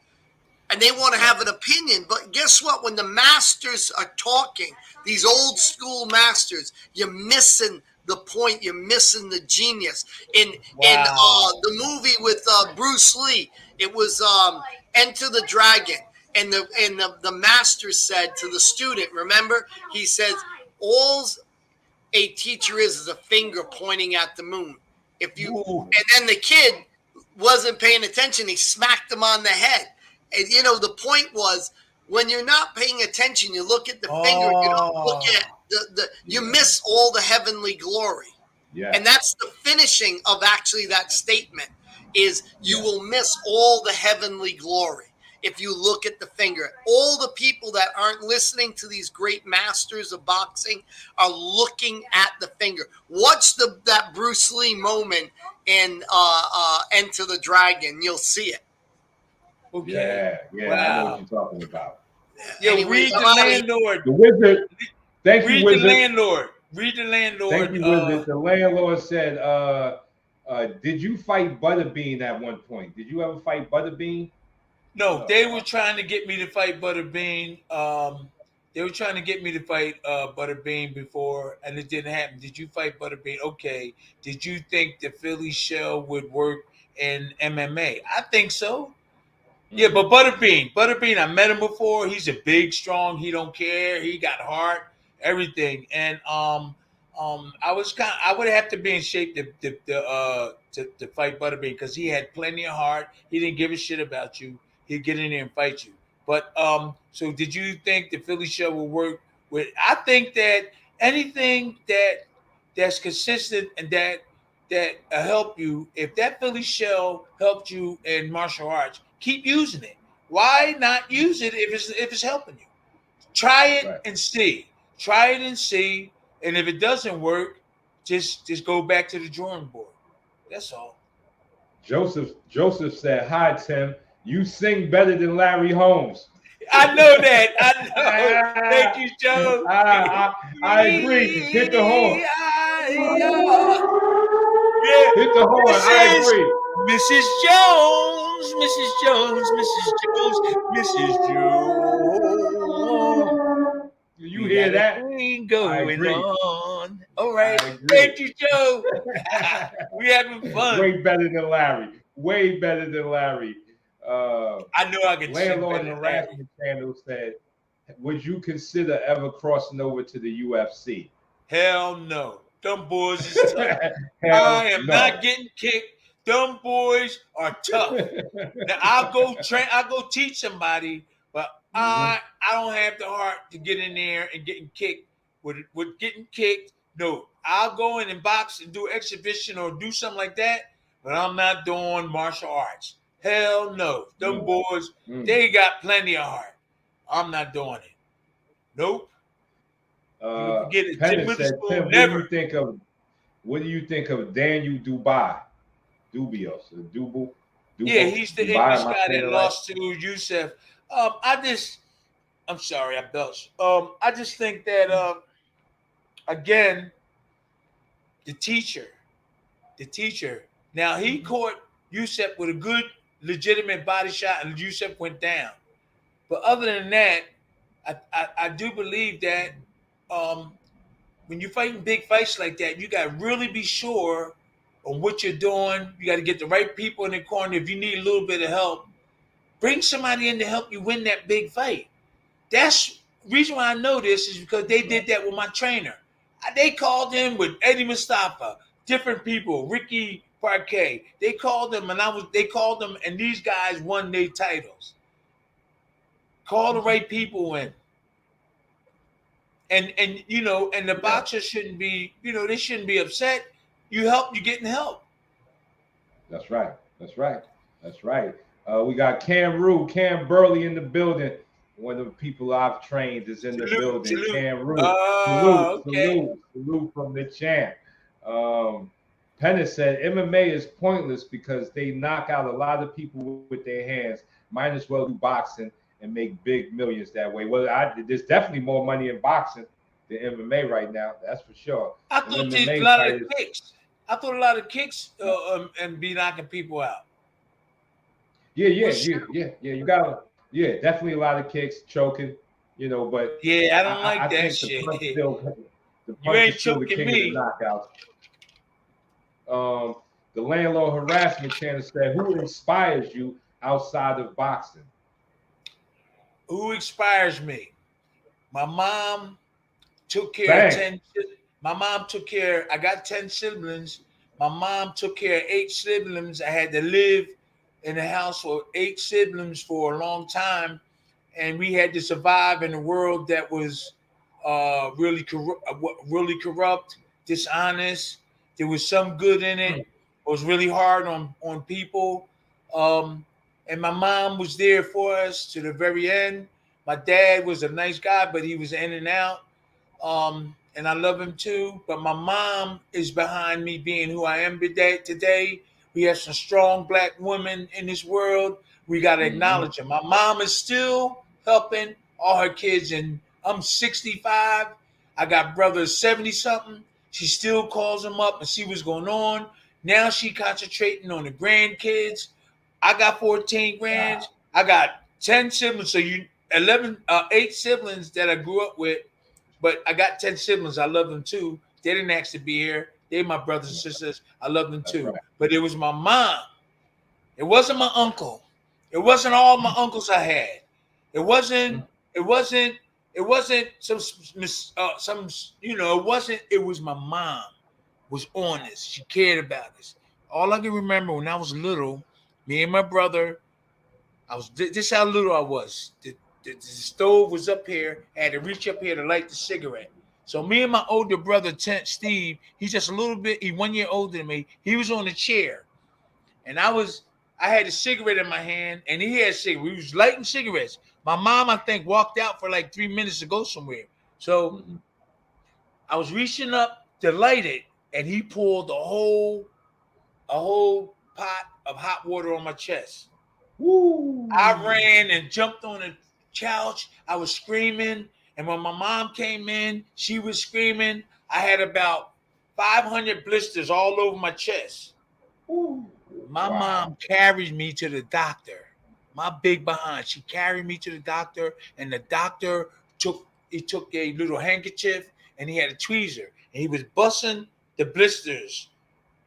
And they want to have an opinion. But guess what? When the masters are talking, these old school masters, you're missing the point. You're missing the genius. In the movie with Bruce Lee, it was Enter the Dragon, and the master said to the student, remember, he says, all a teacher is a finger pointing at the moon. If you and then the kid wasn't paying attention, he smacked him on the head. And the point was, when you're not paying attention, you look at the finger, you don't look at you miss all the heavenly glory. Yeah. And that's the finishing of actually that statement, is you will miss all the heavenly glory if you look at the finger. All the people that aren't listening to these great masters of boxing are looking at the finger. Watch that Bruce Lee moment in Enter the Dragon. You'll see it. Okay. Yeah. Wow. I know what you're talking about. Yo, read the landlord. The wizard. Thank you, wizard. Read the landlord. Thank you, wizard. The landlord said, did you fight Butterbean at one point? Did you ever fight Butterbean? No, they were trying to get me to fight Butterbean. They were trying to get me to fight Butterbean before, and it didn't happen. Did you fight Butterbean? Okay. Did you think the Philly shell would work in MMA? I think so. Yeah, but Butterbean, I met him before. He's a big, strong. He don't care. He got heart, everything. And I would have to be in shape to fight Butterbean, because he had plenty of heart. He didn't give a shit about you. He'd get in there and fight you. But so did you think the Philly shell will work with? I think that anything that's consistent and that help you. If that Philly shell helped you in martial arts, keep using it. Why not use it if it's helping you? Try it and see. Try it and see. And if it doesn't work, just go back to the drawing board. That's all. Joseph said, "Hi, Tim. You sing better than Larry Holmes." I know that. I know. Thank you, Joe. I agree. Hit the horn. Yeah. Hit the horn. I agree. Mrs. Jones, Mrs. Jones. You hear that? Going on. All right. Thank you, Joe. We having fun. Way better than Larry. Way better than Larry. I know I can. Landlord and Harassment Channel said, "Would you consider ever crossing over to the UFC?" Hell no. Them boys is tough. I am not getting kicked. Them boys are tough. Now I'll go teach somebody, but I don't have the heart to get in there and getting kicked. With getting kicked, no. I'll go in and box and do exhibition or do something like that, but I'm not doing martial arts. Hell no. Them boys, they got plenty of heart. I'm not doing it. Nope. Forget it. Tim Witherspoon, Tim, never. What do you think of Daniel Dubios? Yeah, he's the English guy that lost to Youssef. I'm sorry, I belched. I just think that again, the teacher. Now he caught Youssef with a good, legitimate body shot, and Youssef went down. But other than that, I do believe that when you're fighting big fights like that, you got to really be sure on what you're doing. You got to get the right people in the corner. If you need a little bit of help, bring somebody in to help you win that big fight. That's the reason why I know this, is because they did that with my trainer. They called him with Eddie Mustafa, different people, Ricky Parquet. They called them, and these guys won their titles. Call the right people in. And the boxers shouldn't be, they shouldn't be upset. You help, you're getting help. That's right. We got Cam Burley in the building. One of the people I've trained is in the building. Salute. Cam Rue. Salute from the champ. Penna said MMA is pointless because they knock out a lot of people with their hands. Might as well do boxing and make big millions that way. Well, there's definitely more money in boxing than MMA right now. That's for sure. I thought there's a lot of kicks. And be knocking people out. Yeah. You got definitely a lot of kicks, choking. But I don't like that shit. The You punch ain't is still the choking king me. of the knockouts. The landlord harassment channel said, "Who inspires you outside of boxing?" Who inspires me? My mom took care of 10. My mom took care. I got 10 siblings. My mom took care of 8 siblings. I had to live in the house with 8 siblings for a long time, and we had to survive in a world that was really corrupt, dishonest. There was some good in it. It was really hard on people, and my mom was there for us to the very end. My dad was a nice guy, but he was in and out. And I love him too. But my mom is behind me being who I am today. We have some strong black women in this world. We got to acknowledge them. My mom is still helping all her kids, and I'm 65. I got brothers 70 something. She still calls them up and see what's going on. Now she concentrating on the grandkids. I got 14 grands. I got 10 siblings. So 8 siblings that I grew up with. But I got 10 siblings. I love them too. They didn't ask to be here. They're my brothers and sisters. I love them too. Right. But it was my mom. It wasn't my uncle. It wasn't all my uncles I had. It wasn't some it wasn't. It was my mom was on this. She cared about this. All I can remember when I was little, me and my brother, this is how little I was. The stove was up here. I had to reach up here to light the cigarette. So me and my older brother, Steve, he's just a little bit, he's 1 year older than me. He was on a chair. And I had a cigarette in my hand, and he had a cigarette. We was lighting cigarettes. My mom, I think, walked out for like 3 minutes to go somewhere. So I was reaching up to light it, and he pulled a whole pot of hot water on my chest. Woo. I ran and jumped on the couch. I was screaming. And when my mom came in, she was screaming. I had about 500 blisters all over my chest. Ooh. My mom carried me to the doctor. My big behind. She carried me to the doctor, and the doctor took a little handkerchief, and he had a tweezer, and he was busting the blisters.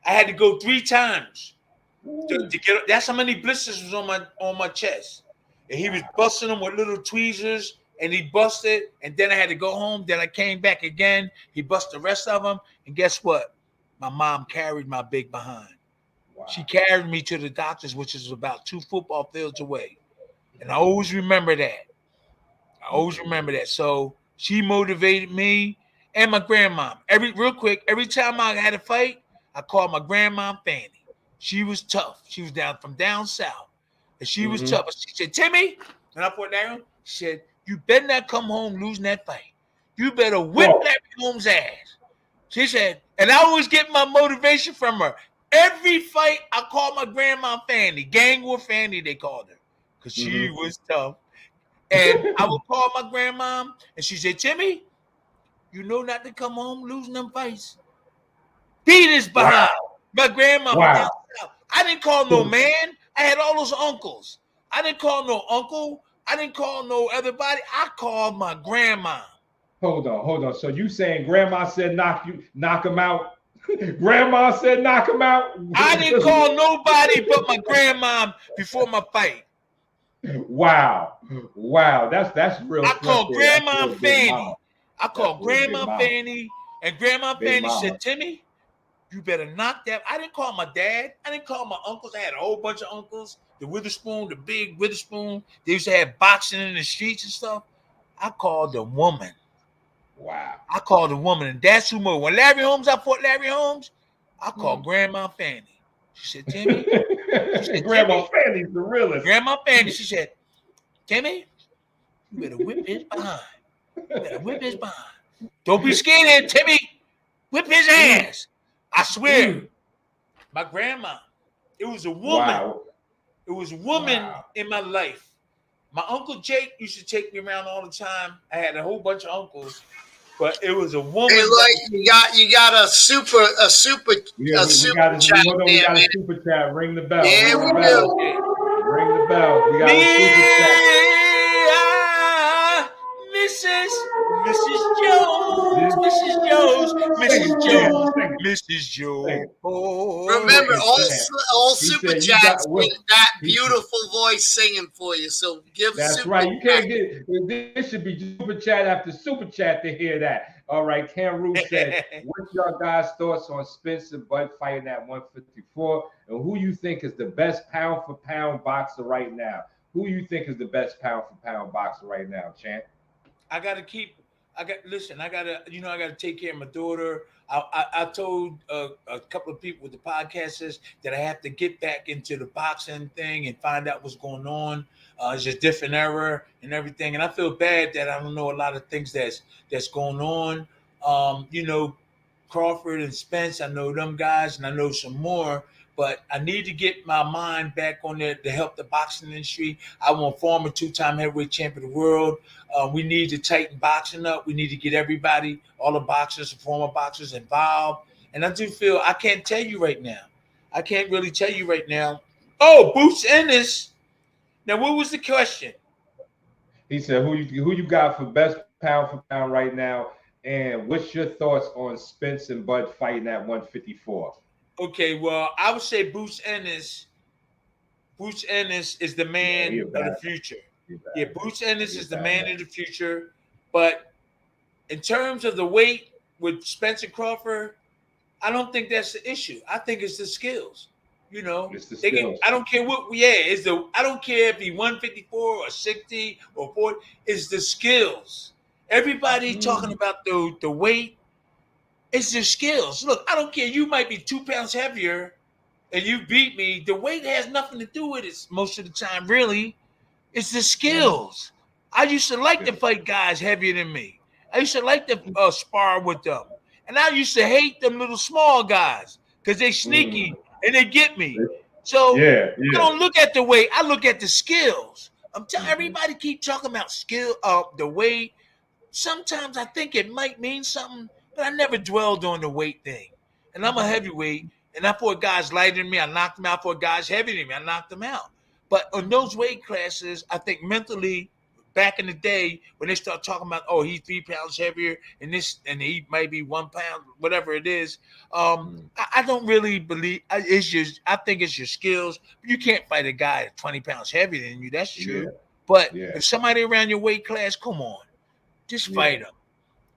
I had to go 3 times. To get, that's how many blisters was on my chest, and he was busting them with little tweezers, and he busted, and then I had to go home. Then I came back again. He busted the rest of them, and guess what? My mom carried my big behind. Wow. She carried me to the doctor's, which is about 2 football fields away, and I always remember that. So she motivated me and my grandma. Every time I had a fight, I called my grandma Fanny. She was tough. She was from down south. And she was tough. She said, Timmy, and I put that on, she said, you better not come home losing that fight. You better whip Larry Holmes' ass. She said, and I always get my motivation from her. Every fight, I call my grandma Fanny. Gang War Fanny, they called her. Because she was tough. And I would call my grandma, and she said, Timmy, you know not to come home losing them fights. Beat his behind. My grandma from down south. I didn't call no man. I had all those uncles. I didn't call no uncle. I didn't call no everybody. I called my grandma. Hold on. So you saying grandma said knock him out? Grandma said knock him out? I didn't call nobody but my grandma before my fight. Wow. That's real. I called Grandma Fanny. I called Grandma Fanny, and Grandma Fanny said, Timmy, you better knock that. I didn't call my dad. I didn't call my uncles. I had a whole bunch of uncles. The Witherspoon, the big Witherspoon. They used to have boxing in the streets and stuff. I called the woman. Wow. I called the woman, and that's who moved. When I fought Larry Holmes, I called Grandma Fanny. She said, Timmy. Grandma Fanny's the realest. Grandma Fanny, she said, Timmy, you better whip his behind. Don't be scared, Timmy. Whip his ass. I swear. My grandma, it was a woman. Wow. It was a woman in my life. My Uncle Jake used to take me around all the time. I had a whole bunch of uncles, but it was a woman. Hey, like you got a super chat. We got a super chat. Ring the bell. Yeah, we do. Ring the bell. We got a super chat. Mrs. Jones. Mrs. Jones, Mrs. Jones, Mrs. Jones. Remember, all super said, chats get that beautiful voice singing for you. So give. That's super right. You can't get. This should be super chat after super chat to hear that. All right. Cam Rue said, "What's your guys' thoughts on Spence and Bud fighting at 154, and who you think is the best pound for pound boxer right now? Who you think is the best pound for pound boxer right now, Champ?" I gotta take care of my daughter. I told a couple of people with the podcast that I have to get back into the boxing thing and find out what's going on. It's just different era and everything. And I feel bad that I don't know a lot of things that's going on. Crawford and Spence, I know them guys and I know some more. But I need to get my mind back on there to help the boxing industry. I want former 2-time heavyweight champion of the world. We need to tighten boxing up. We need to get everybody, all the boxers, former boxers involved. And I do feel I can't tell you right now. I can't really tell you right now. Oh, Boots Ennis. Now, what was the question? He said, who you got for best pound for pound right now? And what's your thoughts on Spence and Bud fighting at 154? Okay, well, I would say Boots Ennis. Boots Ennis is the man of the future. Yeah, Boots Ennis is the man of the future. But in terms of the weight with Spencer Crawford, I don't think that's the issue. I think it's the skills. It's the skills. I don't care what. Yeah, I don't care if he 154 or 60 or 40. It's the skills. Everybody talking about the weight. It's the skills. Look, I don't care. You might be 2 pounds heavier and you beat me. The weight has nothing to do with it most of the time, really. It's the skills. I used to like to fight guys heavier than me. I used to like to spar with them. And I used to hate them little small guys because they sneaky and they get me. So I don't look at the weight. I look at the skills. I'm telling everybody keep talking about skill, the weight. Sometimes I think it might mean something, but I never dwelled on the weight thing. And I'm a heavyweight, and I fought guys lighter than me. I knocked them out. For guys heavier than me, I knocked them out. But on those weight classes, I think mentally, back in the day, when they start talking about, oh, he's 3 pounds heavier, and he might be 1 pound, whatever it is, I don't really believe it's just. I think it's your skills. You can't fight a guy that's 20 pounds heavier than you. That's true. Yeah. But if somebody around your weight class, come on, just fight them.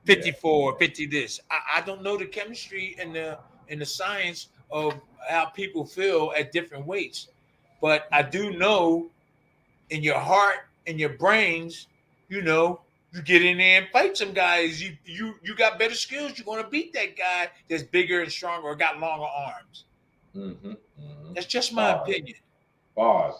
54, 50 this. I don't know the chemistry and the science of how people feel at different weights. But I do know in your heart and your brains, you get in there and fight some guys. You got better skills. You're going to beat that guy that's bigger and stronger or got longer arms. That's just my opinion. Why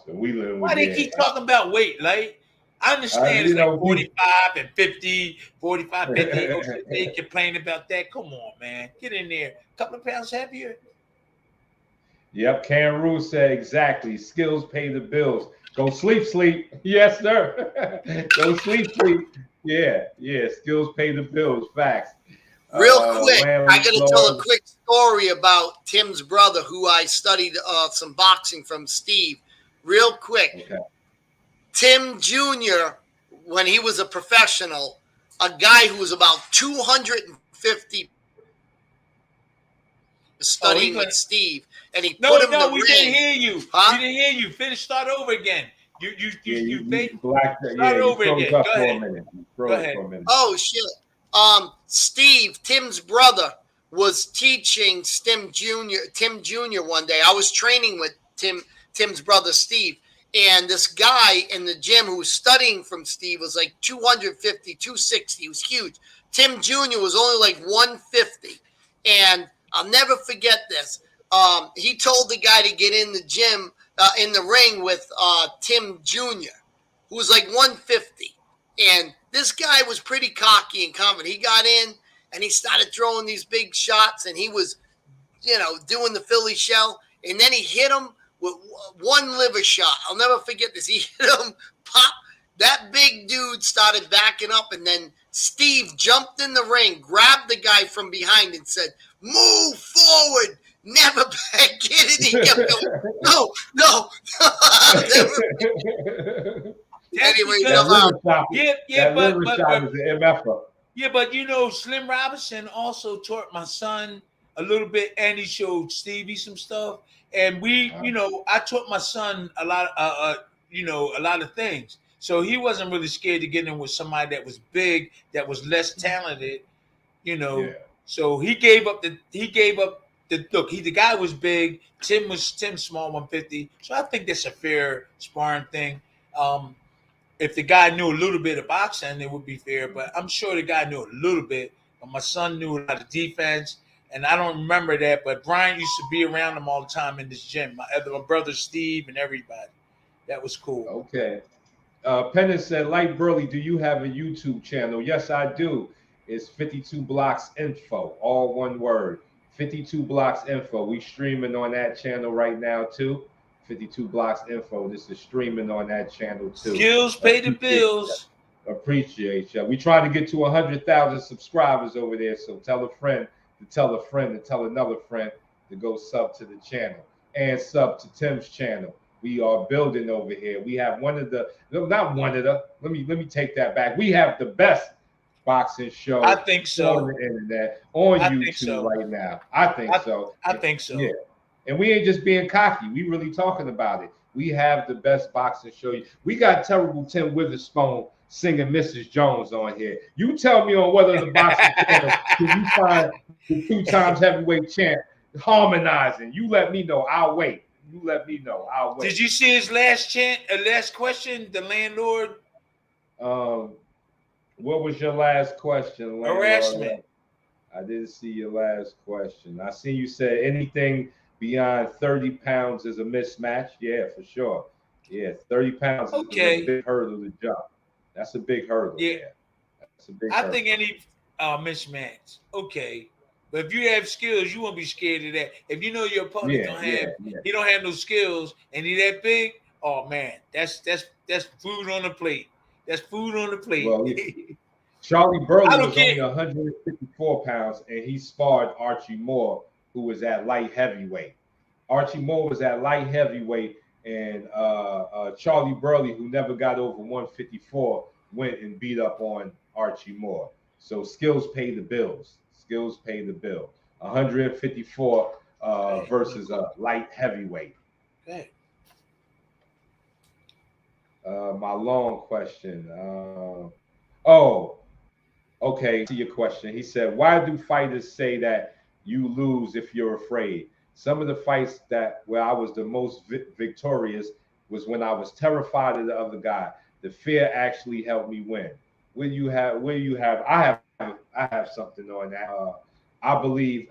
they keep talking about weight, like? I understand it's like 45 and 50, 45, 50. They complain about that. Come on, man. Get in there. A couple of pounds heavier. Yep. Cam Rue said exactly. Skills pay the bills. Go sleep. Yes, sir. Go sleep. Yeah. Skills pay the bills. Facts. Real quick, I got to tell a quick story about Tim's brother, who I studied some boxing from, Steve. Real quick. Okay. Tim Jr., when he was a professional, a guy who was about 250 studying with Steve, and he put him in the ring. Didn't hear you. Huh? We didn't hear you. Start over again. Start over again. Go ahead. Oh, shit. Steve, Tim's brother, was teaching Tim Jr. one day. I was training with Tim's brother, Steve. And this guy in the gym who was studying from Steve was like 250, 260. He was huge. Tim Jr. was only like 150. And I'll never forget this. He told the guy to get in the gym, in the ring with Tim Jr., who was like 150. And this guy was pretty cocky and confident. He got in and he started throwing these big shots, and he was, doing the Philly shell. And then he hit him with one liver shot. I'll never forget this. He hit him, pop. That big dude started backing up, and then Steve jumped in the ring, grabbed the guy from behind, and said, "Move forward, never back." Get it. He kept going, no. Anyway, that liver shot was an MF-er. Yeah, but you know, Slim Robinson also taught my son a little bit, and he showed Stevie some stuff. And we, you know, I taught my son a lot, you know, a lot of things. So he wasn't really scared to get in with somebody that was big, that was less talented, you Yeah. know. So he gave up the look. The guy was big. Tim small 150. So I think that's a fair sparring thing. If the guy knew a little bit of boxing, it would be fair. But I'm sure the guy knew a little bit. But my son knew a lot of defense, and I don't remember that. But Brian used to be around him all the time in this gym. My brother Steve and everybody. That was cool. Okay. Penna said, Lyte Burley, do you have a YouTube channel? Yes, I do. It's 52 Blocks Info, all one word. 52 Blocks Info. We streaming on that channel right now too. 52 Blocks Info. This is streaming on that channel too. Skills pay the bills. Appreciate you. We trying to get to 100,000 subscribers over there. So tell a friend to tell a friend to tell another friend to go sub to the channel and sub to Tim's channel. We are building over here. We have one of the, not one of the, let me take that back. We have the best boxing show I think so. on the internet, on YouTube right now. I think so. I think so. Yeah. And we ain't just being cocky. We really talking about it. We have the best boxing show. We got terrible Tim Witherspoon singing Mrs. Jones on here. You tell me on whether the boxing channel can you find the 2 times heavyweight champ harmonizing. You let me know. I'll wait. You let me know. I'll wait. Did you see his last question? The landlord. What was your last question? Landlord? Harassment. I didn't see your last question. I see you said anything beyond 30 pounds is a mismatch. Yeah, for sure. Yeah, 30 pounds is a big hurdle to jump. That's a big hurdle. Yeah. That's a big I hurdle. think any mismatch. Okay. But if you have skills, you won't be scared of that. If you know your opponent he don't have no skills and he that big, oh man, that's food on the plate. That's food on the plate. Well, Charlie Burley was only 154 pounds, and he sparred Archie Moore, who was at light heavyweight. Archie Moore was at light heavyweight, and Charlie Burley, who never got over 154, went and beat up on Archie Moore. So skills pay the bills. Skills pay the bill. 154 versus a light heavyweight. Okay. My long question. Okay. To your question, he said, "Why do fighters say that you lose if you're afraid? Some of the fights where I was the most victorious was when I was terrified of the other guy. The fear actually helped me win." I have something on that. I believe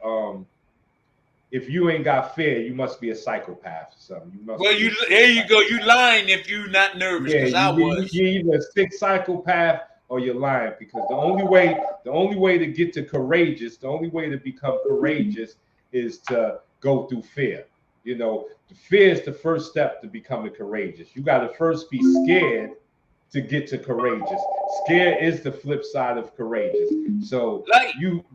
if you ain't got fear, you must be a psychopath or something. There you go. You lying if you're not nervous. Yeah, you're either a sick psychopath or you're lying, because the only way to get to courageous, the only way to become courageous is to go through fear. You know, the fear is the first step to becoming courageous. You got to first be scared to get to courageous. Scared is the flip side of courageous. So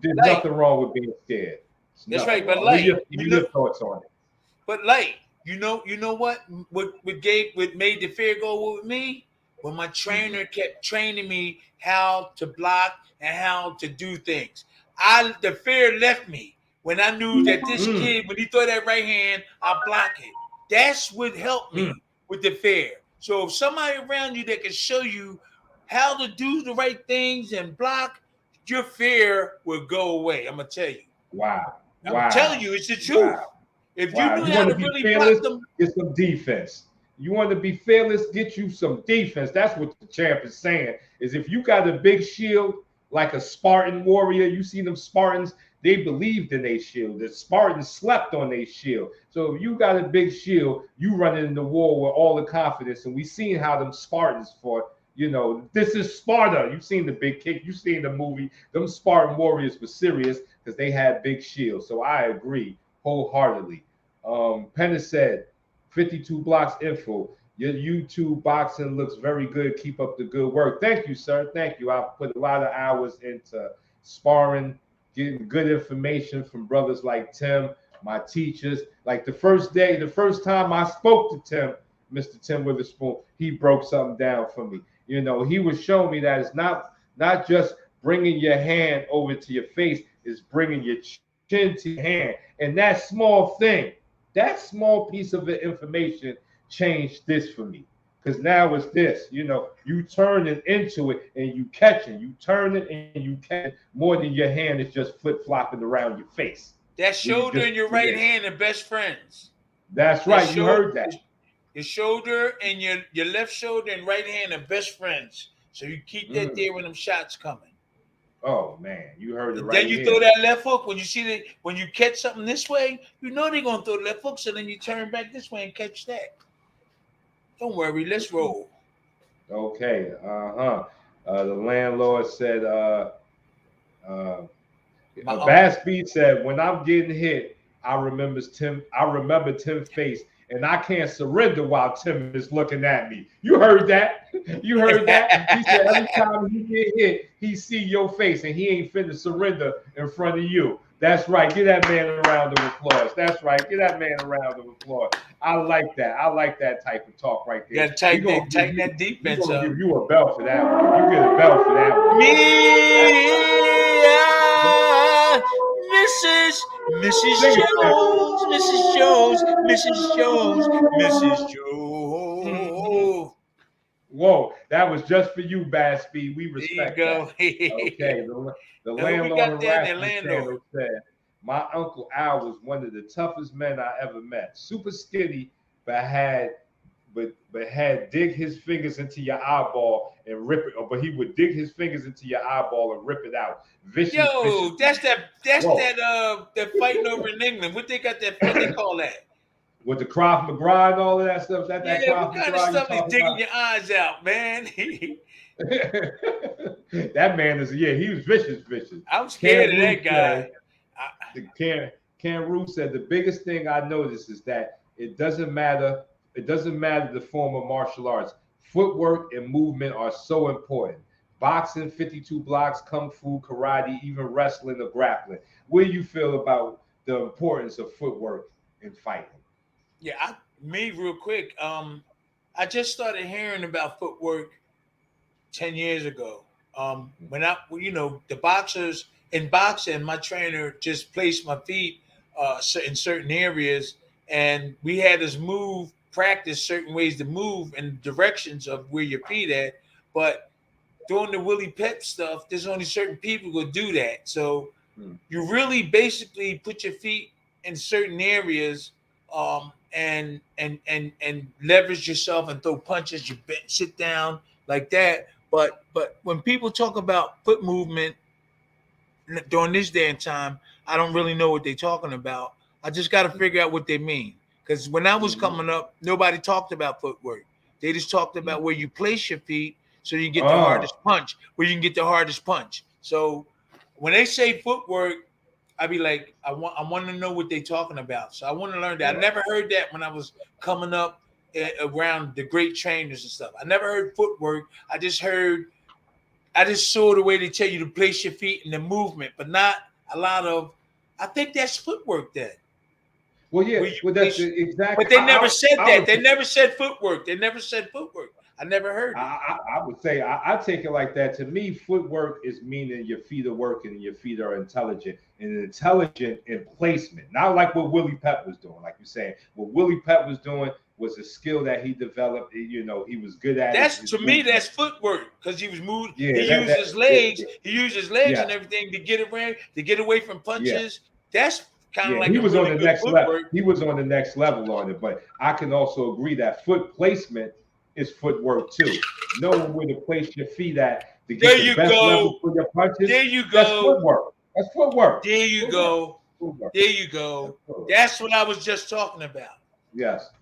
there's nothing wrong with being scared. That's right, but what are your thoughts on it? But Lyte, you know what made the fear go with me? When my trainer kept training me how to block and how to do things. The fear left me when I knew that this kid, when he throw that right hand, I'll block it. That's what helped me with the fear. So if somebody around you that can show you how to do the right things and block, your fear will go away. I'm gonna tell you. Wow. I'm telling you, it's the truth. Wow. If you knew how to really fearless, block them, get some defense. You want to be fearless, get you some defense. That's what the champ is saying. Is if you got a big shield like a Spartan warrior, you see them Spartans, they believed in their shield. The Spartans slept on their shield. So if you got a big shield, you run into war with all the confidence. And we seen how them Spartans fought. You know, this is Sparta. You've seen the big kick. You've seen the movie. Them Spartan warriors were serious because they had big shields. So I agree wholeheartedly. Penna said, 52 Blocks Info. Your YouTube boxing looks very good. Keep up the good work. Thank you, sir. Thank you. I've put a lot of hours into sparring, getting good information from brothers like Tim, my teachers. Like the first time I spoke to Tim, Mr. Tim Witherspoon, he broke something down for me. You know, he was showing me that it's not just bringing your hand over to your face is bringing your chin to your hand. And that small thing, that small piece of information changed this for me. Because now it's this, you turn it into it and you catch it. You turn it and you catch it more than your hand is just flip-flopping around your face. That shoulder and your right hand are best friends. That's right. You heard that. Your shoulder and your left shoulder and right hand are best friends. So you keep that there when them shots coming. Oh man, you heard it right. Then you throw that left hook when you see that when you catch something this way, they're gonna throw the left hook. So then you turn back this way and catch that. Don't worry, let's roll. Okay. The landlord said. Bass Beat said, "When I'm getting hit, I remember Tim's face, and I can't surrender while Tim is looking at me." You heard that? You heard that? He said every time he get hit, he see your face, and he ain't finna surrender in front of you. That's right. Give that man a round of applause. That's right. Give that man a round of applause. I like that. I like that type of talk right there. You gotta tighten that defense up. Give you a belt for that one. You get a belt for that one. Mrs. Jones. Whoa, that was just for you, Bass Speed. We respect that. Okay, the landlord channel said, "My Uncle Al was one of the toughest men I ever met. Super skinny, but had dig his fingers into your eyeball and rip it. But he would dig his fingers into your eyeball and rip it out. Vicious. That's that fighting over in England. What they got that? What they call that? With the Krav Maga and all of that stuff. What kind of stuff is digging your eyes out, man? That man is he was vicious. I'm scared of that guy. Ken Rue said the biggest thing I noticed is that it doesn't matter the form of martial arts. Footwork and movement are so important. Boxing, 52 blocks, kung fu, karate, even wrestling or grappling. What do you feel about the importance of footwork in fighting? Yeah, real quick. I just started hearing about footwork 10 years ago. When the boxers in boxing, my trainer just placed my feet in certain areas, and we had us practice certain ways to move in directions of where your feet at. But doing the Willie Pep stuff, there's only certain people who do that. So you really basically put your feet in certain areas, and leverage yourself and throw punches. You sit down like that. But when people talk about foot movement during this day and time, I don't really know what they're talking about. I just got to figure out what they mean. Because when I was coming up, nobody talked about footwork. They just talked about where you place your feet so you get the hardest punch, where you can get the hardest punch. So when they say footwork, I'd be like, I want to know what they're talking about. So I want to learn that. I never heard that when I was coming up around the great trainers and stuff. I never heard footwork. I just saw the way they tell you to place your feet in the movement, but not a lot of, I think that's footwork then. Well, yeah, that's exactly. But they never said that. They never said footwork. They never said footwork. I never heard it. I would say I take it like that. To me, footwork is meaning your feet are working and your feet are intelligent, and intelligent in placement. Not like what Willie Pep was doing, like you're saying. What Willie Pep was doing was a skill that he developed. He was good at. To me, that's footwork because he was moving. Yeah, he used his legs. He used his legs and everything to get around, to get away from punches. Yeah. That's kind of like he was on the next level. He was on the next level on it. But I can also agree that foot placement is footwork too. Knowing where to place your feet at to get the best level for your punches. There you go. That's footwork. That's footwork. There you go. There you go. That's what I was just talking about. Yes.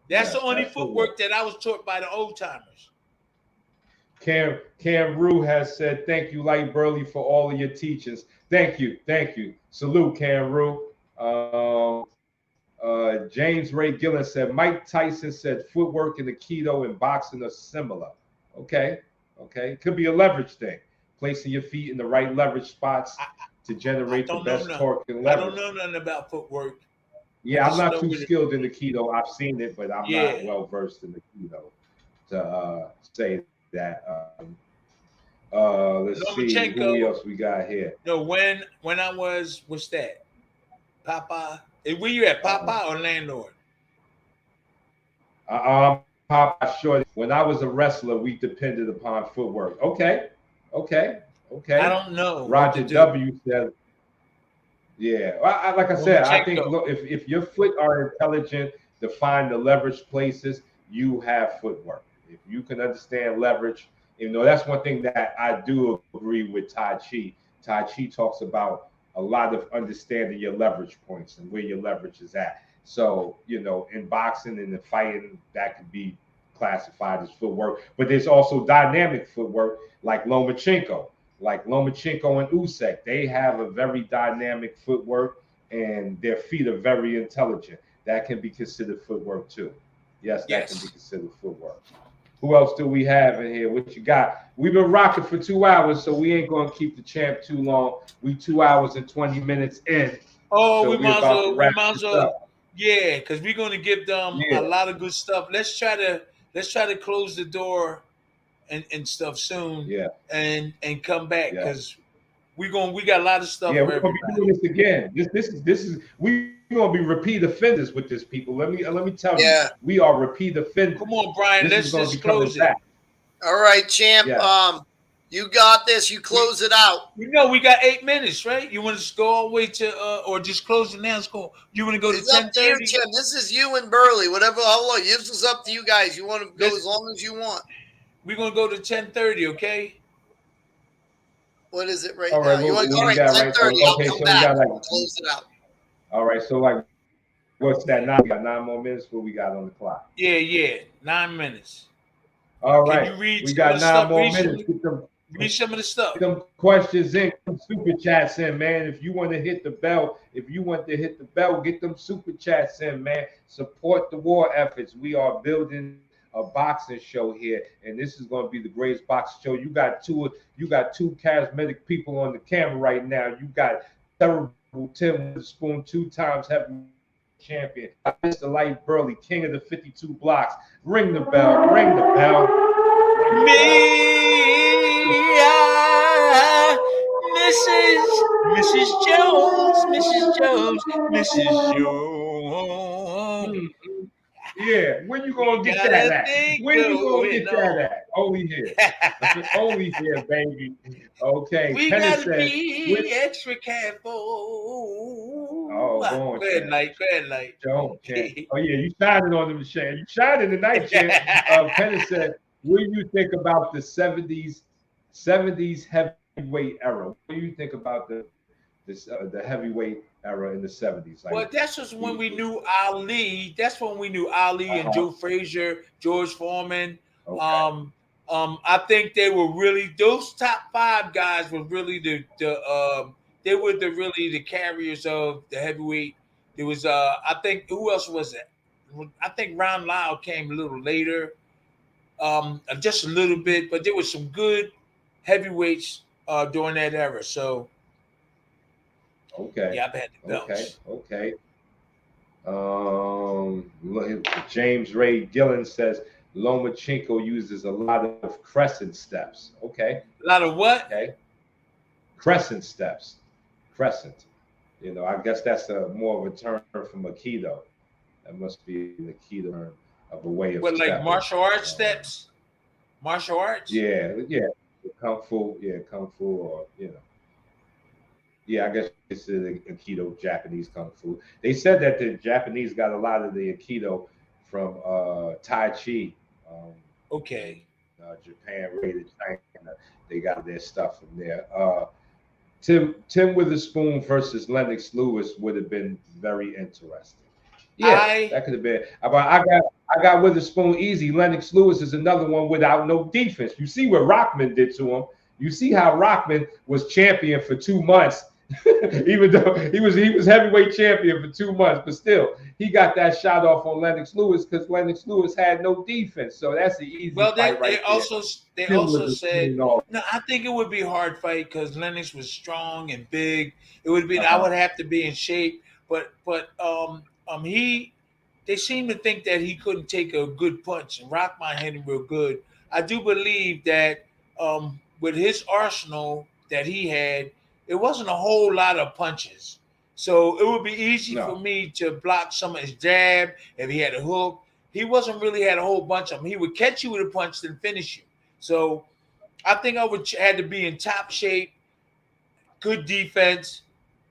That's the only footwork that I was taught by the old timers. Cam Rue has said, "Thank you, Lyte Burley, for all of your teachings." Thank you. Salute, Cam Rue. James Ray Gillen said, "Mike Tyson said footwork and Aikido and boxing are similar." Okay. It could be a leverage thing. Placing your feet in the right leverage spots to generate the best torque and leverage. I don't know nothing about footwork. Yeah, I'm not too skilled in Aikido. I've seen it, but I'm not well versed in Aikido to say that. Let's see who else we got here. No, when I was, what's that? Popeye. Where you at, Popeye or Landlord? Popeye Shorty. When I was a wrestler, we depended upon footwork. Okay. I don't know. Roger W said, yeah. Like I said, I think if your foot are intelligent to find the leverage places, you have footwork. If you can understand leverage, that's one thing that I do agree with Tai Chi. Tai Chi talks about a lot of understanding your leverage points and where your leverage is at. So, in boxing and in fighting, that could be classified as footwork. But there's also dynamic footwork like Lomachenko. Like Lomachenko and Usyk, they have a very dynamic footwork and their feet are very intelligent. That can be considered footwork too. Yes, that can be considered footwork. Who else do we have in here? What you got? We've been rocking for 2 hours, so we ain't going to keep the champ too long. We 2 hours and 20 minutes in. Oh, so we might as well. Yeah, because we're going to give them a lot of good stuff. Let's try to close the door and stuff soon. Yeah. And come back because we got a lot of stuff. Yeah, we're going to be doing this again. This is we're going to be repeat offenders with this, people. Let me tell you, we are repeat offenders. Come on, Brian. Let's just close it. Back. All right, champ. Yeah. You got this. You close it out. We got 8 minutes, right? You want to go all the way to, or just close it now? You want to go to 10:30? This is you and Burley. Whatever. This is up to you guys. You want to go as long as you want. We're gonna go to 10:30, okay? What is it right now? You want to go 10:30? I'll come back. Close it out. All right. So what's that? Now we got 9 more minutes. What we got on the clock? Yeah. 9 minutes. All right. Can you read we got 9 more minutes. Read some of the stuff. Get them questions in, some super chats in, man. If you want to hit the bell, get them super chats in, man. Support the war efforts. We are building a boxing show here, and this is going to be the greatest boxing show. You got two charismatic people on the camera right now. You got terrible Tim Witherspoon, 2 times heavyweight champion, Mr. Lyte Burley, king of the 52 blocks. Ring the bell. Mrs. Jones. Yeah, when you gonna get that at? When you gonna get that at? Only here. Only here, baby. Okay. We gotta be extra careful. Oh, go ahead, Lyte. Don't. Oh, yeah, you shining on them, Shane. You shining tonight, Shane. Penny said, what do you think about the 70s heavyweight era? What do you think about the heavyweight era in the 70s? Well, that's just when we knew Ali. That's when we knew Ali and Joe Frazier, George Foreman. Okay. I think they were really, those top 5 guys were really the carriers of the heavyweight. There was I think, who else was it? I think Ron Lyle came a little later, just a little bit, but there was some good heavyweights during that era. So okay. Yeah, I've had the belts. Okay. James Ray Gillen says Lomachenko uses a lot of crescent steps. Okay. A lot of what? Okay. Crescent steps. Crescent. I guess that's more of a term from Aikido. That must be an Aikido term of a way of stepping. Like martial arts steps? Martial arts? Yeah. Kung Fu, or, Yeah, I guess it's the Aikido, Japanese Kung Fu. They said that the Japanese got a lot of the Aikido from Tai Chi. Okay. Japan raided China. They got their stuff from there. Tim Witherspoon versus Lennox Lewis would have been very interesting. Yeah, that could have been. I got Witherspoon easy. Lennox Lewis is another one without no defense. You see what Rockman did to him. You see how Rockman was champion for 2 months, even though he was heavyweight champion for 2 months, but still he got that shot off on Lennox Lewis because Lennox Lewis had no defense. So that's the easy fight they also said no. I think it would be a hard fight because Lennox was strong and big. It would be I would have to be in shape, but they seem to think that he couldn't take a good punch, and Rockman hit him real good. I do believe that with his arsenal that he had, it wasn't a whole lot of punches. So it would be easy for me to block some of his jab if he had a hook. He wasn't really had a whole bunch of them. He would catch you with a punch then finish you. So I think I would had to be in top shape, good defense,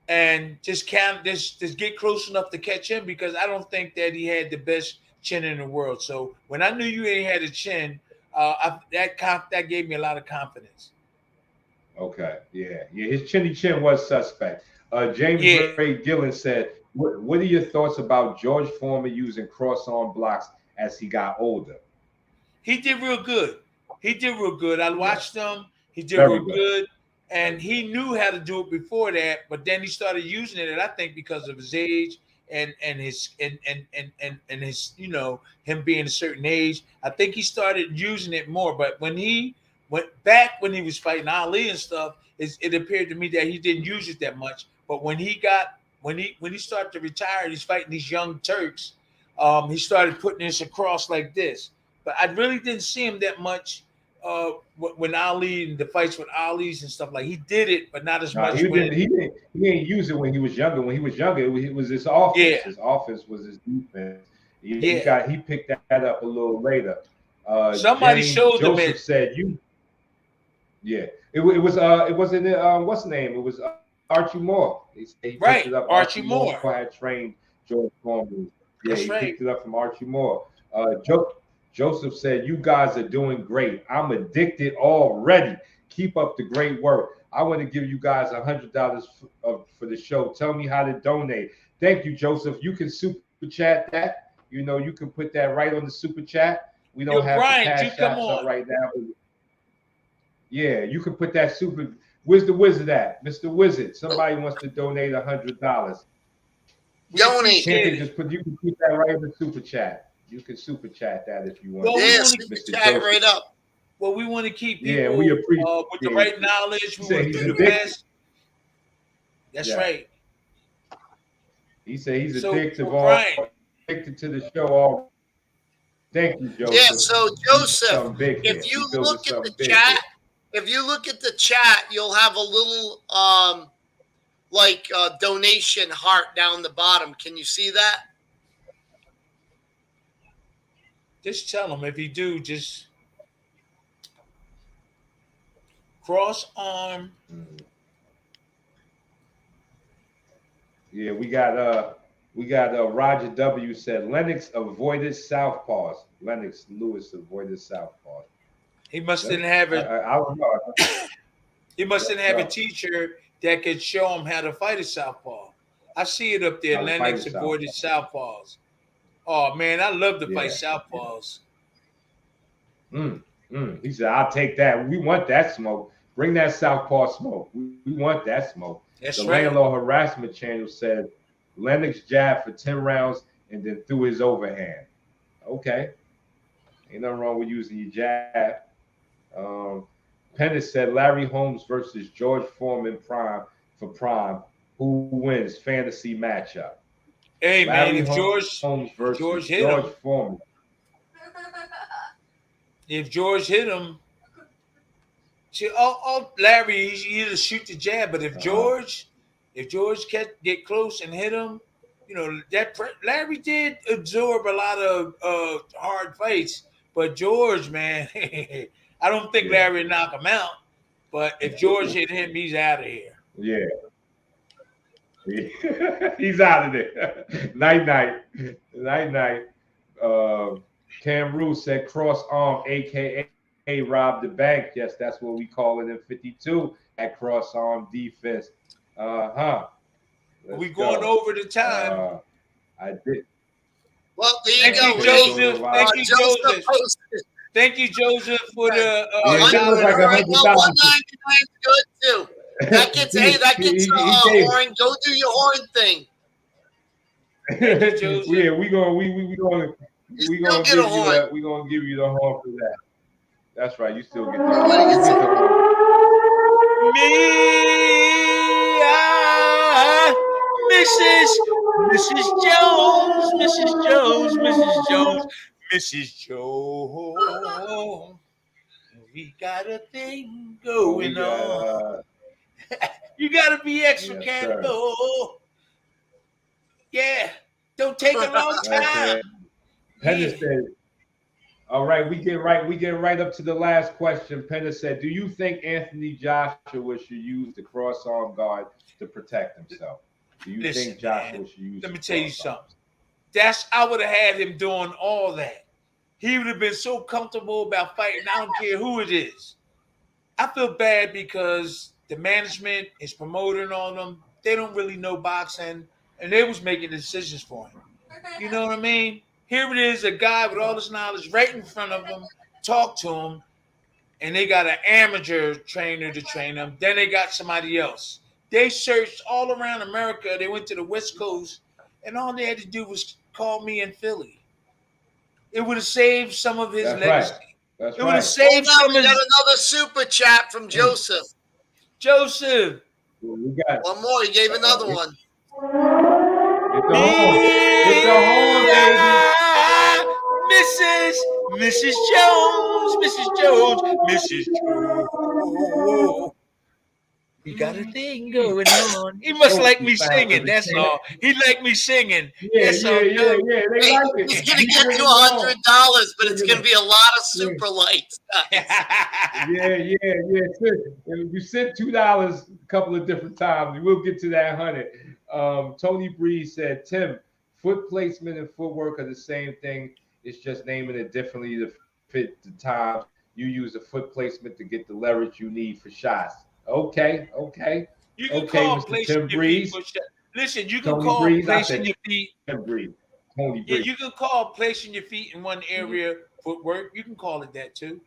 and just get close enough to catch him, because I don't think that he had the best chin in the world. So when I knew you ain't had a chin, that gave me a lot of confidence. Okay, yeah. His chinny chin was suspect. James Ray Gillen said, "What are your thoughts about George Foreman using cross-arm blocks as he got older?" He did real good. I watched him. He did real good. And he knew how to do it before that, but then he started using it, and I think because of his age and his him being a certain age, I think he started using it more. But when he went back, when he was fighting Ali and stuff, it appeared to me that he didn't use it that much. But when he started to retire, he's fighting these young Turks. He started putting this across like this. But I really didn't see him that much when Ali, the fights with Ali's and stuff, like he did it, but not as much. He didn't use it when he was younger. When he was younger, it was his offense. Yeah. His offense was his defense. He picked that up a little later. Somebody showed him Joseph it. Said you. Yeah, it wasn't what's the name? It was Archie Moore. He picked it up. Archie Moore had trained George Foreman. Yeah, That's right. Picked it up from Archie Moore. Joseph said, "You guys are doing great. I'm addicted already. Keep up the great work. I want to give you guys $100 for the show. Tell me how to donate." Thank you, Joseph. You can super chat that. You can put that right on the super chat. We don't have Brian, the cash apps up right now. But yeah, you can put that super. Where's the wizard at, Mr. Wizard? Somebody wants to donate $100. Donate. You can put that right in the super chat. You can super chat that if you want. Well, we want to chat right up. Well, we want to keep people we appreciate with the right knowledge. We want to do the best. That's right. He said he's addicted to the show. All. Thank you, Joseph. Yeah. So Joseph, if you look at the chat, you'll have a little donation heart down the bottom. Can you see that? Just tell him if he do, just cross arm. Yeah, we got Roger W said Lennox avoided southpaws. Lennox Lewis avoided southpaws. He must didn't have it. I don't know. He must didn't have a teacher that could show him how to fight a southpaw. I see it up there. Lennox avoided southpaws. Oh man, I love to fight southpaws. He said, "I'll take that. We want that smoke. Bring that southpaw smoke. We want that smoke." That's the right. Landlord Harassment Channel said Lennox jabbed for 10 rounds and then threw his overhand. Okay, ain't nothing wrong with using your jab. Pennis said Larry Holmes versus George Foreman prime. Who wins fantasy matchup? Hey Larry man, if Holmes versus George hit George him, Foreman. If George hit him, see, Larry, he'll shoot the jab. But if George get close and hit him, Larry did absorb a lot of hard fights. But George, man, I don't think Larry would knock him out. But if George hit him, he's out of here. Yeah. He's out of there. Night. Cam Rue said cross arm, aka rob the bank. Yes, that's what we call it in 52 at cross arm defense. We going over the time. I did. Well, there you go, Joseph. Thank you, Joseph. Thank you, Joseph, for the. $199 is good too. That gets horn. Go do your horn thing. Yeah, we gonna give you the horn for that. That's right. You still get the horn. Mrs. Jones. We got a thing going on. You got to be extra careful. Yeah. Don't take a long time. Penna said, all right, we get right up to the last question. Penna said, do you think Anthony Joshua should use the cross-arm guard to protect himself? Do you think Joshua should use Let me tell you something. I would have had him doing all that. He would have been so comfortable about fighting. I don't care who it is. I feel bad because the management is promoting on them. They don't really know boxing, and they was making decisions for him. You know what I mean? Here it is, a guy with all this knowledge right in front of him, talk to him, and they got an amateur trainer to train them. Then they got somebody else. They searched all around America. They went to the West Coast, and all they had to do was call me in Philly. It would have saved some of his legacy. That's it would have saved some of his... got another super chat from Joseph. Joseph. We got one more. He gave another one. Get the horn. Get the horn, baby. Mrs. Jones. We got a thing going on. He must like me singing. That's all. He like me singing. Yeah. They like it. He's gonna get you $100, but it's gonna be a lot of super lights. Yeah. You sent $2 a couple of different times. We'll get to that 100. Tony Breeze said, Tim, foot placement and footwork are the same thing. It's just naming it differently to fit the time. You use a foot placement to get the leverage you need for shots. Okay. You can call Mr. placing Tim your Breeze. feet. Listen, you can Tony call Breeze, placing your feet. Tim Breeze. Tony Breeze. Yeah, you can call placing your feet in one area footwork. You can call it that too.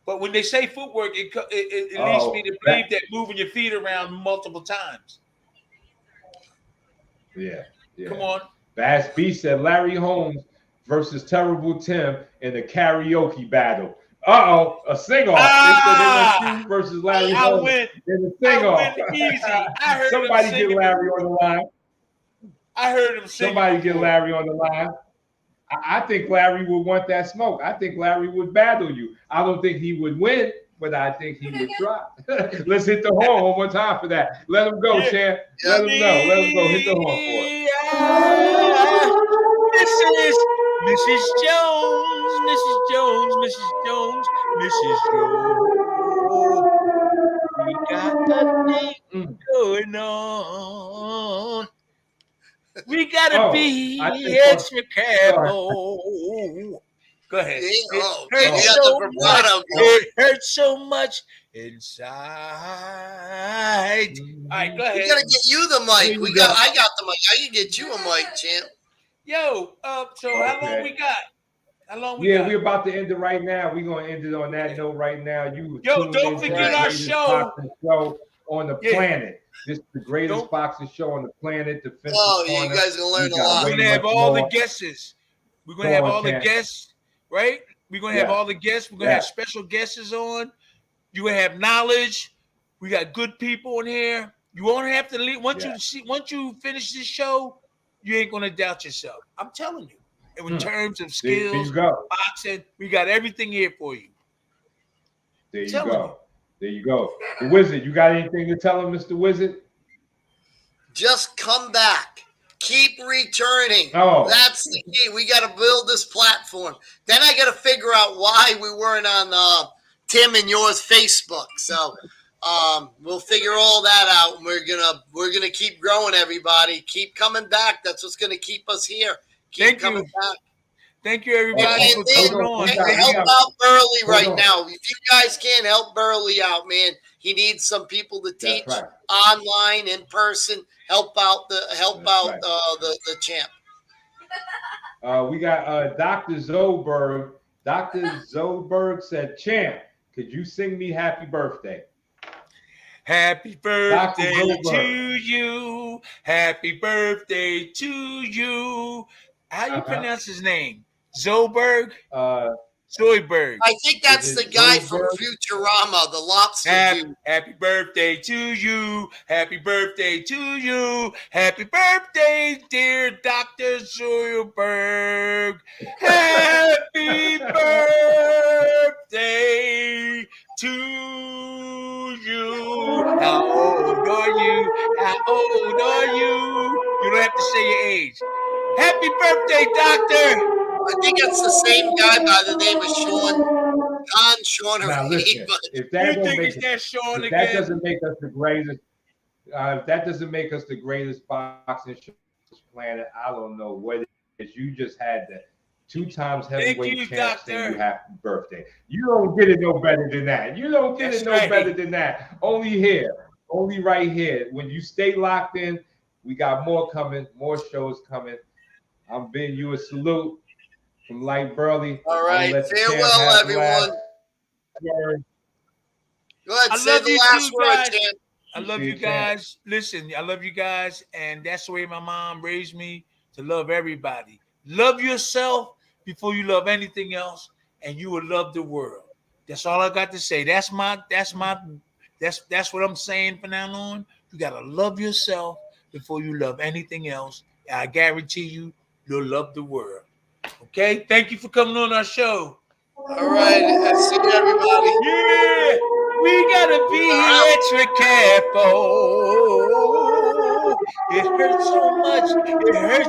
But when they say footwork, it leads me to believe that moving your feet around multiple times. Yeah. Come on. Bass B said Larry Holmes versus Terrible Tim in a karaoke battle. A sing-off. They said you versus Larry Holmes in a sing-off. Easy. I heard somebody get Larry on the line. I heard him sing. Somebody get Larry on the line. I think Larry would want that smoke. I think Larry would battle you. I don't think he would win, but I think he would try. Let's hit the horn one more time for that. Let him go, Champ. Let him know. Let him go. Hit the horn for it. This is Mrs. Jones. We got a thing going on. We gotta be extra careful. Go ahead. It hurts so much inside. All right, go ahead. We gotta get you the mic. I got the mic. I can get you a mic, champ. Yo, so how long we got? We're about to end it right now. We're gonna end it on that note right now. Don't forget our show on the planet. This is the greatest boxing show on the planet. You guys are gonna learn a lot. We're gonna have all the guesses. We're gonna have all the guests, right? We're gonna have all the guests. We're gonna have special guests on. You're gonna have knowledge. We got good people in here. You won't have to leave once you finish this show. You ain't gonna doubt yourself. I'm telling you. And in terms of skills, boxing, we got everything here for you. There you go. The Wizard, you got anything to tell him, Mr. Wizard? Just come back. Keep returning. That's the key. We got to build this platform. Then I got to figure out why we weren't on Tim and yours Facebook. So we'll figure all that out. We're gonna keep growing. Everybody, keep coming back. That's what's gonna keep us here. Keep coming back. Thank you, everybody, for coming on. Help out Burley right now. If you guys can't help Burley out, man, he needs some people to teach online, in person. Help out the champ. We got Dr. Zoberg. Dr. Zoberg said, "Champ, could you sing me Happy Birthday?" Happy birthday to you. Happy birthday to you. How you pronounce his name? Zoberg? Zoidberg. I think that's the guy from Futurama, the lobster dude. Happy birthday to you. Happy birthday to you. Happy birthday, dear Dr. Zoidberg. Happy birthday to you. How old are you? How old are you? You don't have to say your age. Happy birthday, doctor. I think it's the same guy by the name of Sean or Now listen, if that You don't think make it's that Sean if that again? doesn't make us the greatest, if that doesn't make us the greatest boxing show on this planet, I don't know what it is. You just had the 2 times heavyweight champ saying you happy birthday. You don't get it no better than that. You don't get it no better than that. Only here, only right here. When you stay locked in, we got more coming, more shows coming. I'm bidding you a salute from Lyte Burley. All right, farewell, everyone. Go ahead, say the last word, Champ. I love you guys. Listen, I love you guys, and that's the way my mom raised me, to love everybody. Love yourself before you love anything else, and you will love the world. That's all I got to say. That's what I'm saying from now on. You gotta love yourself before you love anything else. And I guarantee you'll love the world. Okay? Thank you for coming on our show. All right. See you, everybody. Yeah. We gotta be extra careful. It hurts so much. It hurts.